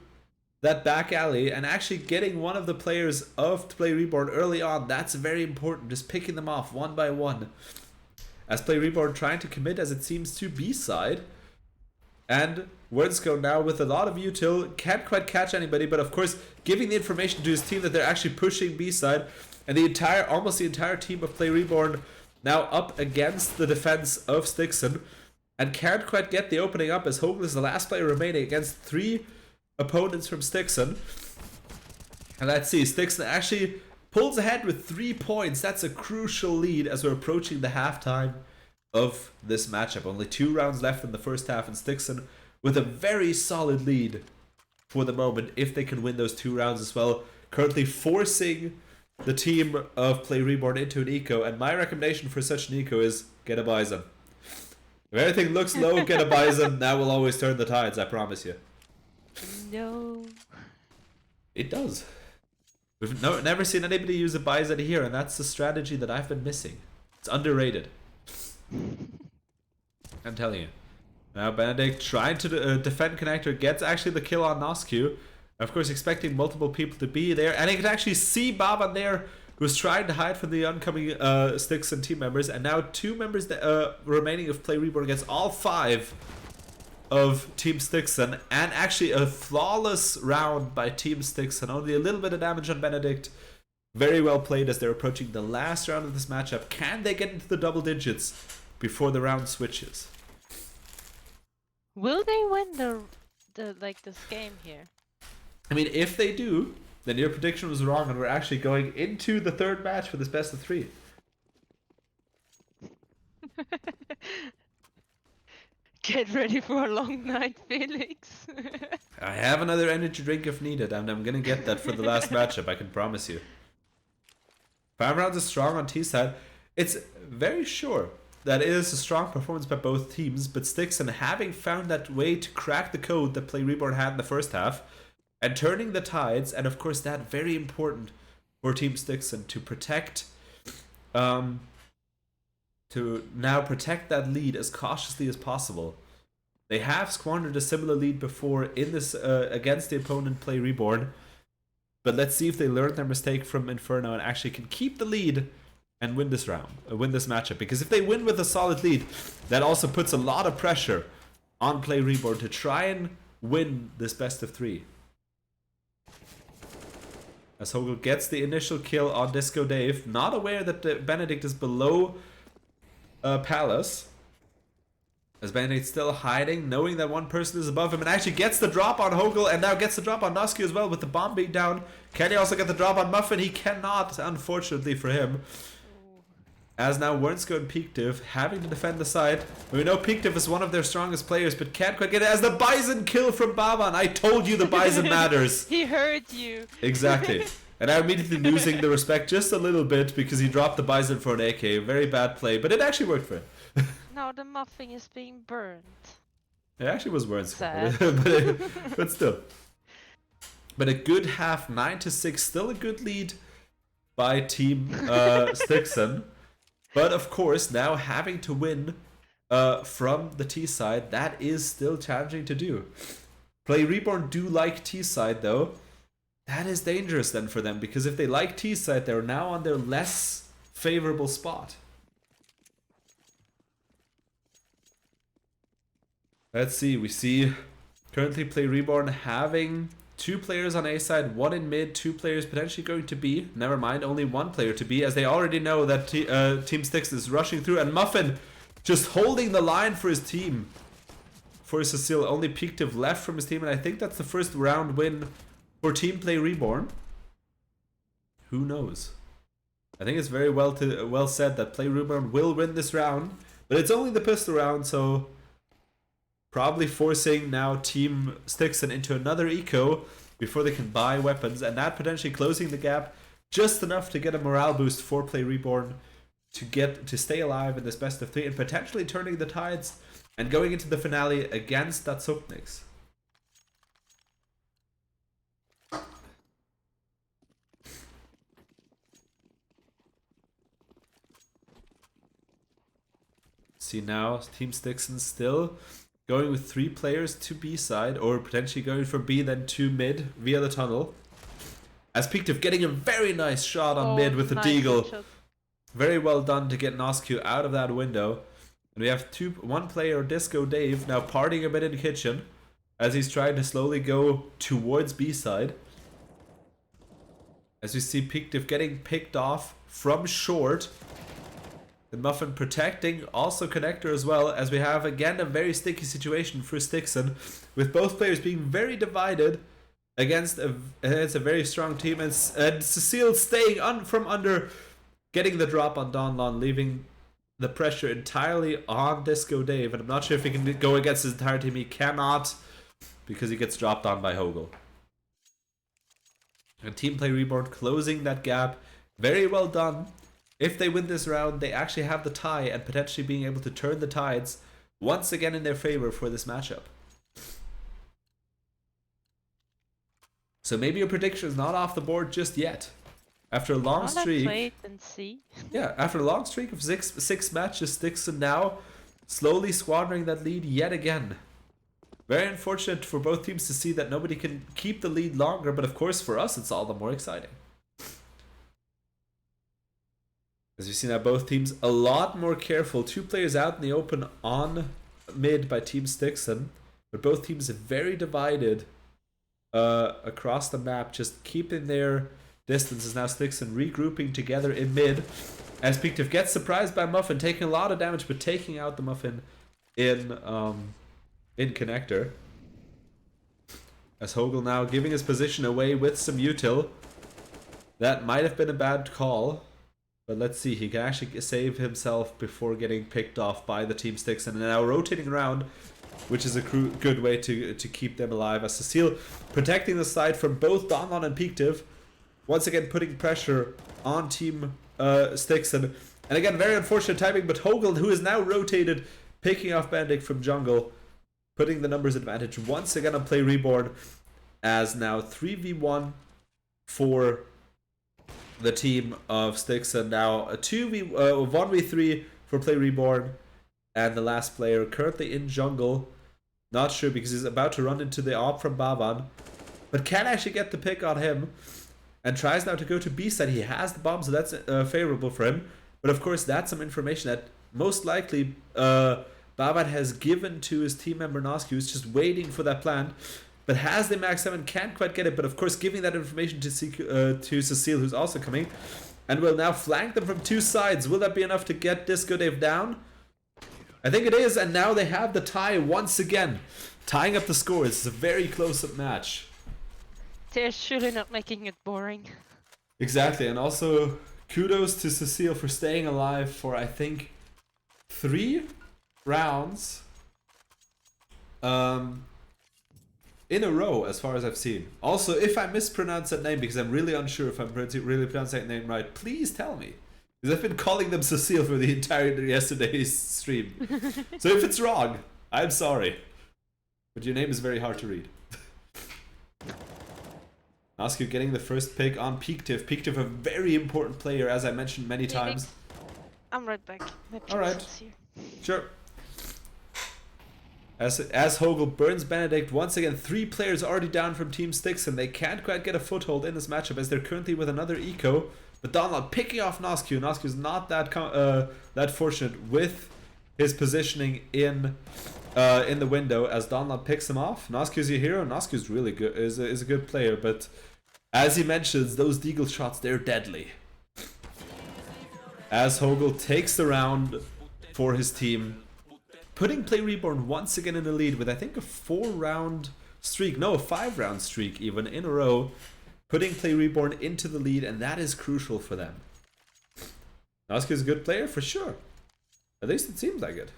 that back alley and actually getting one of the players of Play Reborn early on, that's very important. Just picking them off one by one. As Play Reborn trying to commit, as it seems, to B side. And Wordsko now with a lot of util, can't quite catch anybody, but of course giving the information to his team that they're actually pushing B side. And almost the entire team of Play Reborn now up against the defense of Stixon. And can't quite get the opening up as Hogel is the last player remaining against 3 opponents from Stixon. And let's see, Stixon actually pulls ahead with 3 points. That's a crucial lead as we're approaching the halftime of this matchup. Only 2 rounds left in the first half, and Stixon with a very solid lead for the moment if they can win those 2 rounds as well. Currently forcing the team of Play Reborn into an eco, and my recommendation for such an eco is get a Bison. If everything looks low, get a Bison. That will always turn the tides, I promise you. No. It does. We've never seen anybody use a Bison here, and that's the strategy that I've been missing. It's underrated. I'm telling you. Now Benedict trying to defend connector, gets actually the kill on Noscu. Of course, expecting multiple people to be there, and he can actually see Baban there, who's trying to hide from the oncoming Stixon team members, and now 2 members remaining of Play Reborn against all 5 of Team Stixon, and actually a flawless round by Team Stixon. Only a little bit of damage on Benedict. Very well played as they're approaching the last round of this matchup. Can they get into the double digits before the round switches? Will they win this game here? I mean, if they do, then your prediction was wrong, and we're actually going into the 3rd match for this best of 3. Get ready for a long night, Felix. I have another energy drink if needed, and I'm gonna get that for the last matchup, I can promise you. 5 rounds is strong on T side. It's very sure that it is a strong performance by both teams, but Stixon having found that way to crack the code that Play Reborn had in the first half, and turning the tides, and of course that very important for Team Stixon to protect, to now protect that lead as cautiously as possible. They have squandered a similar lead before in this against the opponent Play Reborn, but let's see if they learn their mistake from Inferno and actually can keep the lead and win this round, win this matchup. Because if they win with a solid lead, that also puts a lot of pressure on Play Reborn to try and win this best of 3. As Hogel gets the initial kill on Disco Dave, not aware that Benedict is below Palace. As Band-Aid's still hiding, knowing that one person is above him, and actually gets the drop on Hogel, and now gets the drop on Nosky as well with the bomb being down. Can he also get the drop on Muffin? He cannot, unfortunately for him. As now Wernsko and Peakdiv having to defend the side. We know Peakdiv is one of their strongest players, but can't quite get it as the Bison kill from Baban. I told you the Bison matters. He heard you. Exactly. And now immediately losing the respect just a little bit because he dropped the Bison for an AK. Very bad play, but it actually worked for him. Now the muffin is being burned. It actually was Wernsko, Sad. but still. But a good half, 9-6, still a good lead by Team Stixon. But of course, now having to win from the T side, that is still challenging to do. Play Reborn do like T side though. That is dangerous then for them, because if they like T side, they're now on their less favorable spot. Let's see, we see currently Play Reborn having 2 players on A side, 1 in mid, 2 players potentially going to B. Never mind, only 1 player to B, as they already know that Team Styx is rushing through, and Muffin just holding the line for his team. For Cecile, only Peakdiv left from his team, and I think that's the first round win for Team Play Reborn. Who knows? I think it's very well said that Play Reborn will win this round, but it's only the pistol round, so probably forcing now Team Stixon into another eco before they can buy weapons, and that potentially closing the gap just enough to get a morale boost for Play Reborn to stay alive in this best of 3 and potentially turning the tides and going into the finale against that Suknix. See now, Team Stixon still going with 3 players to B side, or potentially going from B then to mid via the tunnel. As Peakdiv getting a very nice shot on mid with the deagle. Very well done to get Nosku out of that window. And we have 1 player, Disco Dave, now partying a bit in the kitchen as he's trying to slowly go towards B side. As we see Peakdiv getting picked off from short. The Muffin protecting, also Connector as well, as we have again a very sticky situation for Stixon, with both players being very divided against a very strong team, and Cecile staying from under, getting the drop on Donlon, leaving the pressure entirely on Disco Dave, and I'm not sure if he can go against his entire team. He cannot, because he gets dropped on by Hogel. And Team Play Reborn closing that gap, very well done. If they win this round, they actually have the tie and potentially being able to turn the tides once again in their favor for this matchup. So maybe your prediction is not off the board just yet. After a long streak, wait and see. Yeah, after a long streak of six matches, Stixon now slowly squandering that lead yet again. Very unfortunate for both teams to see that nobody can keep the lead longer, but of course for us it's all the more exciting. As you see now, both teams a lot more careful. 2 players out in the open on mid by Team Stixon, but both teams are very divided across the map, just keeping their distances. Now Stixon regrouping together in mid, as Peakdiv gets surprised by Muffin, taking a lot of damage, but taking out the Muffin in Connector. As Hogel now giving his position away with some util. That might have been a bad call. But let's see, he can actually save himself before getting picked off by the Team Stixon. And now rotating around, which is a good way to keep them alive. As Cecile protecting the side from both Donlon and Peakdiv. Once again putting pressure on Team Stixon. And again, very unfortunate timing, but Hogel, who is now rotated, picking off Bandic from jungle, putting the numbers advantage once again on Play Reborn. As now 3v1 for the team of Stixon, now a 1v3 for Play Reborn, and the last player currently in jungle, not sure because he's about to run into the AWP from Baban, but can actually get the pick on him, and tries now to go to B side. He has the bomb, so that's favorable for him, but of course that's some information that most likely Baban has given to his team member Nosky, who's just waiting for that plant. But has the Mag 7, can't quite get it, but of course giving that information to Cecile, who's also coming, and will now flank them from 2 sides. Will that be enough to get Disco Dave down? I think it is, and now they have the tie once again. Tying up the score. It's a very close-up match. They're surely not making it boring. Exactly, and also kudos to Cecile for staying alive for, I think, 3 rounds in a row, as far as I've seen. Also, if I mispronounce that name, because I'm really unsure if I'm really pronouncing that name right, please tell me. Because I've been calling them Cecile for the entire yesterday's stream. So if it's wrong, I'm sorry. But your name is very hard to read. Nascu getting the first pick on Peaktif. Peaktif, a very important player, as I mentioned many times. I'm right back. Alright. Sure. As Hogel burns Benedict, once again 3 players already down from Team Styx, and they can't quite get a foothold in this matchup as they're currently with another eco. But Donald picking off Nascu. Nascu's not that fortunate with his positioning in the window as Donald picks him off. Nascu's your hero. Nascu's really good, is a good player, but as he mentions, those deagle shots, they're deadly. As Hogel takes the round for his team, putting Play Reborn once again in the lead with, I think, a 4-round streak, no, a 5-round streak even in a row, putting Play Reborn into the lead, and that is crucial for them. Nascu's a good player for sure. At least it seems like it.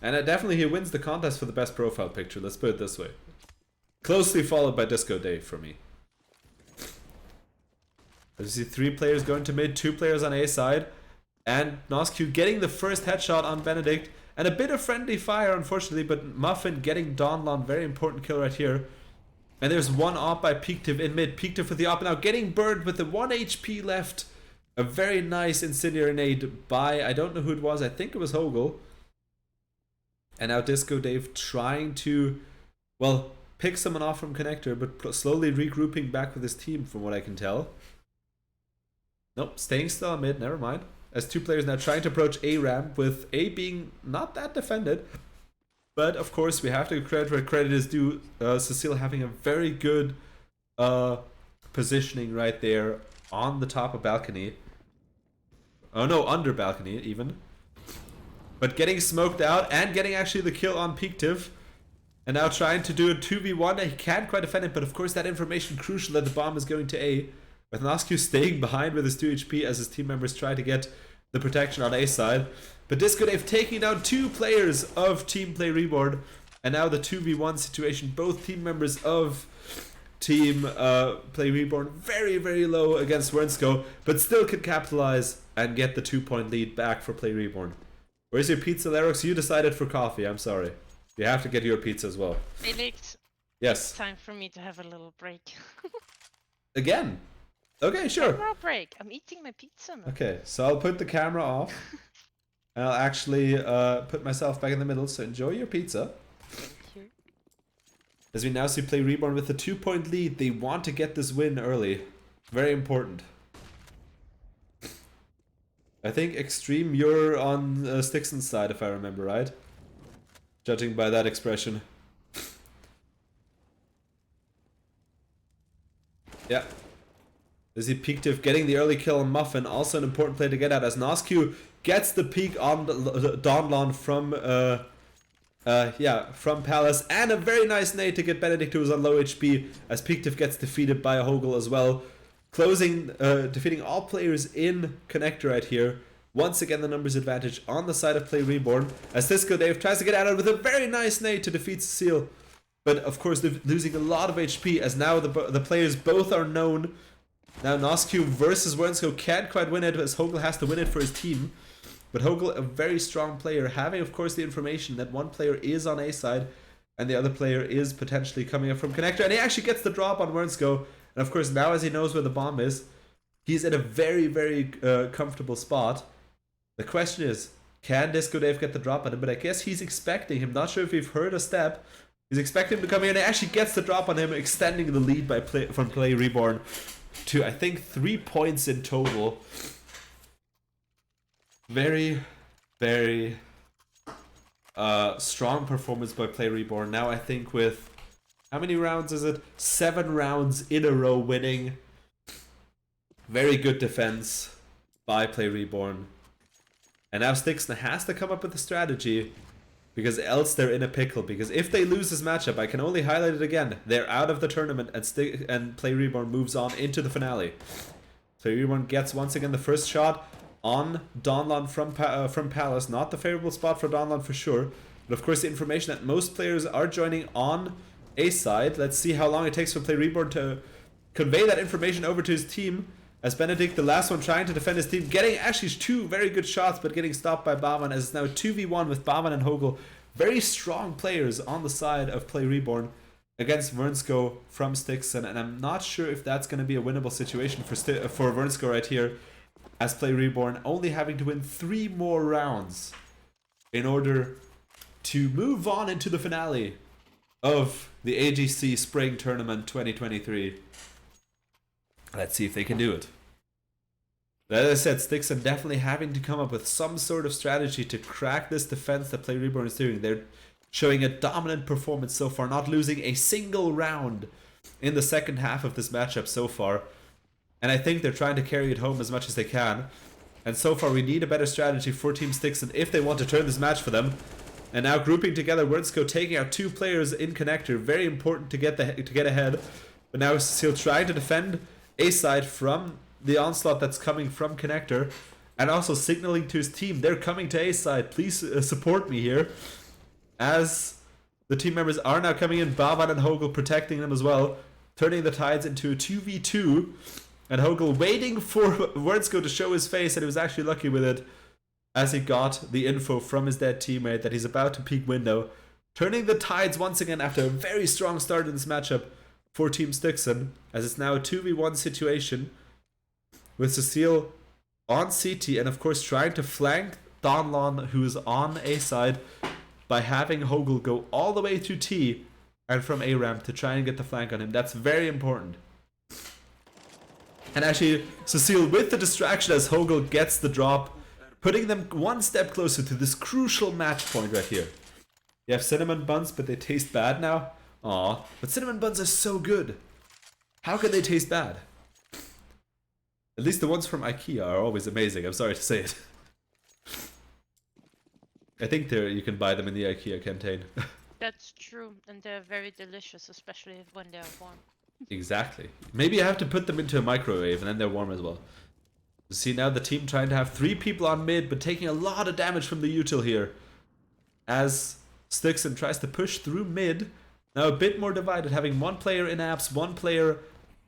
And definitely he wins the contest for the best profile picture, let's put it this way. Closely followed by Disco Dave for me. As you see 3 players going to mid, 2 players on A side. And Nascu getting the first headshot on Benedict. And a bit of friendly fire, unfortunately, but Muffin getting Donlon, very important kill right here. And there's one op by Peaktif in mid. Peaktif with the op now getting burned with the 1 HP left. A very nice incendiary nade by, I don't know who it was, I think it was Hogel. And now Disco Dave trying to, well, pick someone off from connector, but slowly regrouping back with his team from what I can tell. Nope, staying still on mid, never mind. As 2 players now trying to approach A ramp, with A being not that defended. But of course we have to credit where credit is due. Cecile having a very good positioning right there on the top of balcony. Oh no, under balcony even. But getting smoked out and getting actually the kill on Peaktif. And now trying to do a 2v1. He can't quite defend it, but of course that information crucial that the bomb is going to A. With Nascu staying behind with his 2 HP as his team members try to get the protection on A side. But Disco Dave taking down 2 players of Team Play Reborn. And now the 2v1 situation. Both team members of Team Play Reborn very, very low against Wernsko. But still can capitalize and get the 2-point lead back for Play Reborn. Where's your pizza, Lerox? You decided for coffee, I'm sorry. You have to get your pizza as well. Felix. Yes. It's time for me to have a little break. Again? Okay, sure. Camera break. I'm eating my pizza, man. Okay, so I'll put the camera off. And I'll actually put myself back in the middle, so enjoy your pizza. Thank you. As we now see Play Reborn with a 2-point lead, they want to get this win early. Very important. I think Extreme, you're on Stixon's side, if I remember right. Judging by that expression. Yeah. As he Peaktif getting the early kill on Muffin, also an important play to get at as Nascu gets the peek on Donlon from from Palace, and a very nice nade to get Benedict, who was on low HP, as Peaktif gets defeated by a Hogel as well. Closing, defeating all players in connector right here. Once again the numbers advantage on the side of Play Reborn, as Disco Dave tries to get at it with a very nice nade to defeat Cecile. But of course they're losing a lot of HP, as now the players both are known. Now Nascu versus Wernsko can't quite win it, as Hogel has to win it for his team. But Hogel, a very strong player, having of course the information that one player is on A side and the other player is potentially coming up from connector, and he actually gets the drop on Wernsko. And of course now, as he knows where the bomb is, he's in a very, very comfortable spot. The question is, can Disco Dave get the drop on him? But I guess he's expecting him. Not sure if we've heard a step. He's expecting him to come in, and he actually gets the drop on him, extending the lead by from Play Reborn to, I think, 3 points in total. Very, very strong performance by Play Reborn. Now I think with, how many rounds is it? 7 rounds in a row winning. Very good defense by Play Reborn. And now Stixon has to come up with a strategy, because else they're in a pickle. Because if they lose this matchup, I can only highlight it again, they're out of the tournament, and Play Reborn moves on into the finale. Play Reborn gets once again the first shot on Donlon from Palace. Not the favorable spot for Donlon for sure. But of course the information that most players are joining on A side. Let's see how long it takes for Play Reborn to convey that information over to his team. As Benedict, the last one, trying to defend his team, getting actually 2 very good shots, but getting stopped by Bavan, as it's now 2v1 with Bavan and Hogel. Very strong players on the side of Play Reborn against Vernsko from Stixon, and I'm not sure if that's going to be a winnable situation for Vernsko right here, as Play Reborn only having to win 3 more rounds in order to move on into the finale of the AGC Spring Tournament 2023. Let's see if they can do it. But as I said, Stixon definitely having to come up with some sort of strategy to crack this defense that Play Reborn is doing. They're showing a dominant performance so far, not losing a single round in the second half of this matchup so far. And I think they're trying to carry it home as much as they can. And so far we need a better strategy for Team Stixon if they want to turn this match for them. And now grouping together, Wernsko taking out 2 players in connector, very important to get ahead. But now Cecile trying to defend A side from the onslaught that's coming from connector, and also signaling to his team they're coming to A side, please support me here, as the team members are now coming in. Bavan and Hogel protecting them as well, turning the tides into a 2v2, and Hogel waiting for Wernsko to show his face, and he was actually lucky with it as he got the info from his dead teammate that he's about to peek window, turning the tides once again after a very strong start in this matchup for Team Stixon, as it's now a 2v1 situation with Cecile on CT, and of course trying to flank Donlon, who is on A side, by having Hogel go all the way to T and from A ramp to try and get the flank on him. That's very important. And actually Cecile with the distraction as Hogel gets the drop, putting them one step closer to this crucial match point right here. You have cinnamon buns, but they taste bad now. Aw, but cinnamon buns are so good. How can they taste bad? At least the ones from IKEA are always amazing, I'm sorry to say it. I think you can buy them in the IKEA canteen. That's true, and they're very delicious, especially when they're warm. Exactly. Maybe I have to put them into a microwave and then they're warm as well. You see now the team trying to have 3 people on mid, but taking a lot of damage from the util here. As Stixon tries to push through mid. Now a bit more divided, having 1 player in apps, 1 player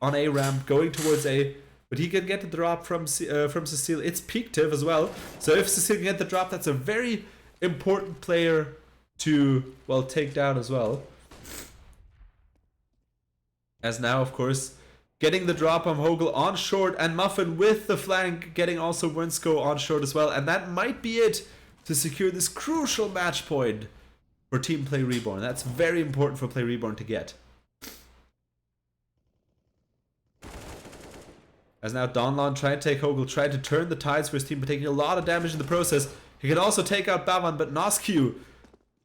on A ramp, going towards A. But he can get the drop from Cecile. It's Peaktiv as well. So if Cecile can get the drop, that's a very important player to, well, take down as well. As now, of course, getting the drop on Hogel on short, and Muffin with the flank, getting also Wernsko on short as well. And that might be it to secure this crucial match point for Team Play Reborn. That's very important for Play Reborn to get. As now Donlon trying to take Hogel, trying to turn the tides for his team, but taking a lot of damage in the process. He can also take out Bavan, but Noscu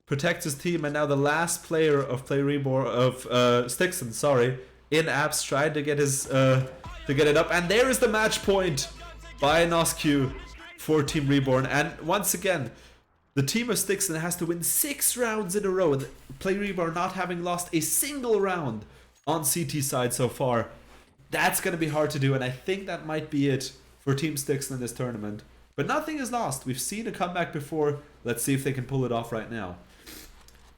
protects his team, and now the last player of Play Reborn, of Stixon, sorry, in apps, trying to get his to get it up, and there is the match point by Noscu for Team Reborn. And once again, the team of Stixon has to win 6 rounds in a row, and Play Reborn not having lost a single round on CT side so far. That's going to be hard to do, and I think that might be it for Team Stixon in this tournament. But nothing is lost. We've seen a comeback before. Let's see if they can pull it off right now.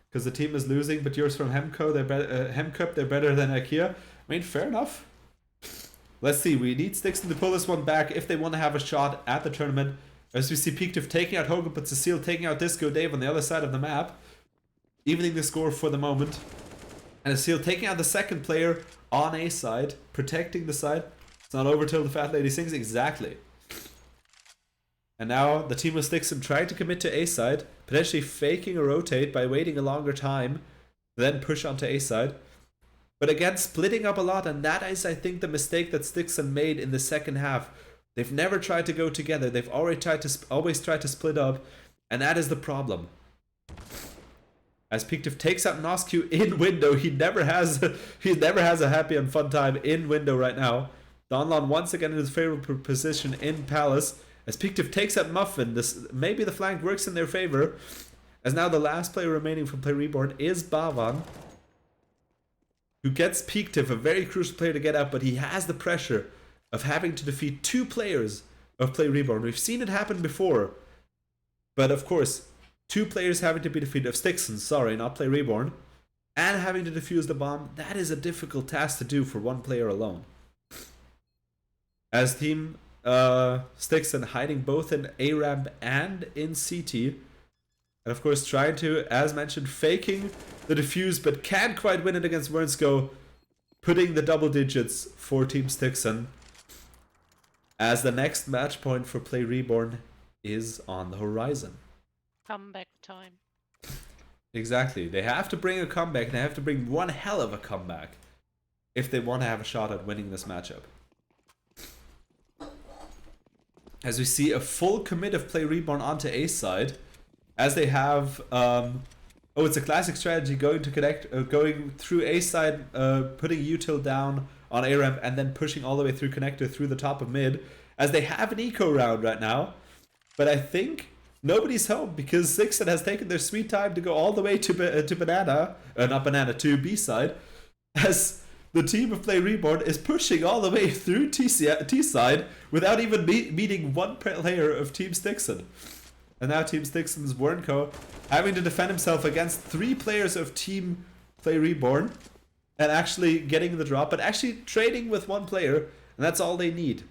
Because the team is losing, but yours from Hemcup, they're better than IKEA. I mean, fair enough. Let's see. We need Stixon to pull this one back if they want to have a shot at the tournament. As we see Peaktiv taking out Hogan, but Cecile taking out Disco Dave on the other side of the map. Evening the score for the moment. And Cecile taking out the second player on A side, protecting the side. It's not over till the fat lady sings. Exactly. And now the team of Stixon trying to commit to A side, potentially faking a rotate by waiting a longer time, then push onto A side. But again, splitting up a lot, and that is, I think, the mistake that Stixon made in the second half. They've never tried to go together. They've always tried to split up, and that is the problem. As Peaktiv takes out Noscu in window, he never has a happy and fun time in window right now. Donlon once again in his favorable position in Palace, As Pictive takes out Muffin, maybe the flank works in their favor. As now the last player remaining from Play Reborn is Bavan, who gets Pictive, a very crucial player to get out, but he has the pressure of having to defeat 2 players of Play Reborn. We've seen it happen before, but of course, 2 players having to be defeated, of Stixon, sorry, not Play Reborn, and having to defuse the bomb, that is a difficult task to do for 1 player alone. As Team Stixon hiding both in A ramp and in CT, and of course trying to, as mentioned, faking the defuse, but can't quite win it against Wernsko, putting the double digits for Team Stixon, as the next match point for Play Reborn is on the horizon. Comeback time. Exactly. They have to bring a comeback, and they have to bring one hell of a comeback if they want to have a shot at winning this matchup. As we see a full commit of Play Reborn onto A side, as they have, it's a classic strategy, going to connect, going through A side, putting util down on A ramp, and then pushing all the way through connector through the top of mid, as they have an eco round right now. But I think nobody's home, because Stixon has taken their sweet time to go all the way to B side, as the team of Play Reborn is pushing all the way through T side without even meeting 1 player of Team Stixon. And now Team Stixon's Wernko having to defend himself against 3 players of Team Play Reborn, and actually getting the drop, but actually trading with 1 player, and that's all they need.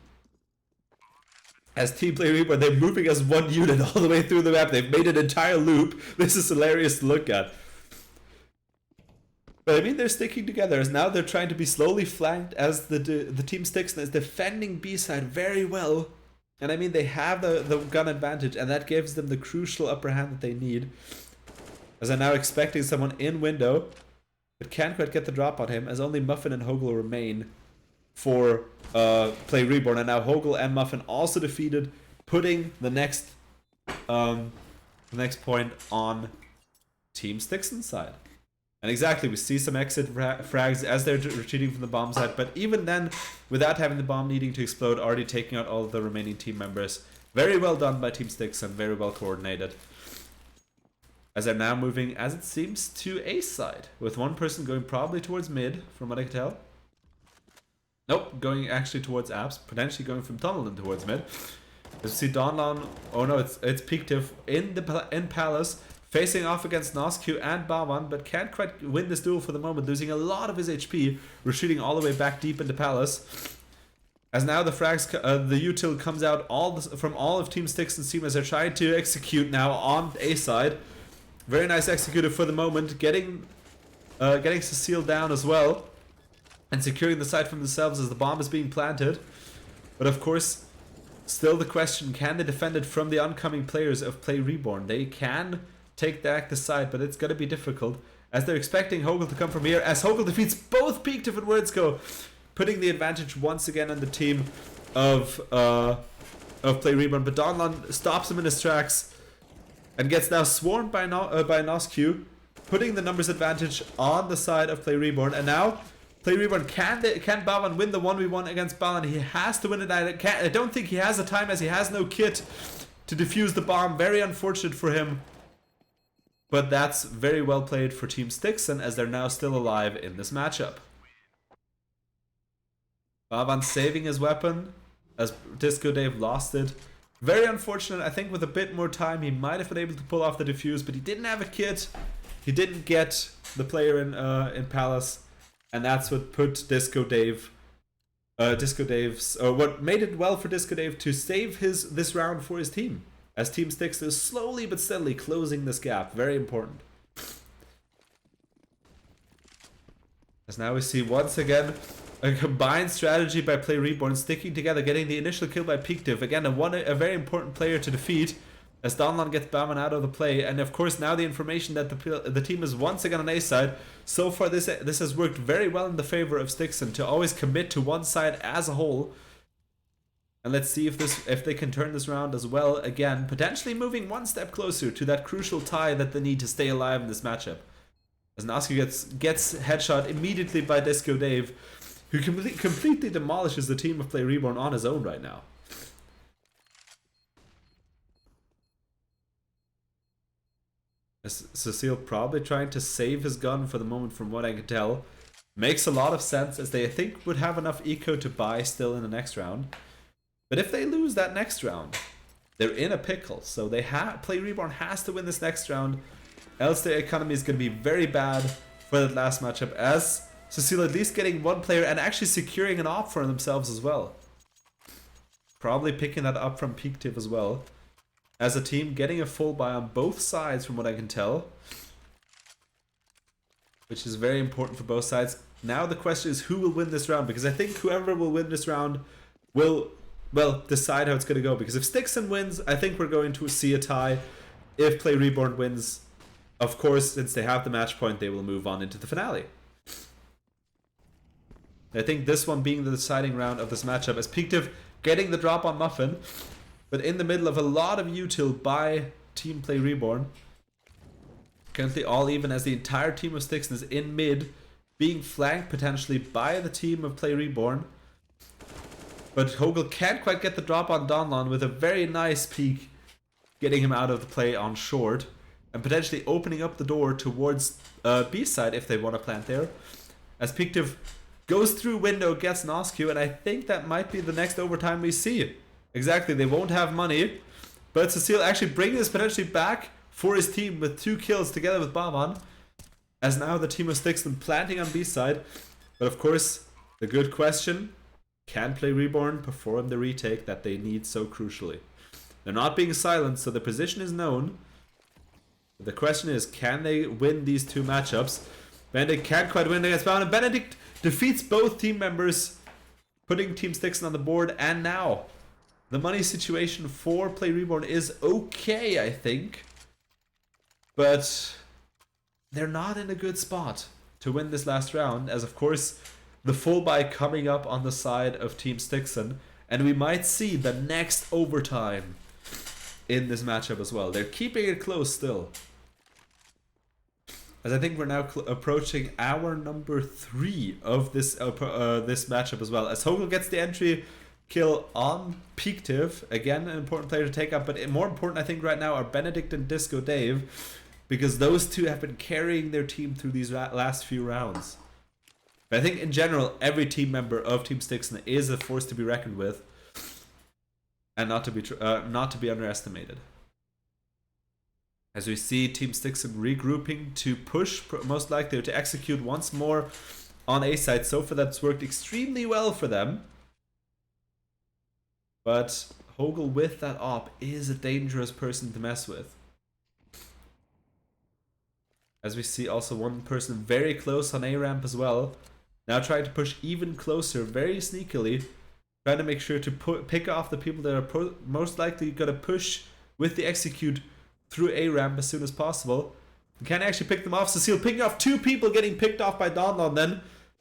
As Team Play Reborn, they're moving as 1 unit all the way through the map. They've made an entire loop. This is hilarious to look at. But I mean, they're sticking together, as now they're trying to be slowly flanked, as the Team Stixon is defending B side very well. And I mean, they have the gun advantage, and that gives them the crucial upper hand that they need. As I'm now expecting someone in window, but can't quite get the drop on him, as only Muffin and Hogel remain for Play Reborn. And now Hogel and Muffin also defeated, putting the next point on Team Stixon's side. And exactly, we see some exit frags as they're retreating from the bomb site, but even then, without having the bomb needing to explode, already taking out all of the remaining team members. Very well done by Team Stixon, very well coordinated. As they're now moving, as it seems, to A side, with 1 person going probably towards mid, from what I can tell. Nope, going actually towards apps, potentially going from tunnel in towards mid. As we see Donlon, oh no, it's Pictive in Palace, facing off against Nosq and Bavan, but can't quite win this duel for the moment, losing a lot of his HP, retreating all the way back deep into Palace. As now the frags, the util comes out from all of Team Stixon's team, as they're trying to execute now on A side. Very nice executed for the moment, getting Cecile down as well, and securing the site from themselves as the bomb is being planted. But of course, still the question, can they defend it from the oncoming players of Play Reborn? They can take back the side, but it's going to be difficult, as they're expecting Hogel to come from here, as Hogel defeats both Pictive and Wordsko, putting the advantage once again on the team of Play Reborn. But Donlon stops him in his tracks and gets now swarmed by Nosq, putting the numbers advantage on the side of Play Reborn. And now Play Reborn, can Bavan win the 1v1 against Balan? He has to win it. I don't think he has the time, as he has no kit to defuse the bomb. Very unfortunate for him. But that's very well played for Team Stixon, as they're now still alive in this matchup. Bavan saving his weapon, as Disco Dave lost it. Very unfortunate. I think with a bit more time, he might have been able to pull off the defuse, but he didn't have a kit. He didn't get the player in Palace, and that's what put what made it well for Disco Dave to save this round for his team, as Team Stixon is slowly but steadily closing this gap. Very important. As now we see once again a combined strategy by Play Reborn, sticking together, getting the initial kill by Pictive. Again, a very important player to defeat, as Donlon gets Bauman out of the play. And of course now the information that the team is once again on A side. So far this has worked very well in the favor of Stixon, to always commit to one side as a whole. And let's see if they can turn this round as well, again, potentially moving one step closer to that crucial tie that they need to stay alive in this matchup. As Nosq gets headshot immediately by Disco Dave, who completely demolishes the team of Play Reborn on his own right now. Cecile probably trying to save his gun for the moment from what I can tell. Makes a lot of sense as they I think would have enough eco to buy still in the next round. But if they lose that next round, they're in a pickle. So they Play Reborn has to win this next round, else their economy is going to be very bad for that last matchup, as Cecile at least getting one player and actually securing an op for themselves as well. Probably picking that up from Peaktiv as well. As a team, getting a full buy on both sides from what I can tell. Which is very important for both sides. Now the question is who will win this round, because I think whoever will win this round will, well, decide how it's going to go. Because if Stixon wins, I think we're going to see a tie. If Play Reborn wins, of course, since they have the match point, they will move on into the finale. I think this one being the deciding round of this matchup, as Peaktiv getting the drop on Muffin, but in the middle of a lot of util by Team Play Reborn. Currently all even as the entire team of Stixon is in mid, being flanked potentially by the team of Play Reborn. But Hogel can't quite get the drop on Donlon with a very nice peek, getting him out of the play on short, and potentially opening up the door towards B side if they want to plant there. As Peaktiv goes through window, gets an Oscu, and I think that might be the next overtime we see. Exactly, they won't have money, but Cecile actually bringing this potentially back for his team with 2 kills together with Baban, as now the team of Stixon planting on B side. But of course, the good question, can Play Reborn perform the retake that they need so crucially? They're not being silenced, so the position is known. The question is, can they win these 2 matchups? Benedict can't quite win against Baban, and Benedict defeats both team members, putting Team Stixon on the board, and now the money situation for Play Reborn is okay, I think. But they're not in a good spot to win this last round, as of course the full buy coming up on the side of Team Stixon, and we might see the next overtime in this matchup as well. They're keeping it close still, as I think we're now approaching hour number 3 of this this matchup as well, as Hogel gets the entry kill on Peaktiv, again an important player to take up, but more important I think right now are Benedict and Disco Dave, because those 2 have been carrying their team through these last few rounds. But I think in general every team member of Team Stixon is a force to be reckoned with, and not to be underestimated. As we see Team Stixon regrouping to push, most likely to execute once more on A side. So far that's worked extremely well for them. But Hogel with that op is a dangerous person to mess with. As we see also one person very close on A ramp as well. Now trying to push even closer, very sneakily. Trying to make sure to pick off the people that are most likely going to push with the execute through A ramp as soon as possible. And can actually pick them off. Cecile picking off 2 people, getting picked off by Donlon then.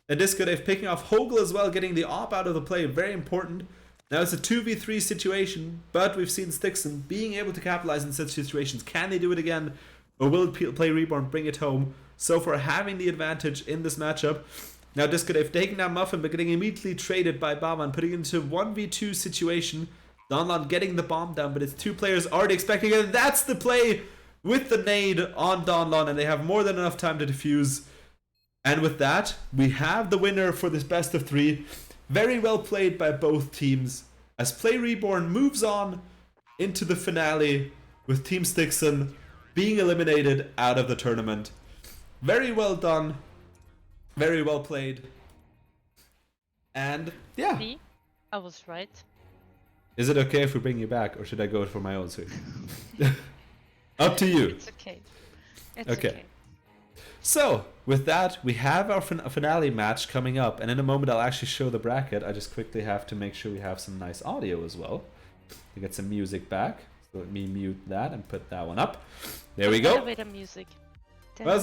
And Disco Dave picking off Hogel as well, getting the op out of the play. Very important. Now it's a 2v3 situation, but we've seen Stixon being able to capitalize in such situations. Can they do it again, or will Play Reborn bring it home? So far having the advantage in this matchup. Now Disco Dave taking down Muffin, but getting immediately traded by Baman, putting it into a 1v2 situation. Donlon getting the bomb down, but it's 2 players already expecting it, and that's the play with the nade on Donlon, and they have more than enough time to defuse. And with that, we have the winner for this best of 3. Very well played by both teams, as Play Reborn moves on into the finale with Team Stixon being eliminated out of the tournament. Very well done, very well played, and yeah. See? I was right. Is it okay if we bring you back, or should I go for my own swing? Up to you. It's okay. It's Okay. So, with that, we have our finale match coming up, and in a moment I'll actually show the bracket. I just quickly have to make sure we have some nice audio as well to get some music back. So let me mute that and put that one up. There we go. Elevator music. Well,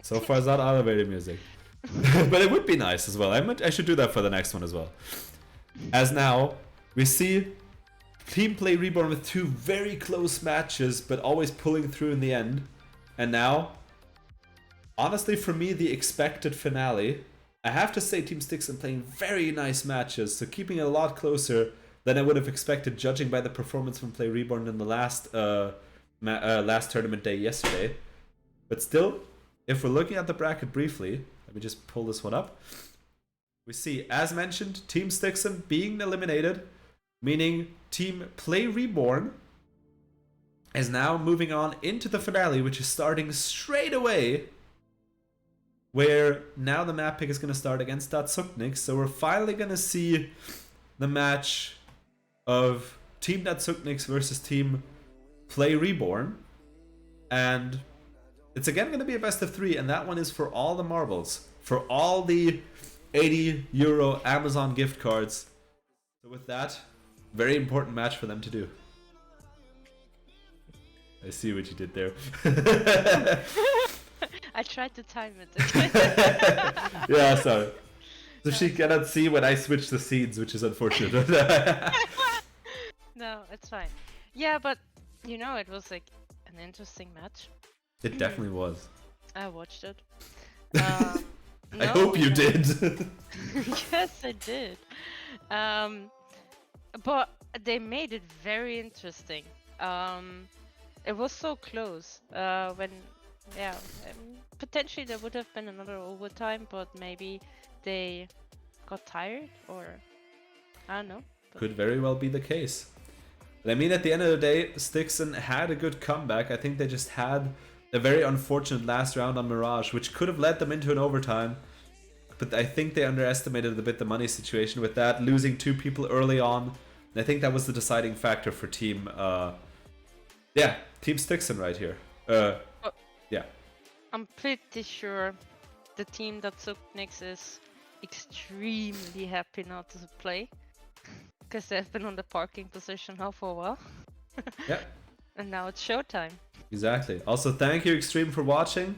so far it's not elevator music. But it would be nice as well. I should do that for the next one as well. As now, we see Team Play Reborn with 2 very close matches, but always pulling through in the end. And now, honestly for me, the expected finale. I have to say Team Stixon playing very nice matches, so keeping it a lot closer than I would have expected, judging by the performance from Play Reborn in the last last tournament day yesterday. But still, if we're looking at the bracket briefly, let me just pull this one up. We see, as mentioned, Team Stixon being eliminated, meaning Team Play Reborn is now moving on into the finale, which is starting straight away, where now the map pick is going to start against Datsuknik. So we're finally going to see the match of Team Datsuknik versus Team Play Reborn. And it's again going to be a best of 3, and that one is for all the marbles, for all the €80 Amazon gift cards. So with that, very important match for them to do. I see what you did there. I tried to time it. Yeah, sorry. So she cannot see when I switch the scenes, which is unfortunate. No, it's fine. Yeah, but you know, it was like an interesting match. It definitely was. I watched it. I No, hope you did. Yes, I did. But they made it very interesting. It was so close. Potentially there would have been another overtime, but maybe they got tired, or I don't know. But Could very well be the case. But I mean, at the end of the day, Stixon had a good comeback. I think they just had a very unfortunate last round on Mirage, which could have led them into an overtime. But I think they underestimated a bit the money situation with that, losing 2 people early on. And I think that was the deciding factor for Team Stixon right here. Yeah. I'm pretty sure the team that took next is extremely happy not to play, because they've been on the parking position now for a while. Yeah. And now it's showtime. Exactly. Also, thank you, Extreme, for watching.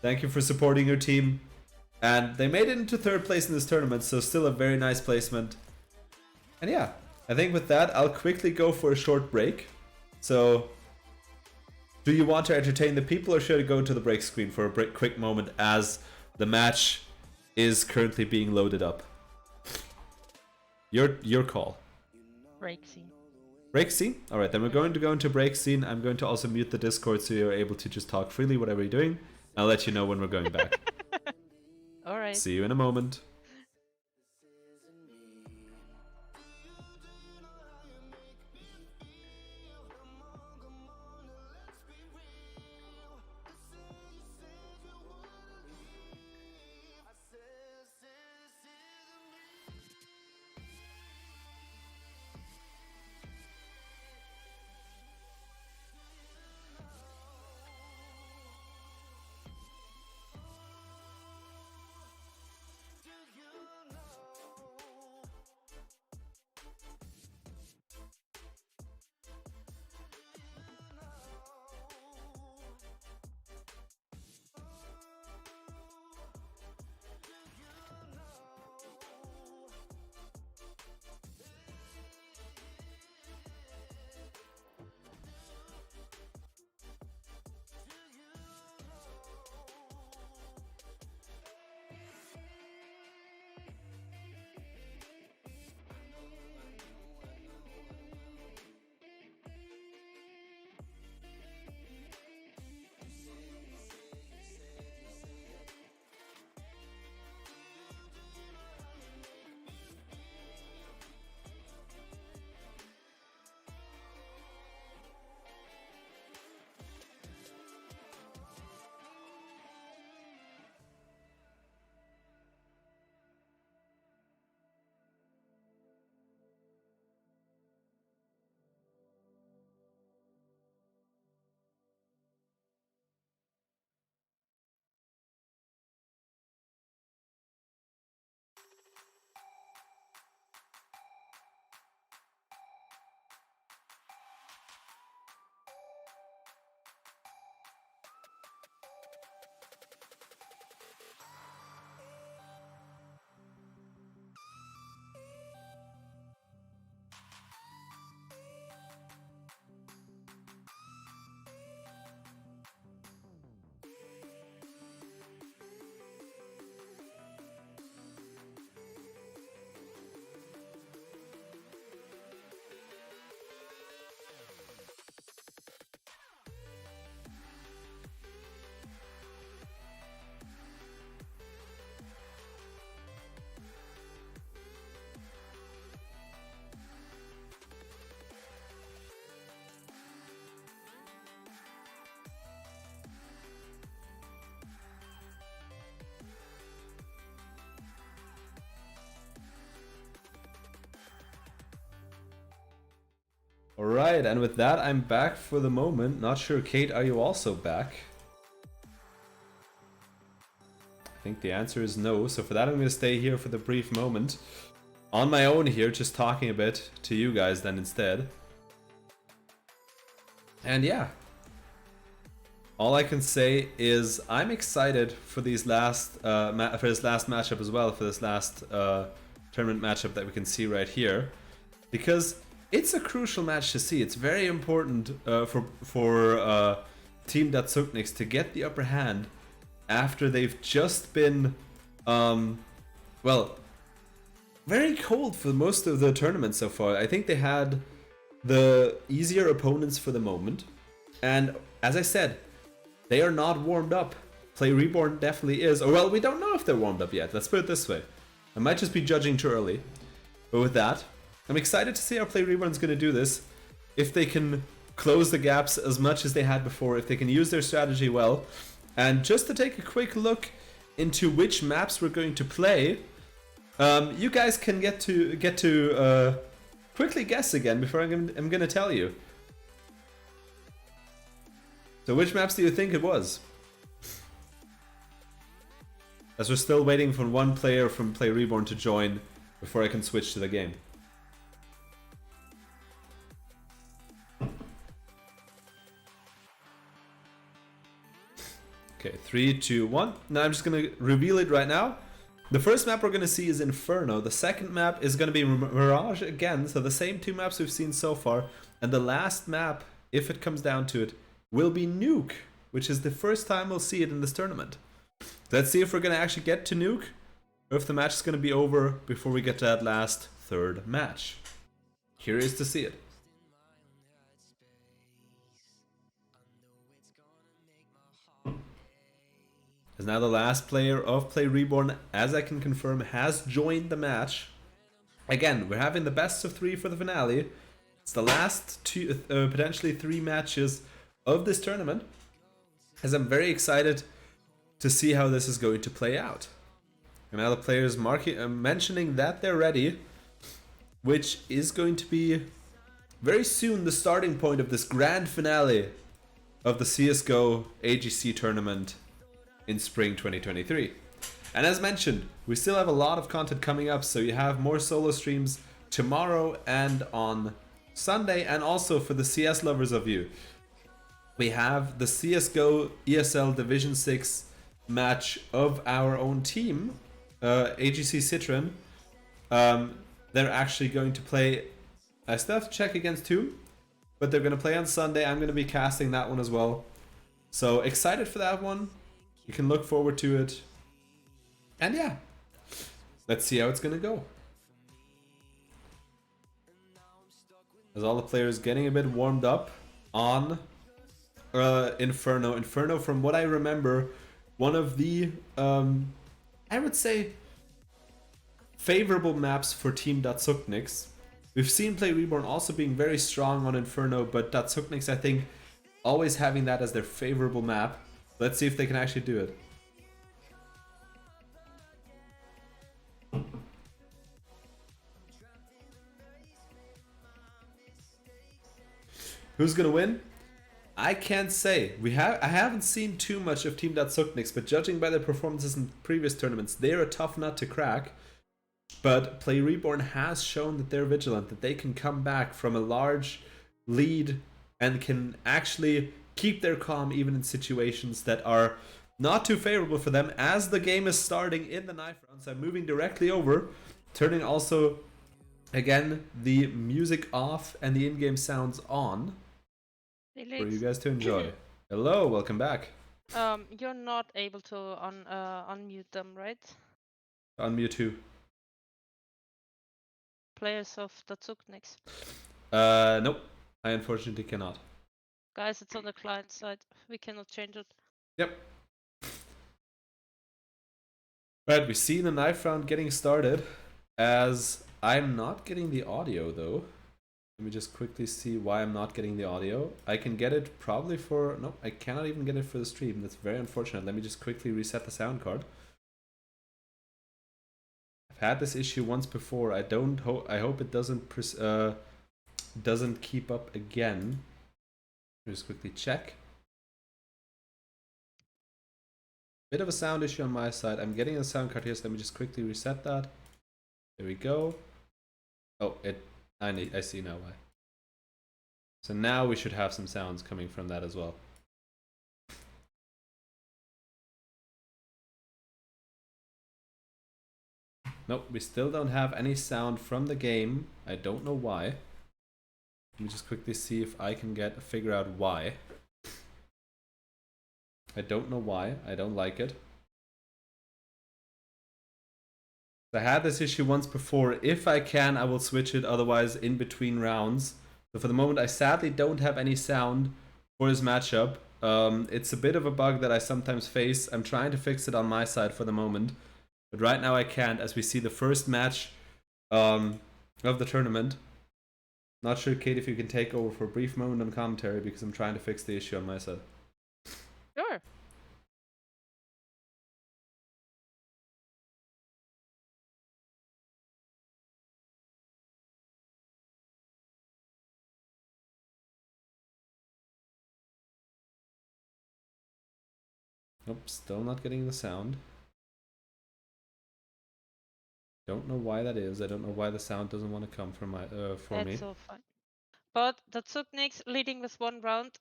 Thank you for supporting your team. And they made it into 3rd place in this tournament, so still a very nice placement. And yeah, I think with that, I'll quickly go for a short break. So, do you want to entertain the people, or should I go to the break screen for a quick moment as the match is currently being loaded up? Your call. Break scene. Break scene? Alright, then we're going to go into break scene. I'm going to also mute the Discord so you're able to just talk freely, whatever you're doing. I'll let you know when we're going back. Alright. See you in a moment. Alright, and with that, I'm back for the moment. Not sure, Kate, are you also back? I think the answer is no, so for that I'm going to stay here for the brief moment. On my own here, just talking a bit to you guys then instead. And yeah. All I can say is I'm excited for these last for this last matchup as well, for this last tournament matchup that we can see right here. Because it's a crucial match to see. It's very important for Team Datsukniks to get the upper hand after they've just been, well, very cold for most of the tournament so far. I think they had the easier opponents for the moment. And as I said, they are not warmed up. Play Reborn definitely is. Or well, we don't know if they're warmed up yet. Let's put it this way. I might just be judging too early. But with that, I'm excited to see how Play Reborn's going to do this. If they can close the gaps as much as they had before, if they can use their strategy well. And just to take a quick look into which maps we're going to play, you guys can get to quickly guess again before I'm going to tell you. So which maps do you think it was? As we're still waiting for one player from Play Reborn to join before I can switch to the game. Okay, 3, 2, 1. Now I'm just going to reveal it right now. The first map we're going to see is Inferno. The second map is going to be Mirage again, so the same two maps we've seen so far. And the last map, if it comes down to it, will be Nuke, which is the first time we'll see it in this tournament. Let's see if we're going to actually get to Nuke, or if the match is going to be over before we get to that last third match. Curious to see it. As now the last player of Play Reborn, as I can confirm, has joined the match. Again, we're having the best of 3 for the finale. It's the last two, potentially 3 matches of this tournament, as I'm very excited to see how this is going to play out. And now the players mentioning that they're ready, which is going to be very soon the starting point of this grand finale of the CSGO AGC tournament in spring 2023. And as mentioned, we still have a lot of content coming up, so you have more solo streams tomorrow and on Sunday, and also for the CS lovers of you, we have the CSGO ESL Division 6 match of our own team, AGC Citron. They're actually going to play, I still have to check against who, but they're going to play on Sunday. I'm going to be casting that one as well. So excited for that one. You can look forward to it. And yeah, let's see how it's going to go. As all the players getting a bit warmed up on Inferno. Inferno, from what I remember, one of the, I would say, favorable maps for Team Datsukniks. We've seen Play Reborn also being very strong on Inferno, but Datsukniks, I think, always having that as their favorable map. Let's see if they can actually do it. Who's gonna win? I can't say. I haven't seen too much of Team Datsukniks, but judging by their performances in previous tournaments, they're a tough nut to crack. But Play Reborn has shown that they're vigilant, that they can come back from a large lead and can actually keep their calm even in situations that are not too favorable for them. As the game is starting in the knife rounds, I'm moving directly over, turning also again the music off and the in-game sounds on for you guys to enjoy. Hello, welcome back. You're not able to unmute them, right? Unmute who? Players of Datsukniks. Nope, I unfortunately cannot. Guys, it's on the client side. We cannot change it. Yep. Right, we see the knife round getting started, as I'm not getting the audio though. Let me just quickly see why I'm not getting the audio. I can get it probably for... No, I cannot even get it for the stream. That's very unfortunate. Let me just quickly reset the sound card. I've had this issue once before. I hope it doesn't doesn't keep up again. Just quickly check. Bit of a sound issue on my side. I'm getting a sound card here, so let me just quickly reset that. There we go. Oh, I see now why. So now we should have some sounds coming from that as well. Nope, we still don't have any sound from the game. I don't know why. Let me just quickly see if I can figure out why. I don't know why. I don't like it. I had this issue once before. If I can, I will switch it. Otherwise, in between rounds. But for the moment, I sadly don't have any sound for this matchup. It's a bit of a bug that I sometimes face. I'm trying to fix it on my side for the moment. But right now I can't, as we see the first match of the tournament. Not sure, Kate, if you can take over for a brief moment on commentary, because I'm trying to fix the issue on my side. Sure. Nope, still not getting the sound. Don't know why that is. I don't know why the sound doesn't want to come from for me. That's all fine. But the Tsukniks leading with 1 round.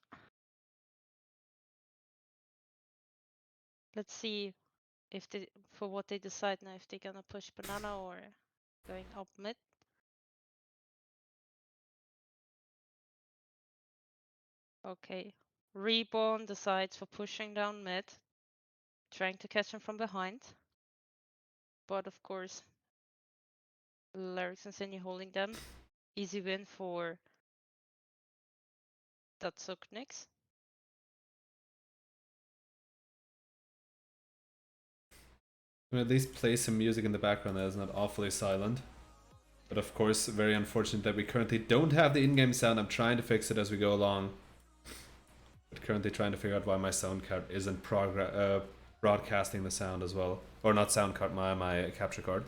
Let's see if they for what they decide now, if they're gonna push banana or going up mid. Okay. Reborn decides for pushing down mid, trying to catch him from behind. But of course, Larix and Sinny holding them. Easy win for Datsukniks. At least play some music in the background that is not awfully silent. But of course, very unfortunate that we currently don't have the in-game sound. I'm trying to fix it as we go along. But currently trying to figure out why my sound card isn't broadcasting the sound as well. Or not sound card, my capture card.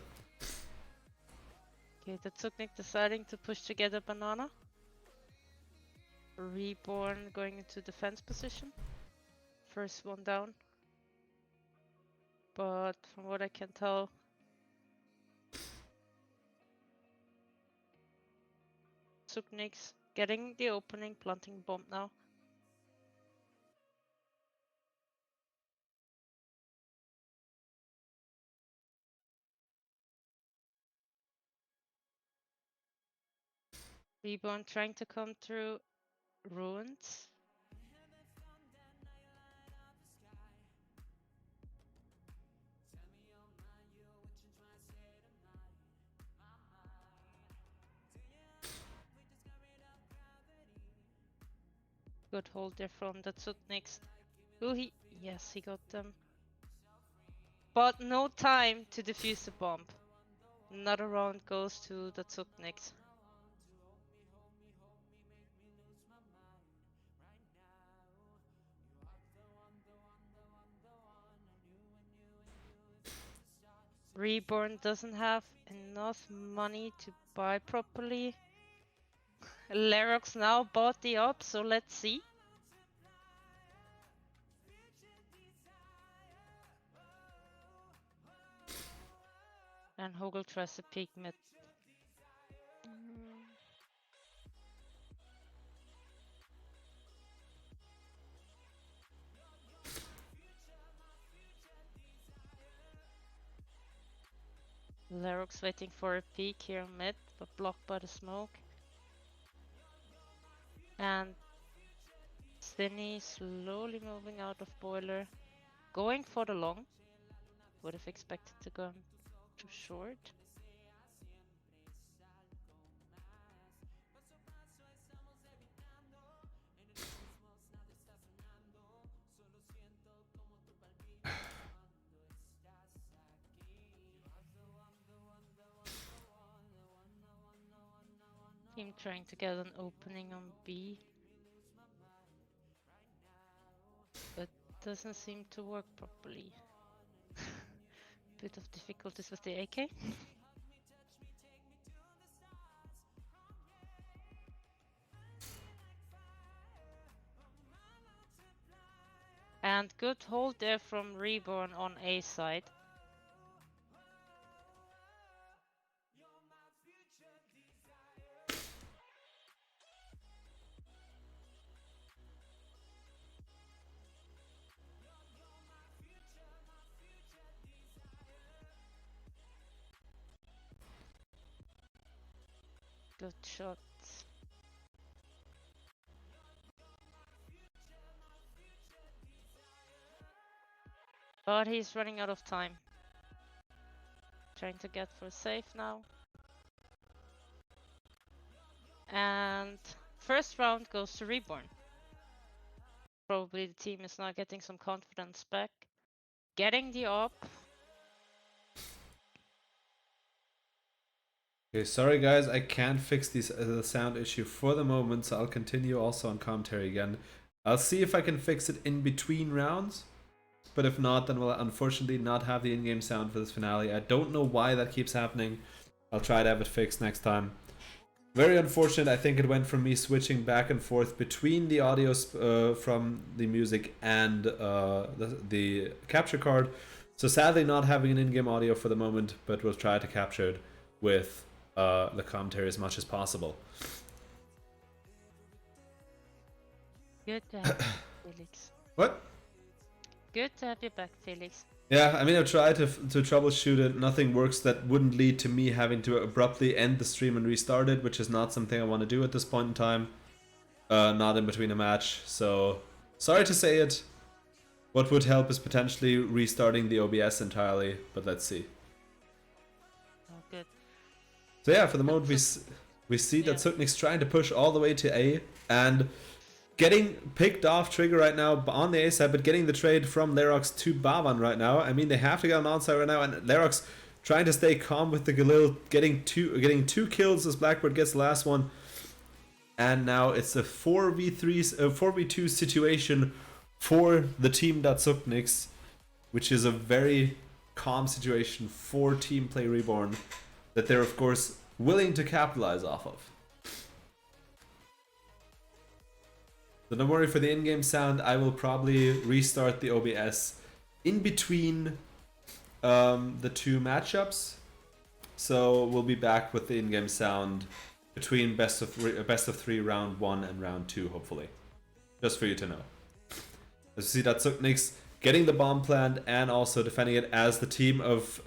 Okay, Datsuknik deciding to push together banana. Reborn going into defense position. First one down. But from what I can tell, Tsukniks getting the opening, planting bomb now. Reborn trying to come through ruins. Good hold there from the Tsukniks. Yes, he got them. But no time to defuse the bomb. Another round goes to the Tsukniks. Reborn doesn't have enough money to buy properly. Lerox now bought the up, so let's see. And Hogel tries to peek mid. Lerox waiting for a peek here mid, but blocked by the smoke. And Stinny slowly moving out of boiler, going for the long. Would have expected to go too short. Team trying to get an opening on B. But doesn't seem to work properly. Bit of difficulties with the AK. And good hold there from Reborn on A side. Good shot. But he's running out of time. Trying to get for safe now. And first round goes to Reborn. Probably the team is now getting some confidence back. Getting the op. Okay, sorry guys, I can't fix the sound issue for the moment, so I'll continue also on commentary again. I'll see if I can fix it in between rounds, but if not, then we'll unfortunately not have the in-game sound for this finale. I don't know why that keeps happening. I'll try to have it fixed next time. Very unfortunate. I think it went from me switching back and forth between the audio from the music and the capture card. So sadly not having an in-game audio for the moment, but we'll try to capture it with the commentary as much as possible. Good to have you, Felix. What? Good to have you back, Felix. Yeah, I mean, I've tried to troubleshoot it. Nothing works that wouldn't lead to me having to abruptly end the stream and restart it, which is not something I want to do at this point in time. Not in between a match, so sorry to say it. What would help is potentially restarting the OBS entirely, but let's see. Oh, good. So yeah, for the moment we see that Suknik's trying to push all the way to A and getting picked off Trigger right now on the A side, but getting the trade from Lerox to Bavan right now. I mean, they have to get an onside right now, and Lerox trying to stay calm with the Galil, getting two kills as Blackbird gets the last one. And now it's a 4v2 situation for the team that Sukniks, which is a very calm situation for Team Play Reborn that they're of course willing to capitalize off of. So don't worry for the in-game sound. I will probably restart the OBS in between the two matchups. So we'll be back with the in-game sound between best of three round 1 and round 2, hopefully. Just for you to know. As you see that Sukniks getting the bomb planned and also defending it as the team of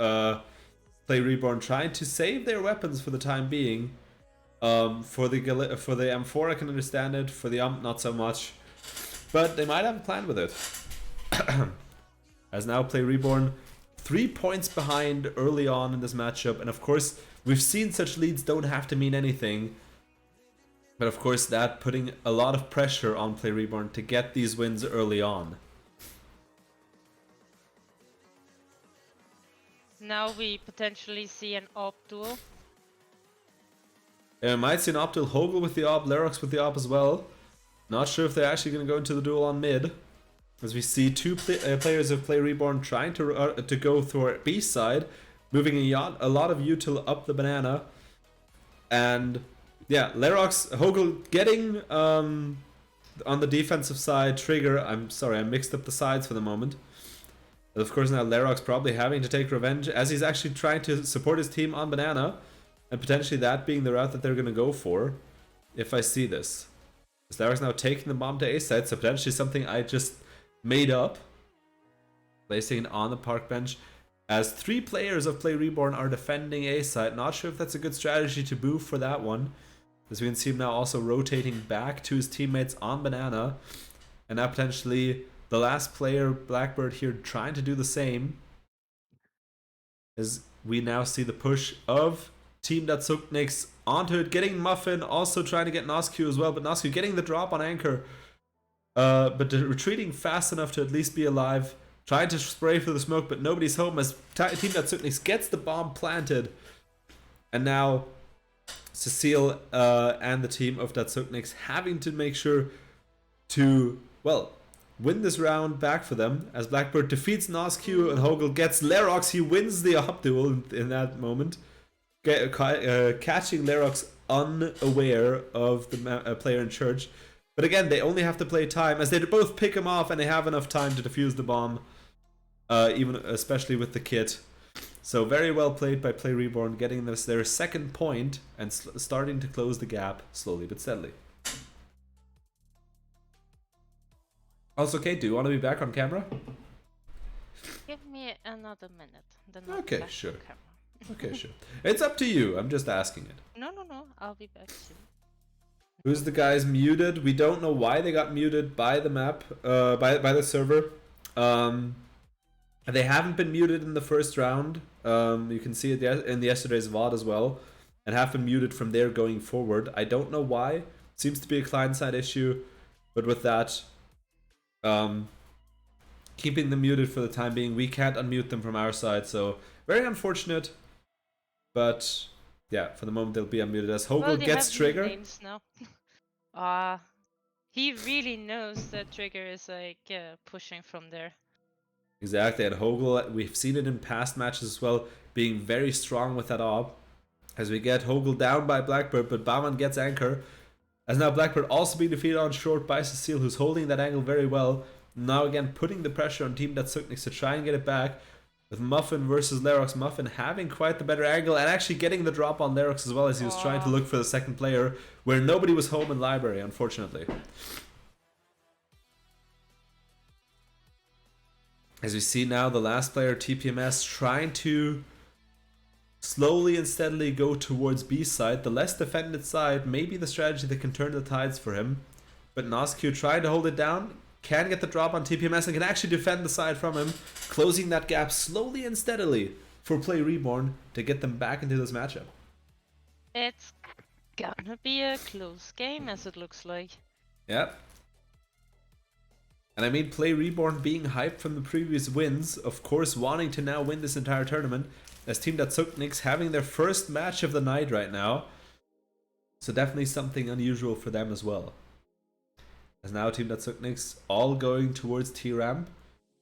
Play Reborn trying to save their weapons for the time being. For the M4 I can understand it, for the not so much, but they might have a plan with it. As now Play Reborn 3 points behind early on in this matchup, and of course we've seen such leads don't have to mean anything, but of course that putting a lot of pressure on Play Reborn to get these wins early on. Now we potentially see an op duel. Might see an op duel, Hogel with the op, Lerox with the op as well. Not sure if they're actually going to go into the duel on mid. As we see two players of Play Reborn trying to go through our B side, moving a lot of util up the banana. And yeah, Lerox, Hogel getting on the defensive side, Trigger, I'm sorry, I mixed up the sides for the moment. But of course now Lerox probably having to take revenge as he's actually trying to support his team on banana. And potentially that being the route that they're going to go for, if I see this. Lerox now taking the bomb to A side, so potentially something I just made up. Placing it on the park bench. As 3 players of Play Reborn are defending A side. Not sure if that's a good strategy to boo for that one. As we can see him now also rotating back to his teammates on banana. And now potentially the last player, Blackbird, here trying to do the same. As we now see the push of Team that Sukniks onto it, getting Muffin, also trying to get Nosku as well, but Nosku getting the drop on Anchor, but retreating fast enough to at least be alive, trying to spray for the smoke, but nobody's home as Team that Sukniks gets the bomb planted, and now Cecile and the team of that Sukniks having to make sure to, well, win this round back for them, as Blackbird defeats Nosku and Hogel gets Lerox. He wins the op duel in that moment. Catching Lerox unaware of the player in church. But again, they only have to play time, as they both pick him off and they have enough time to defuse the bomb, even especially with the kit. So very well played by Play Reborn, getting this their second point and starting to close the gap slowly but steadily. Also, Kate, do you want to be back on camera? Give me another minute. Then Okay, back sure. on camera. Okay, sure. It's up to you. I'm just asking it. No, I'll be back soon. Who's the guys muted? We don't know why they got muted by the map, by the server. They haven't been muted in the first round. You can see it in yesterday's VOD as well, and have been muted from there going forward. I don't know why. Seems to be a client-side issue, but with that, keeping them muted for the time being, we can't unmute them from our side. So very unfortunate, but yeah, for the moment they'll be unmuted as Hogel Well, they gets have new trigger. names now. He really knows that Trigger is like pushing from there. Exactly, and Hogel, we've seen it in past matches as well, being very strong with that op. As we get Hogel down by Blackbird, but Baumann gets anchor. As now Blackbird also being defeated on short by Cecile, who's holding that angle very well. Now again putting the pressure on Team Datsukniks to try and get it back. With Muffin versus Lerox, Muffin having quite the better angle and actually getting the drop on Lerox as well, as he was trying to look for the second player, where nobody was home in Library, unfortunately. As we see now, the last player, TPMS, trying to slowly and steadily go towards B side. The less defended side may be the strategy that can turn the tides for him. But Nosq trying to hold it down, can get the drop on TPMS and can actually defend the side from him, closing that gap slowly and steadily for Play Reborn to get them back into this matchup. It's gonna be a close game, as it looks like. Yep. And I mean, Play Reborn being hyped from the previous wins, of course wanting to now win this entire tournament, as Team Datsukniks having their first match of the night right now. So definitely something unusual for them as well. As now Team Datsukniks all going towards T-Ramp.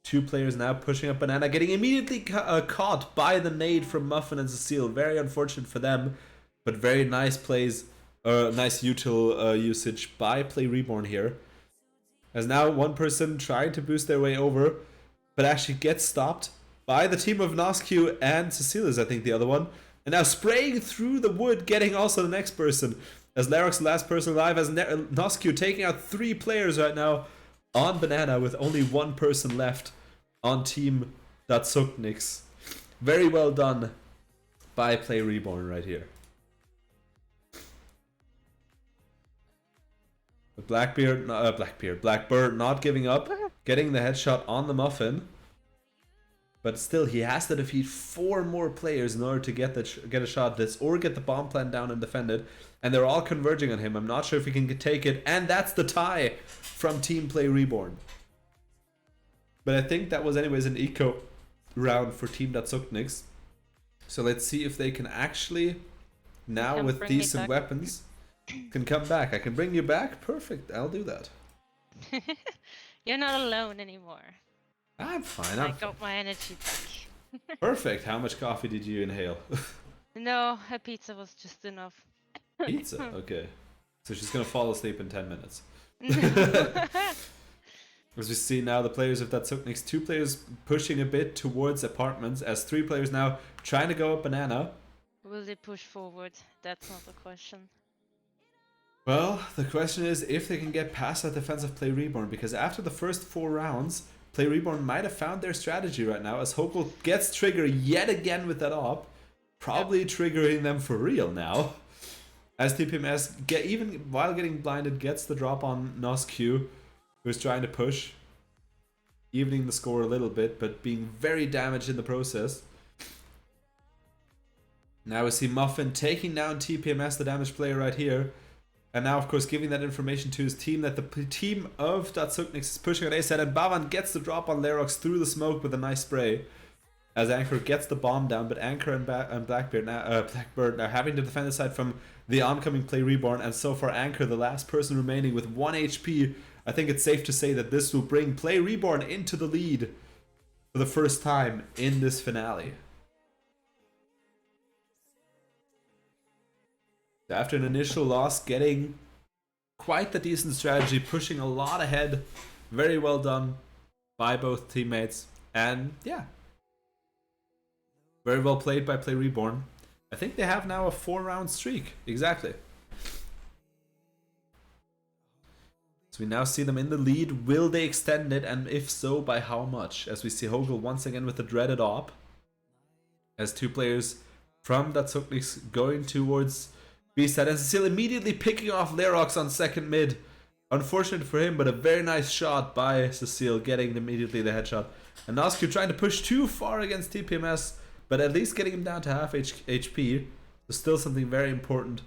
Two players now pushing up Banana, getting immediately caught by the nade from Muffin and Cecile. Very unfortunate for them, but very nice plays, nice util usage by Play Reborn here. As now one person trying to boost their way over, but actually gets stopped by the team of Nosq and Cecile is I think the other one. And now spraying through the wood, getting also the next person. As Lerox, the last person alive, as Nosq taking out 3 players right now on Banana with only one person left on Team Datsukniks. Very well done by Play Reborn right here. But Blackbird not giving up, getting the headshot on the Muffin. But still, he has to defeat 4 more players in order to get a shot at this, or get the bomb plant down and defend it. And they're all converging on him. I'm not sure if he can take it, and that's the tie from Team Play Reborn. But I think that was anyways an eco round for Team Datsukniks. So let's see if they can actually, now with decent weapons, can come back. I can bring you back? Perfect, I'll do that. You're not alone anymore. I'm fine, I got my energy back. Perfect. How much coffee did you inhale? No, a pizza was just enough. Pizza? Okay. So she's gonna fall asleep in 10 minutes. As we see now, the players of Datsukniks, 2 players pushing a bit towards apartments, as 3 players now trying to go up Banana. Will they push forward? That's not the question. Well, the question is if they can get past that defensive Play Reborn, because after the first 4 rounds, Play Reborn might have found their strategy right now, as Hogel gets trigger yet again with that op, probably triggering them for real now. As TPMS, even while getting blinded, gets the drop on Nosq, who's trying to push, evening the score a little bit, but being very damaged in the process. Now we see Muffin taking down TPMS, the damaged player right here. And now, of course, giving that information to his team that the team of Datsukniks is pushing on A side, and Baumann gets the drop on Lerox through the smoke with a nice spray. As Anchor gets the bomb down, but Anchor and Blackbird now having to defend the side from the oncoming Play Reborn, and so far Anchor, the last person remaining with 1 HP. I think it's safe to say that this will bring Play Reborn into the lead for the first time in this finale. After an initial loss, getting quite the decent strategy, pushing a lot ahead. Very well done by both teammates. And yeah, very well played by Play Reborn. I think they have now a 4-round streak. Exactly. So we now see them in the lead. Will they extend it? And if so, by how much? As we see Hogel once again with the dreaded op. As two players from Datsukniks going towards B side. And Cecile immediately picking off Lerox on second mid. Unfortunate for him, but a very nice shot by Cecile, getting immediately the headshot. And Nosku trying to push too far against TPMS, but at least getting him down to half HP. So still something very important.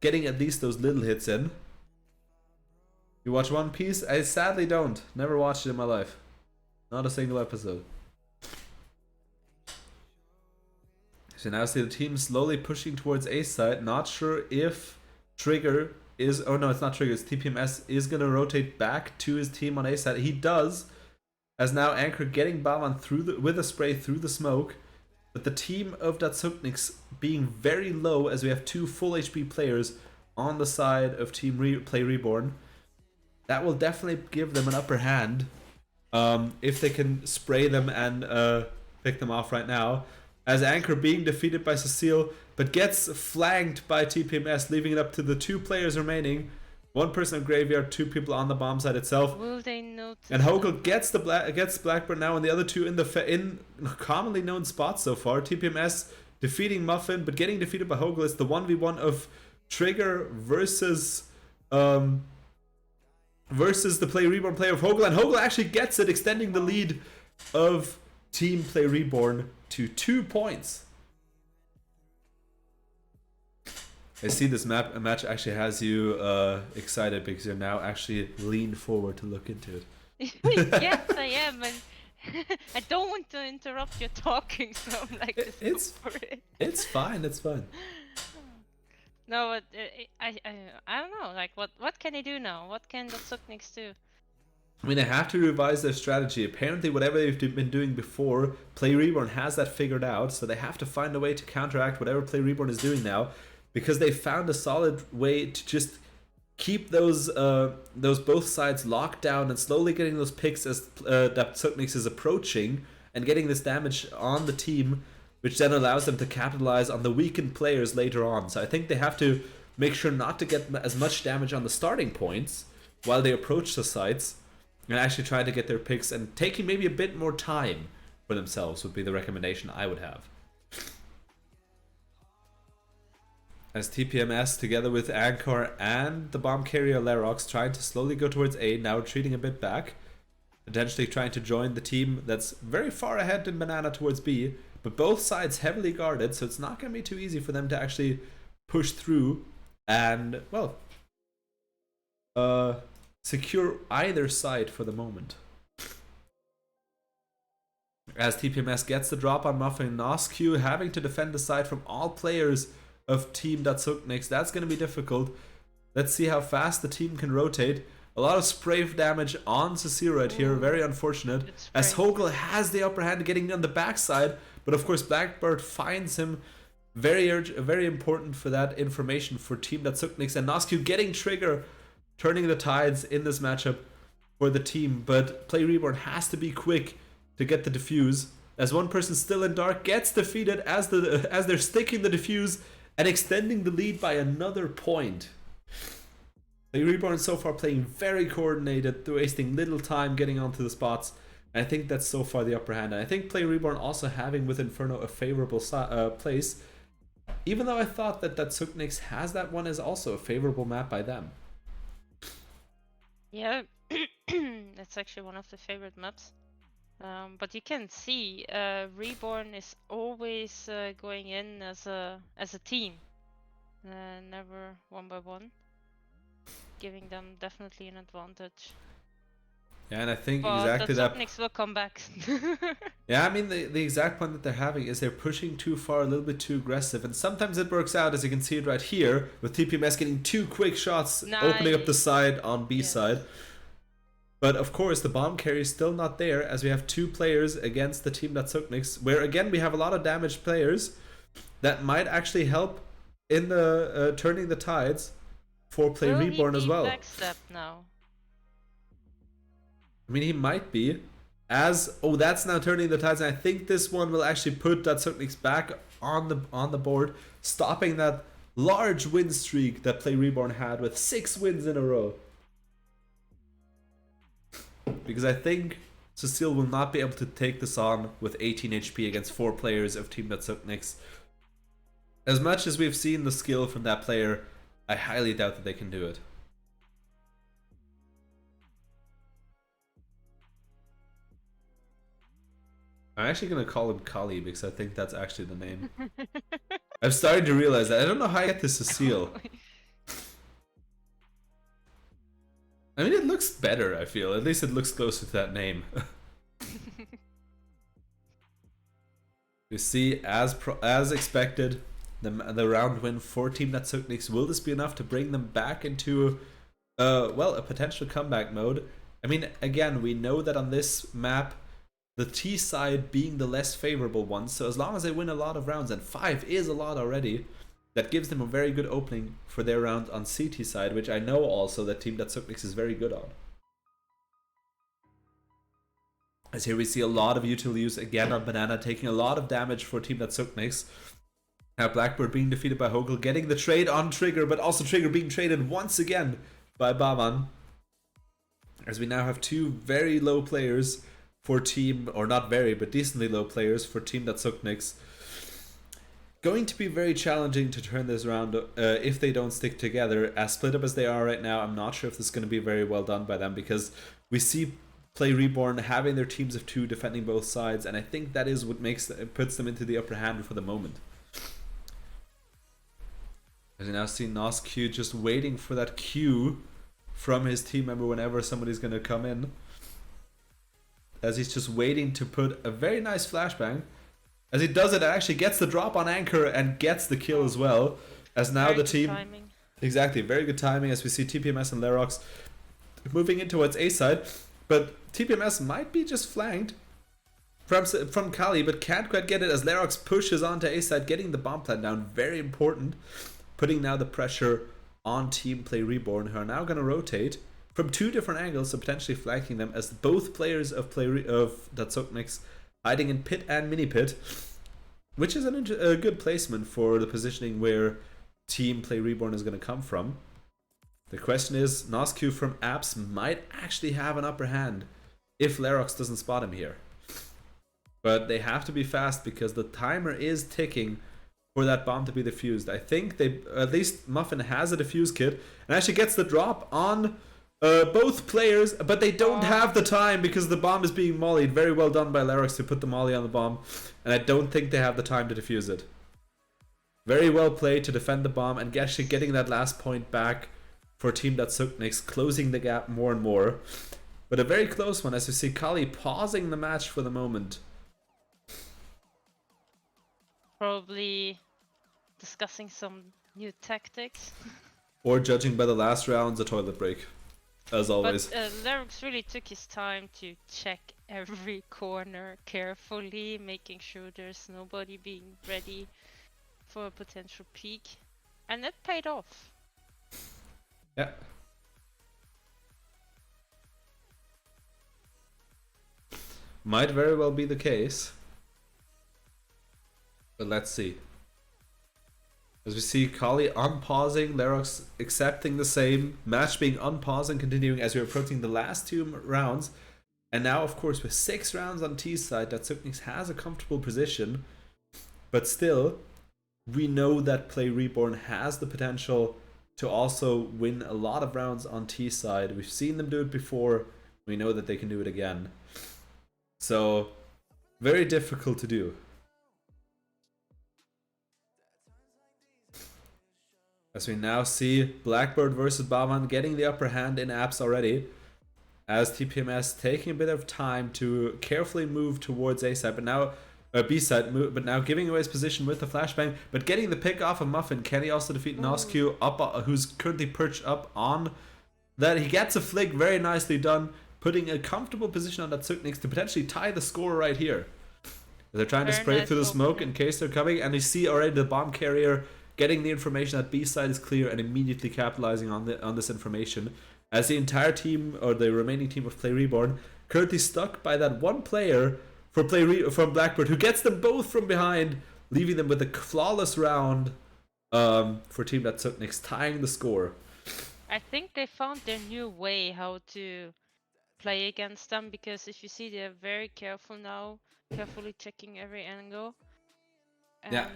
Getting at least those little hits in. You watch One Piece? I sadly don't. Never watched it in my life. Not a single episode. So now see the team slowly pushing towards A side. Not sure if Trigger is... Oh no, it's not Trigger. It's TPMS is going to rotate back to his team on A side. He does. As now Anchor getting Balon through with a spray through the smoke. But the team of Datsukniks being very low as we have two full HP players on the side of Team Play Reborn. That will definitely give them an upper hand if they can spray them and pick them off right now. As Anchor being defeated by Cecile, but gets flanked by TPMS, leaving it up to the two players remaining. One person on Graveyard, two people on the bomb site itself. Will they notice? And Hogel gets Blackbird now, and the other two in commonly known spots so far. TPMS defeating Muffin, but getting defeated by Hogel. It's the 1v1 of Trigger versus the Play Reborn player of Hogel, and Hogel actually gets it, extending the lead of Team Play Reborn to 2 points. I see this match actually has you excited because you're now actually leaned forward to look into it. Yes, I am, and I don't want to interrupt your talking, so I'm like, just go for it. It's fine. It's fine. No, but I don't know. Like, what can he do now? What can the Datsukniks do? I mean, they have to revise their strategy. Apparently, whatever they've been doing before, Play Reborn has that figured out. So they have to find a way to counteract whatever Play Reborn is doing now, because they found a solid way to just keep those both sides locked down and slowly getting those picks as Datsukniks is approaching and getting this damage on the team, which then allows them to capitalize on the weakened players later on. So I think they have to make sure not to get as much damage on the starting points while they approach the sites, and actually try to get their picks, and taking maybe a bit more time for themselves would be the recommendation I would have. As TPMS together with Anchor and the bomb carrier Lerox trying to slowly go towards A, now retreating a bit back, potentially trying to join the team that's very far ahead in Banana towards B, but both sides heavily guarded, so it's not going to be too easy for them to actually push through and, well, secure either side for the moment. As TPMS gets the drop on Muffin, Nosku having to defend the side from all players of Team Datsukniks. That's going to be difficult. Let's see how fast the team can rotate. A lot of spray damage on Cecile right here, very unfortunate. As Hogel has the upper hand, getting on the backside, but of course Blackbird finds him. Very important for that information for Team Datsukniks, and Nosku getting Trigger, turning the tides in this matchup for the team. But Play Reborn has to be quick to get the defuse, as one person still in dark gets defeated as they're sticking the defuse and extending the lead by another point. Play Reborn so far playing very coordinated, wasting little time getting onto the spots. And I think that's so far the upper hand. And I think Play Reborn also having with Inferno a favorable place, even though I thought that Datsukniks has that one as also a favorable map by them. Yeah, that's actually one of the favorite maps. But you can see Reborn is always going in as a team, never one by one, giving them definitely an advantage. Yeah, and I think but exactly the that. Datsukniks will come back. Yeah, I mean the exact point that they're having is they're pushing too far, a little bit too aggressive, and sometimes it works out, as you can see it right here, with TPMS getting 2 quick shots, opening up the side on B side. But of course, the bomb carry is still not there, as we have 2 players against the Team Datsukniks, where again we have a lot of damaged players that might actually help in the turning the tides. 4-play Will Reborn he as be well. backstep now? I mean, he might be. That's now turning the tides, and I think this one will actually put that Suknix back on the board, stopping that large win streak that Play Reborn had with 6 wins in a row. Because I think Cecile will not be able to take this on with 18 HP against 4 players of Team Suknix. As much as we've seen the skill from that player, I highly doubt that they can do it. I'm actually going to call him Kali because I think that's actually the name. I'm starting to realize that. I don't know how I get this Cecile. I mean, it looks better, I feel. At least it looks closer to that name. You see, as expected, the round win for Team Suknix. Will this be enough to bring them back into, a potential comeback mode? I mean, again, we know that on this map, the T side being the less favorable one, so as long as they win a lot of rounds, and 5 is a lot already, that gives them a very good opening for their round on CT side, which I know also that Team Suknix is very good on. As here we see a lot of util use again on Banana, taking a lot of damage for Team Suknix. Now Blackbird being defeated by Hogel, getting the trade on Trigger, but also Trigger being traded once again by Baman. As we now have 2 very low players for Team, or not very, but decently low players for Team Suknix. Going to be very challenging to turn this around if they don't stick together. As split up as they are right now, I'm not sure if this is going to be very well done by them, because we see Play Reborn having their teams of 2 defending both sides, and I think that is what puts them into the upper hand for the moment. As you now see NosQ just waiting for that cue from his team member whenever somebody's going to come in. As he's just waiting to put a very nice flashbang. As he does it, actually gets the drop on Anchor and gets the kill as well. As now the team... Timing. Exactly, very good timing as we see TPMS and Lerox moving in towards A side. But TPMS might be just flanked from Kali, but can't quite get it as Lerox pushes onto A side, getting the bomb plant down. Very important. Putting now the pressure on Team Play Reborn, who are now going to rotate from 2 different angles, so potentially flanking them, as both players of Suknix hiding in pit and mini pit, which is a good placement for the positioning where Team Play Reborn is going to come from. The question is, NosQ from Apps might actually have an upper hand if Lerox doesn't spot him here. But they have to be fast because the timer is ticking for that bomb to be defused. I think at least Muffin has a defuse kit and actually gets the drop on both players, but they don't have the time because the bomb is being mollied. Very well done by Lerox to put the molly on the bomb, and I don't think they have the time to defuse it. Very well played to defend the bomb and actually getting that last point back for Team Suknix, closing the gap more and more. But a very close one as we see Kali pausing the match for the moment. Probably discussing some new tactics. Or judging by the last rounds, a toilet break. As always. But Lerox really took his time to check every corner carefully, making sure there's nobody being ready for a potential peak. And it paid off. Yeah. Might very well be the case. But let's see. As we see Kali unpausing, Lerox accepting the same, match being unpaused and continuing as we're approaching the last 2 rounds. And now, of course, with 6 rounds on T side, that Suknix has a comfortable position. But still, we know that Play Reborn has the potential to also win a lot of rounds on T side. We've seen them do it before. We know that they can do it again. So, very difficult to do. As we now see Blackbird versus Baman getting the upper hand in Apps already. As TPMS taking a bit of time to carefully move towards A side, but now B side, but now giving away his position with the flashbang, but getting the pick off of Muffin. Can he also defeat NosQ up, who's currently perched up on that? He gets a flick, very nicely done, putting a comfortable position on that Suknix to potentially tie the score right here. They're trying to spray through the smoke in case they're coming, and you see already the bomb carrier getting the information that B side is clear and immediately capitalizing on this information. As the entire team, or the remaining team of Play Reborn, currently stuck by that one player from Blackbird, who gets them both from behind, leaving them with a flawless round for Team that took next, tying the score. I think they found their new way how to play against them, because if you see, they're very careful now, carefully checking every angle. And Yeah.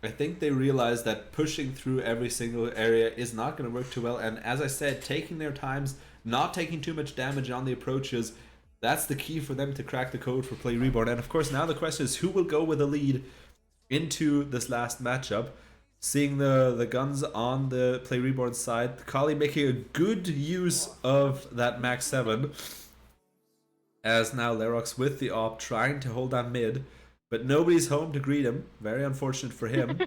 I think they realized that pushing through every single area is not going to work too well, and as I said, taking their times, not taking too much damage on the approaches, that's the key for them to crack the code for Play Reborn. And of course, now the question is who will go with the lead into this last matchup. Seeing the guns on the Play Reborn side, Kali making a good use of that Max 7, as now Lerox with the op trying to hold down mid, but nobody's home to greet him. Very unfortunate for him.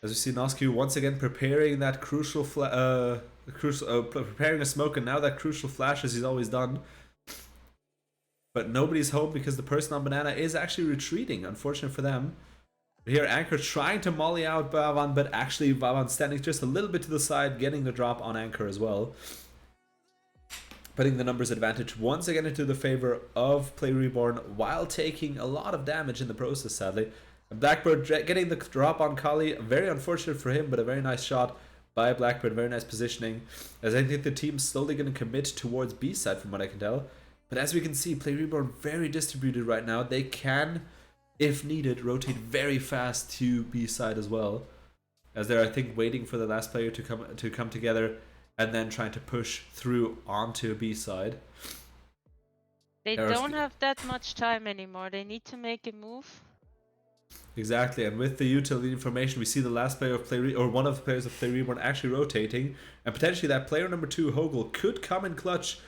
As we see Nosku once again preparing that crucial preparing a smoke, and now that crucial flash as he's always done. But nobody's home because the person on Banana is actually retreating. Unfortunate for them. Here Anchor trying to molly out Bavan, but actually Bavan standing just a little bit to the side, getting the drop on Anchor as well. Putting the numbers advantage once again into the favor of Play Reborn, while taking a lot of damage in the process, sadly. And Blackbird getting the drop on Kali, very unfortunate for him, but a very nice shot by Blackbird, very nice positioning. As I think the team's slowly going to commit towards B side from what I can tell. But as we can see, Play Reborn very distributed right now. They can, if needed, rotate very fast to B side as well, as they're, I think, waiting for the last player to come together and then trying to push through onto B side. they don't have that much time anymore. They need to make a move. Exactly, and with the utility information, we see the last player of one of the players of Play Reborn actually rotating, and potentially that player number 2, Hogel, could come in clutch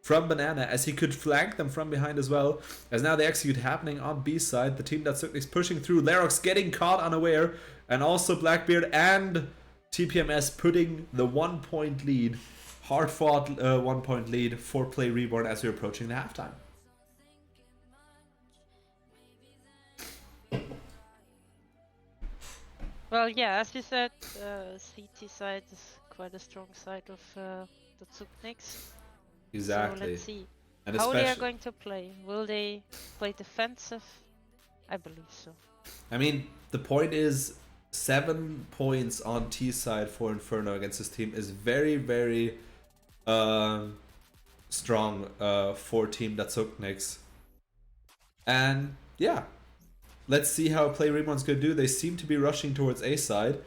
from Banana, as he could flank them from behind as well. As now the execute happening on B side, the team that's pushing through, Lerox getting caught unaware, and also Blackbeard and TPMS putting the 1 point lead, hard fought 1 point lead for Play Reborn as we're approaching the halftime. Well, yeah, as you said, CT side is quite a strong side of the Tsukniks. Exactly. So let's see And how they are going to play. Will they play defensive? I believe so. I mean, the point is 7 points on T side for Inferno against this team is very, very strong for Team Datsukniks. And yeah, let's see how Play Reborn's going to do. They seem to be rushing towards A side.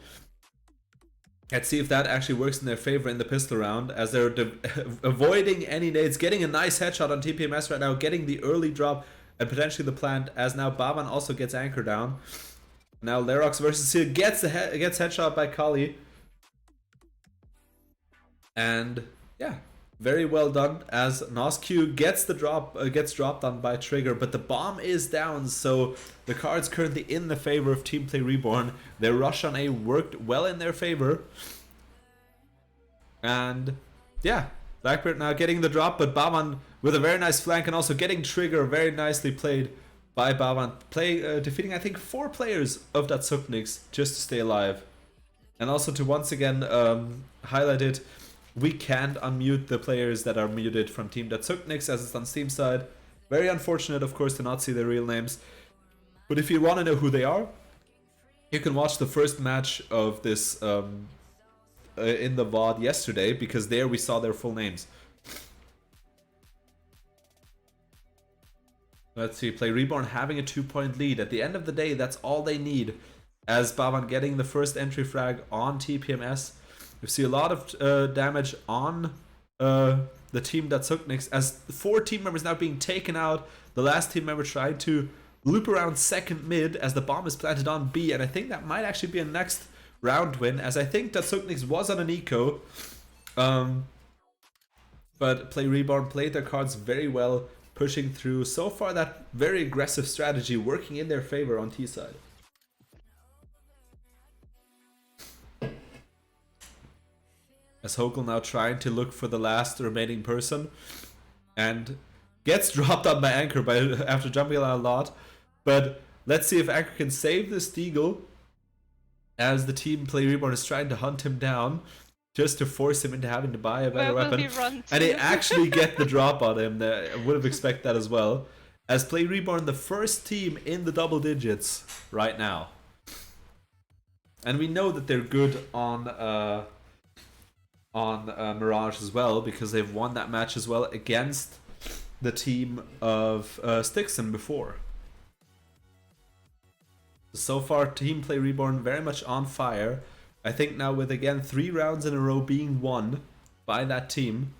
Let's see if that actually works in their favor in the pistol round, as they're avoiding any nades, getting a nice headshot on TPMS right now, getting the early drop and potentially the plant, as now Bavan also gets Anchor down. Now Lerox versus Seal gets headshot by Kali. And yeah, very well done, as Nosq gets the drop, gets dropped on by Trigger, but the bomb is down, so the card's currently in the favor of Team Play Reborn. Their rush on A worked well in their favor. And yeah, Blackbird now getting the drop, but Bavan with a very nice flank and also getting Trigger, very nicely played by Bavan. Defeating, I think, 4 players of that Tsukniks just to stay alive. And also to once again highlight it, we can't unmute the players that are muted from Team Datsukniks as it's on Steam side. Very unfortunate, of course, to not see their real names. But if you want to know who they are, you can watch the first match of this in the VOD yesterday, because there we saw their full names. Let's see, Play Reborn having a 2-point lead. At the end of the day, that's all they need, as Bavan getting the first entry frag on TPMS. We see a lot of damage on the team Datsukniks, as 4 team members now being taken out. The last team member tried to loop around second mid as the bomb is planted on B, and I think that might actually be a next round win, as I think Datsukniks was on an eco. But Play Reborn played their cards very well, pushing through. So far, that very aggressive strategy working in their favor on T side. As Hokel now trying to look for the last remaining person, and gets dropped on by Anchor after jumping a lot. But let's see if Anchor can save this Deagle. as the team Play Reborn is trying to hunt him down just to force him into having to buy a better Where will weapon. he run And they to? actually get the drop on him. I would have expected that as well. As Play Reborn, the first team in the double digits right now. And we know that they're good on Mirage as well, because they've won that match as well against the team of Stixon before. So far, Team Play Reborn very much on fire. I think now with, again, 3 rounds in a row being won by that team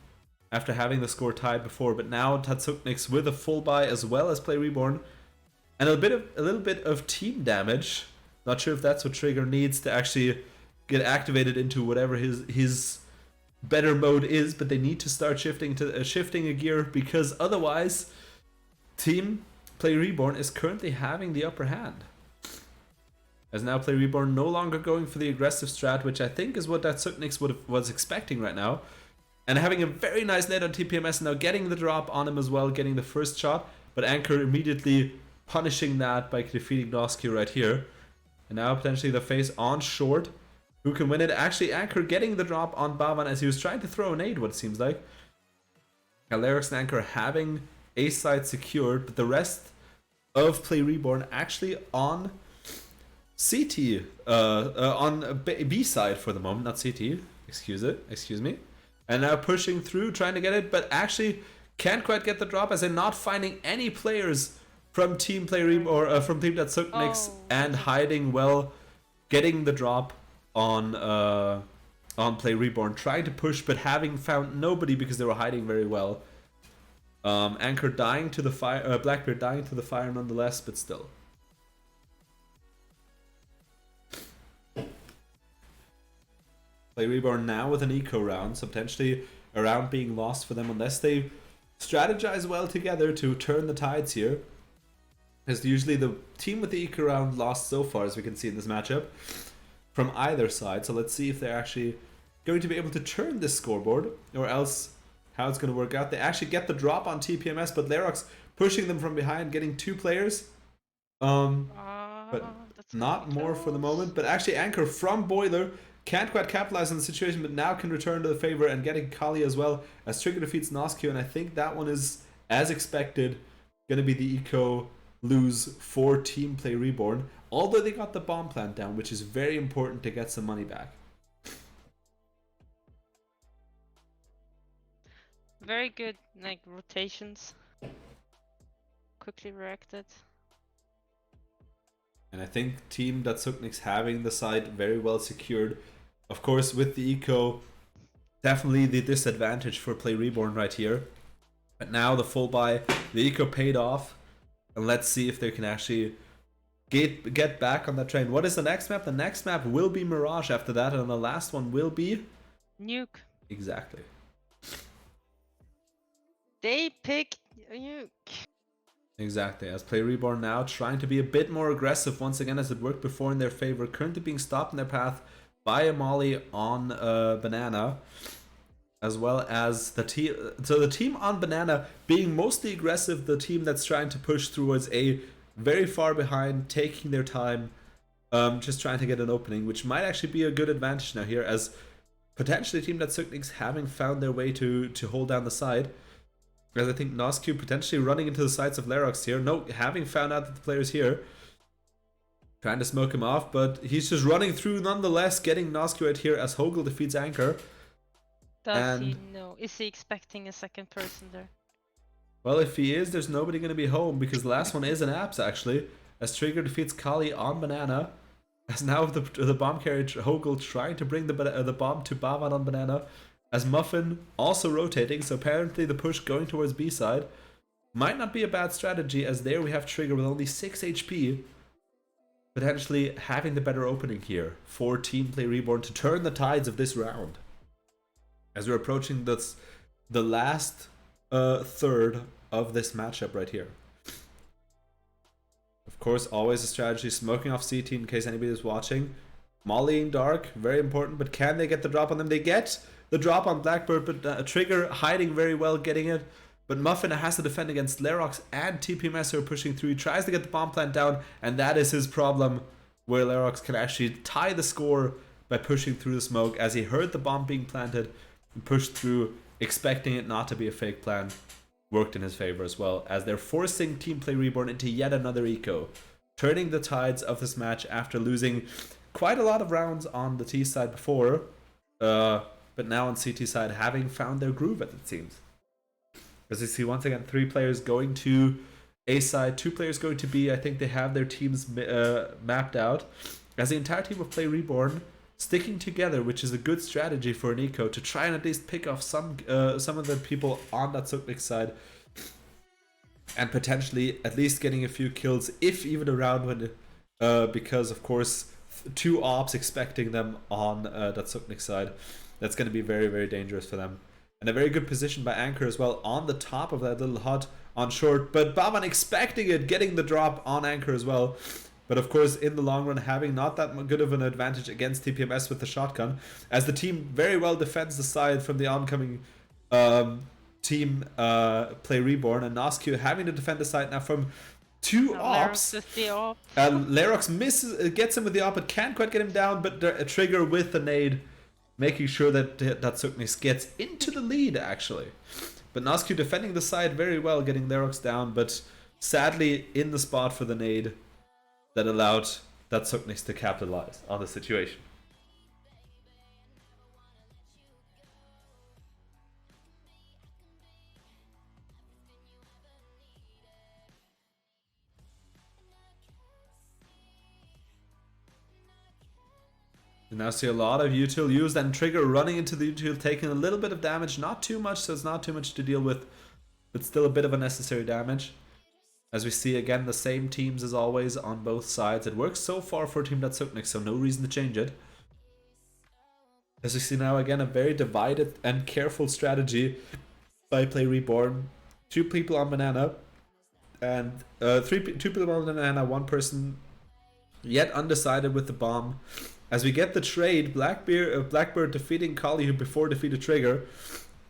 after having the score tied before. But now Tatsuknix with a full buy as well as Play Reborn. And a little bit of team damage. Not sure if that's what Trigger needs to actually get activated into whatever his better mode is. But they need to start shifting a gear, because otherwise Team Play Reborn is currently having the upper hand. As now Play Reborn no longer going for the aggressive strat, which I think is what Tatsuknix was expecting right now. And having a very nice net on TPMS, now getting the drop on him as well, getting the first shot. But Anchor immediately punishing that by defeating Nosky right here. And now potentially the face on short. Who can win it? Actually, Anchor getting the drop on Bavan as he was trying to throw an aid, what it seems like. Alerix and Anchor having A side secured, but the rest of Play Reborn actually on CT, on B side for the moment, not CT, excuse me. And now pushing through, trying to get it, but actually can't quite get the drop as they're not finding any players from Team Play Reborn, or from Team Tatsuknix, and hiding well, getting the drop on Play Reborn, trying to push, but having found nobody because they were hiding very well. Anchor dying to the fire, Blackbeard dying to the fire nonetheless, but still. Play Reborn now with an eco round, so potentially a round being lost for them unless they strategize well together to turn the tides here. As usually the team with the eco round lost so far, as we can see in this matchup, from either side. So let's see if they're actually going to be able to turn this scoreboard, or else how it's going to work out. They actually get the drop on TPMS, but Lerox pushing them from behind, getting 2 players. But not more for the moment. But actually Anchor from Boiler can't quite capitalize on the situation, but now can return to the favor and getting Kali as well as Trigger defeats Noskio. And I think that one is, as expected, going to be the eco lose for Team Play Reborn. Although they got the bomb plant down, which is very important to get some money back. Very good, like, rotations. Quickly reacted. And I think Team Tatsuknix having the side very well secured. Of course, with the eco, definitely the disadvantage for Play Reborn right here. But now the full buy, the eco paid off. And let's see if they can actually get back on that train. What is the next map? The next map will be Mirage after that, and the last one will be Nuke. Exactly. They pick Nuke. Exactly, as Play Reborn now trying to be a bit more aggressive once again, as it worked before in their favor. Currently being stopped in their path by a molly on Banana, as well as the team. So the team on Banana being mostly aggressive, the team that's trying to push towards A, very far behind, taking their time, just trying to get an opening, which might actually be a good advantage now here, as potentially Team Tatsuknix having found their way to hold down the side. As I think Noscu potentially running into the sides of Lerox here. No, having found out that the player's here. Trying to smoke him off, but he's just running through nonetheless, getting Noscu out here as Hogel defeats Anchor. Does he know? Is he expecting a second person there? Well, if he is, there's nobody going to be home, because the last one is an Apps actually. As Trigger defeats Kali on Banana. As now the bomb carriage, Hogel trying to bring the bomb to Bavan on Banana. As Muffin also rotating, so apparently the push going towards B side might not be a bad strategy, as there we have Trigger with only 6 HP, potentially having the better opening here for Team Play Reborn to turn the tides of this round. As we're approaching the last third of this matchup right here. Of course, always a strategy, smoking off CT in case anybody is watching. Mollying Dark, very important, but can they get the drop on them? They get the drop on Blackbird, but Trigger hiding very well, getting it. But Muffin has to defend against Lerox and TPMS who are pushing through. He tries to get the bomb plant down, and that is his problem. where Lerox can actually tie the score by pushing through the smoke as he heard the bomb being planted and pushed through, expecting it not to be a fake plan. Worked in his favor as well, as they're forcing Team Play Reborn into yet another eco, turning the tides of this match after losing quite a lot of rounds on the T side before, but now on CT side having found their groove, as it seems. As you see, once again, 3 players going to A side, 2 players going to B. I think they have their teams mapped out, as the entire team of Play Reborn sticking together, which is a good strategy for an eco to try and at least pick off some of the people on that Suknik side, and potentially at least getting a few kills, if even a round when, because of course 2 ops expecting them on that Suknik side. That's going to be very, very dangerous for them. And a very good position by Anchor as well on the top of that little hut on short, but Baban expecting it, getting the drop on Anchor as well. But of course, in the long run, having not that good of an advantage against TPMS with the shotgun, as the team very well defends the side from the oncoming team Play Reborn, and Noscu having to defend the side now from 2 ops. Lerox misses, gets him with the op, but can't quite get him down, but a trigger with the nade, making sure that Suknis gets into the lead, actually. But Noscu defending the side very well, getting Lerox down, but sadly in the spot for the nade that allowed that Suknis to capitalize on the situation. You now see a lot of util used, and Trigger running into the util, taking a little bit of damage, not too much, so it's not too much to deal with, but still a bit of unnecessary damage. As we see again, the same teams as always on both sides. It works so far for Team Suknik, so no reason to change it. As we see now again, a very divided and careful strategy by Play Reborn. 2 people on banana, and 2 people on banana, 1 person yet undecided with the bomb. As we get the trade, Blackbird defeating Kali, who before defeated Trigger,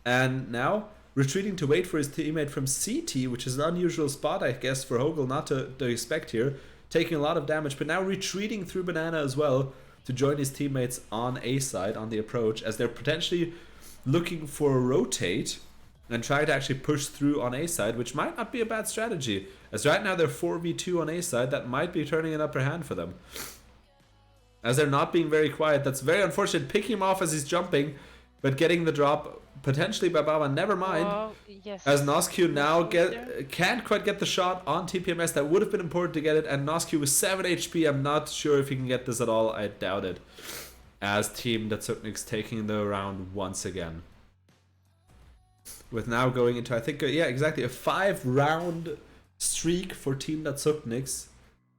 and now retreating to wait for his teammate from CT, which is an unusual spot, I guess, for Hogel not to expect here, taking a lot of damage, but now retreating through banana as well to join his teammates on A side, on the approach, as they're potentially looking for a rotate and trying to actually push through on A side, which might not be a bad strategy, as right now they're 4v2 on A side. That might be turning an upper hand for them, as they're not being very quiet. That's very unfortunate, picking him off as he's jumping, but getting the drop potentially by Baba. Never mind. Yes. As Noscu now can't quite get the shot on TPMS. That would have been important to get it, and Noscu with 7 HP. I'm not sure if he can get this at all. I doubt it. As Team Suknik's taking the round once again, with now going into, I think, yeah, exactly, a 5-round streak for Team Suknik's.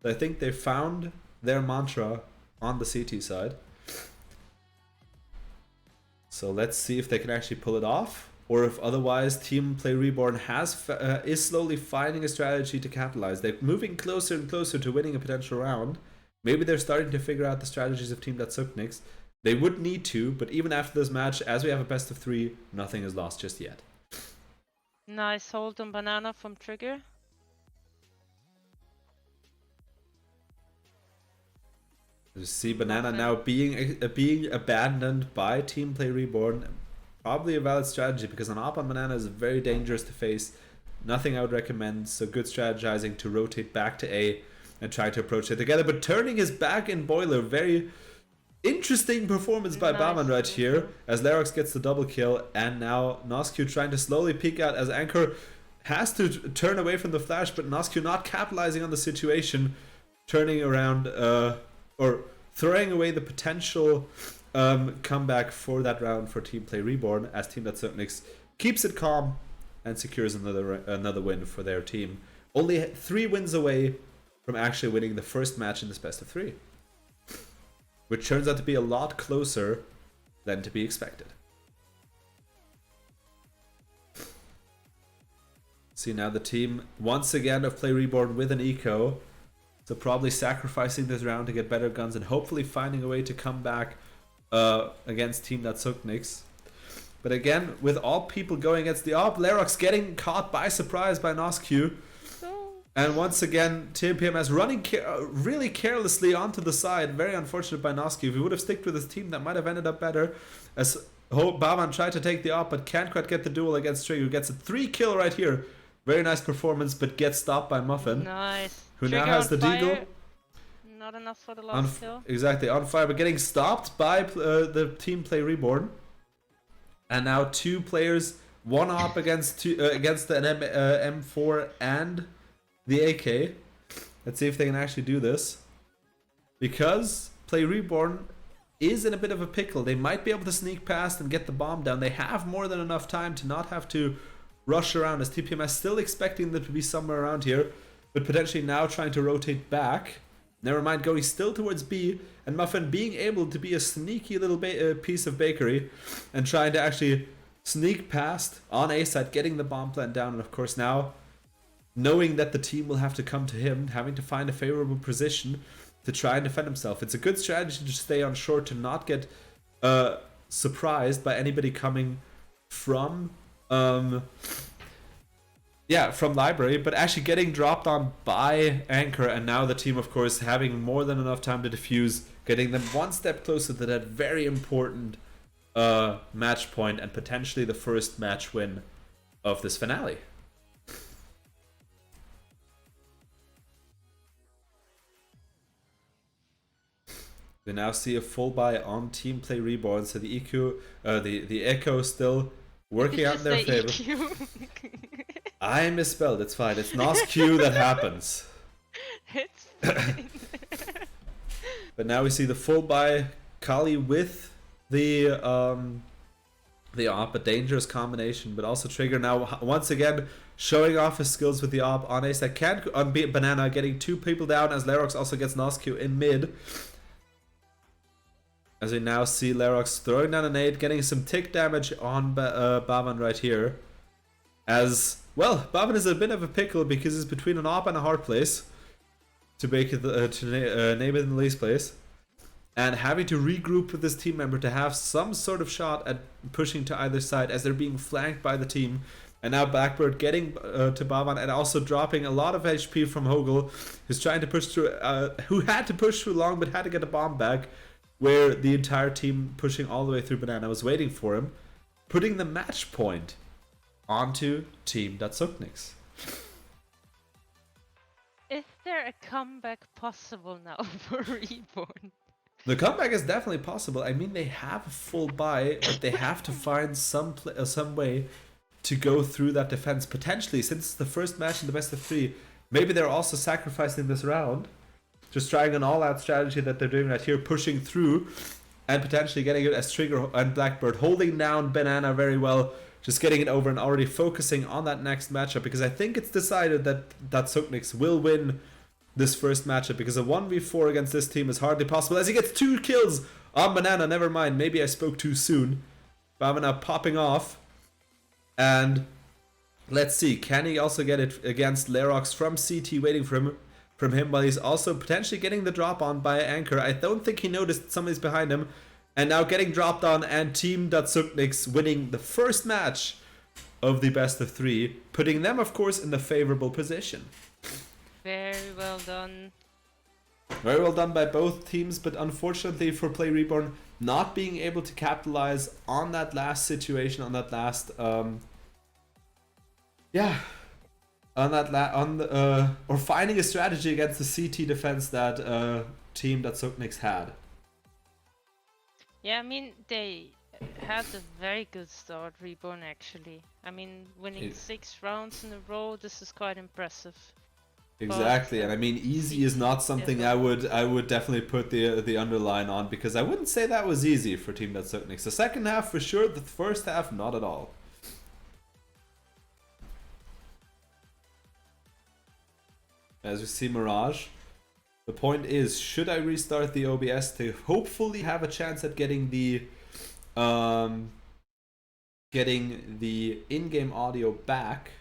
I think they found their mantra on the CT side. So let's see if they can actually pull it off, or if otherwise Team Play Reborn is slowly finding a strategy to capitalize. They're moving closer and closer to winning a potential round. Maybe they're starting to figure out the strategies of Team Suknik's. They would need to, but even after this match, as we have a best of 3, nothing is lost just yet. Nice hold on banana from Trigger. You see banana now being abandoned by Team Play Reborn. Probably a valid strategy, because an op on banana is very dangerous to face. Nothing I would recommend, so good strategizing to rotate back to A and try to approach it together. But turning his back in boiler, very interesting performance by Baman right here, as Lerox gets the double kill, and now Noscu trying to slowly peek out as Anchor has to turn away from the flash, but Noscu not capitalizing on the situation, turning around, or throwing away the potential comeback for that round for Team Play Reborn, as Team Suknik keeps it calm and secures another win for their team. Only 3 wins away from actually winning the first match in this best of 3, which turns out to be a lot closer than to be expected. See now the team once again of Play Reborn with an eco. So probably sacrificing this round to get better guns and hopefully finding a way to come back against Team Suknik. But again, with all people going against the op, Lerox getting caught by surprise by Noscu. And once again, TMPMS running really carelessly onto the side. Very unfortunate by Noski. If he would have sticked with his team, that might have ended up better. As Bavan tried to take the op, but can't quite get the duel against Trigger. Gets a 3 kill right here. Very nice performance, but gets stopped by Muffin. Nice. Who Trigger now has on the Deagle. fire. Not enough for the last kill. Exactly, on fire, but getting stopped by the team play Reborn. And now 2 players, 1 op against against the M4 and the AK. Let's see if they can actually do this. Because Play Reborn is in a bit of a pickle. They might be able to sneak past and get the bomb down. They have more than enough time to not have to rush around, as TPMS still expecting them to be somewhere around here, but potentially now trying to rotate back. Never mind, going still towards B, and Muffin being able to be a sneaky little piece of bakery and trying to actually sneak past on A side, getting the bomb plant down, and of course now knowing that the team will have to come to him, having to find a favorable position to try and defend himself. It's a good strategy to stay on short, to not get surprised by anybody coming from from library, but actually getting dropped on by Anchor, and now the team, of course, having more than enough time to defuse, getting them one step closer to that very important match point and potentially the first match win of this finale. We now see a full buy on Team Play Reborn, so the EQ, the Echo still working out in their favor. I misspelled, it's fine. It's NOSQ that happens. It's fine. But now we see the full buy Kali with the op, a dangerous combination, but also Trigger now once again showing off his skills with the op on Ace. That can't unbeat Banana, getting 2 people down as Lerox also gets NOSQ in mid. As we now see Lerox throwing down a nade, getting some tick damage on Bavan right here. As well, Bavan is a bit of a pickle because he's between an op and a hard place to make it name it in the least place, and having to regroup with this team member to have some sort of shot at pushing to either side as they're being flanked by the team. And now Blackbird getting to Bavan and also dropping a lot of HP from Hogel, who's trying to push through, who had to push through long but had to get a bomb back, where the entire team pushing all the way through Banana was waiting for him, putting the match point onto Team Datsuknix. Is there a comeback possible now for Reborn? The comeback is definitely possible. I mean, they have a full buy, but they have to find some way to go through that defense. Potentially, since it's the first match in the best of 3, maybe they're also sacrificing this round. Just trying an all-out strategy that they're doing right here, pushing through and potentially getting it as Trigger and Blackbird, holding down Banana very well, just getting it over and already focusing on that next matchup, because I think it's decided that Datsuknix will win this first matchup, because a 1v4 against this team is hardly possible, as he gets 2 kills on Banana. Never mind, maybe I spoke too soon. Banana popping off, and let's see, can he also get it against Lerox from CT waiting for him? While he's also potentially getting the drop on by Anchor. I don't think he noticed somebody's behind him, and now getting dropped on, and Team Datsuknix winning the first match of the best of 3, putting them of course in the favorable position. Very well done. Very well done by both teams, but unfortunately for Play Reborn, not being able to capitalize on that last situation, on that last or finding a strategy against the CT defense that Team Datsuknix had. Yeah, I mean, they had a very good start, Reborn, actually. I mean, winning 6 rounds in a row, this is quite impressive. Exactly, and I mean, easy is not something I would definitely put the underline on, because I wouldn't say that was easy for Team Datsuknix. The second half for sure, the first half not at all. As we see Mirage, the point is, should I restart the OBS to hopefully have a chance at getting the in-game audio back,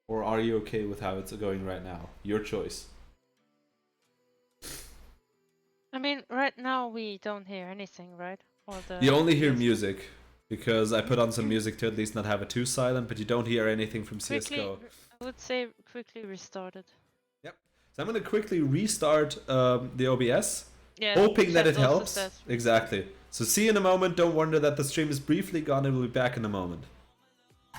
or are you okay with how it's going right now? Your choice. I mean, right now we don't hear anything, right? You only hear music, because I put on some music to at least not have it too silent, but you don't hear anything from CSGO. I would say quickly restart it. Yep. So I'm going to quickly restart the OBS, Yeah. hoping that chat it also helps. says- Exactly. So see you in a moment. Don't wonder that the stream is briefly gone. It will be back in a moment.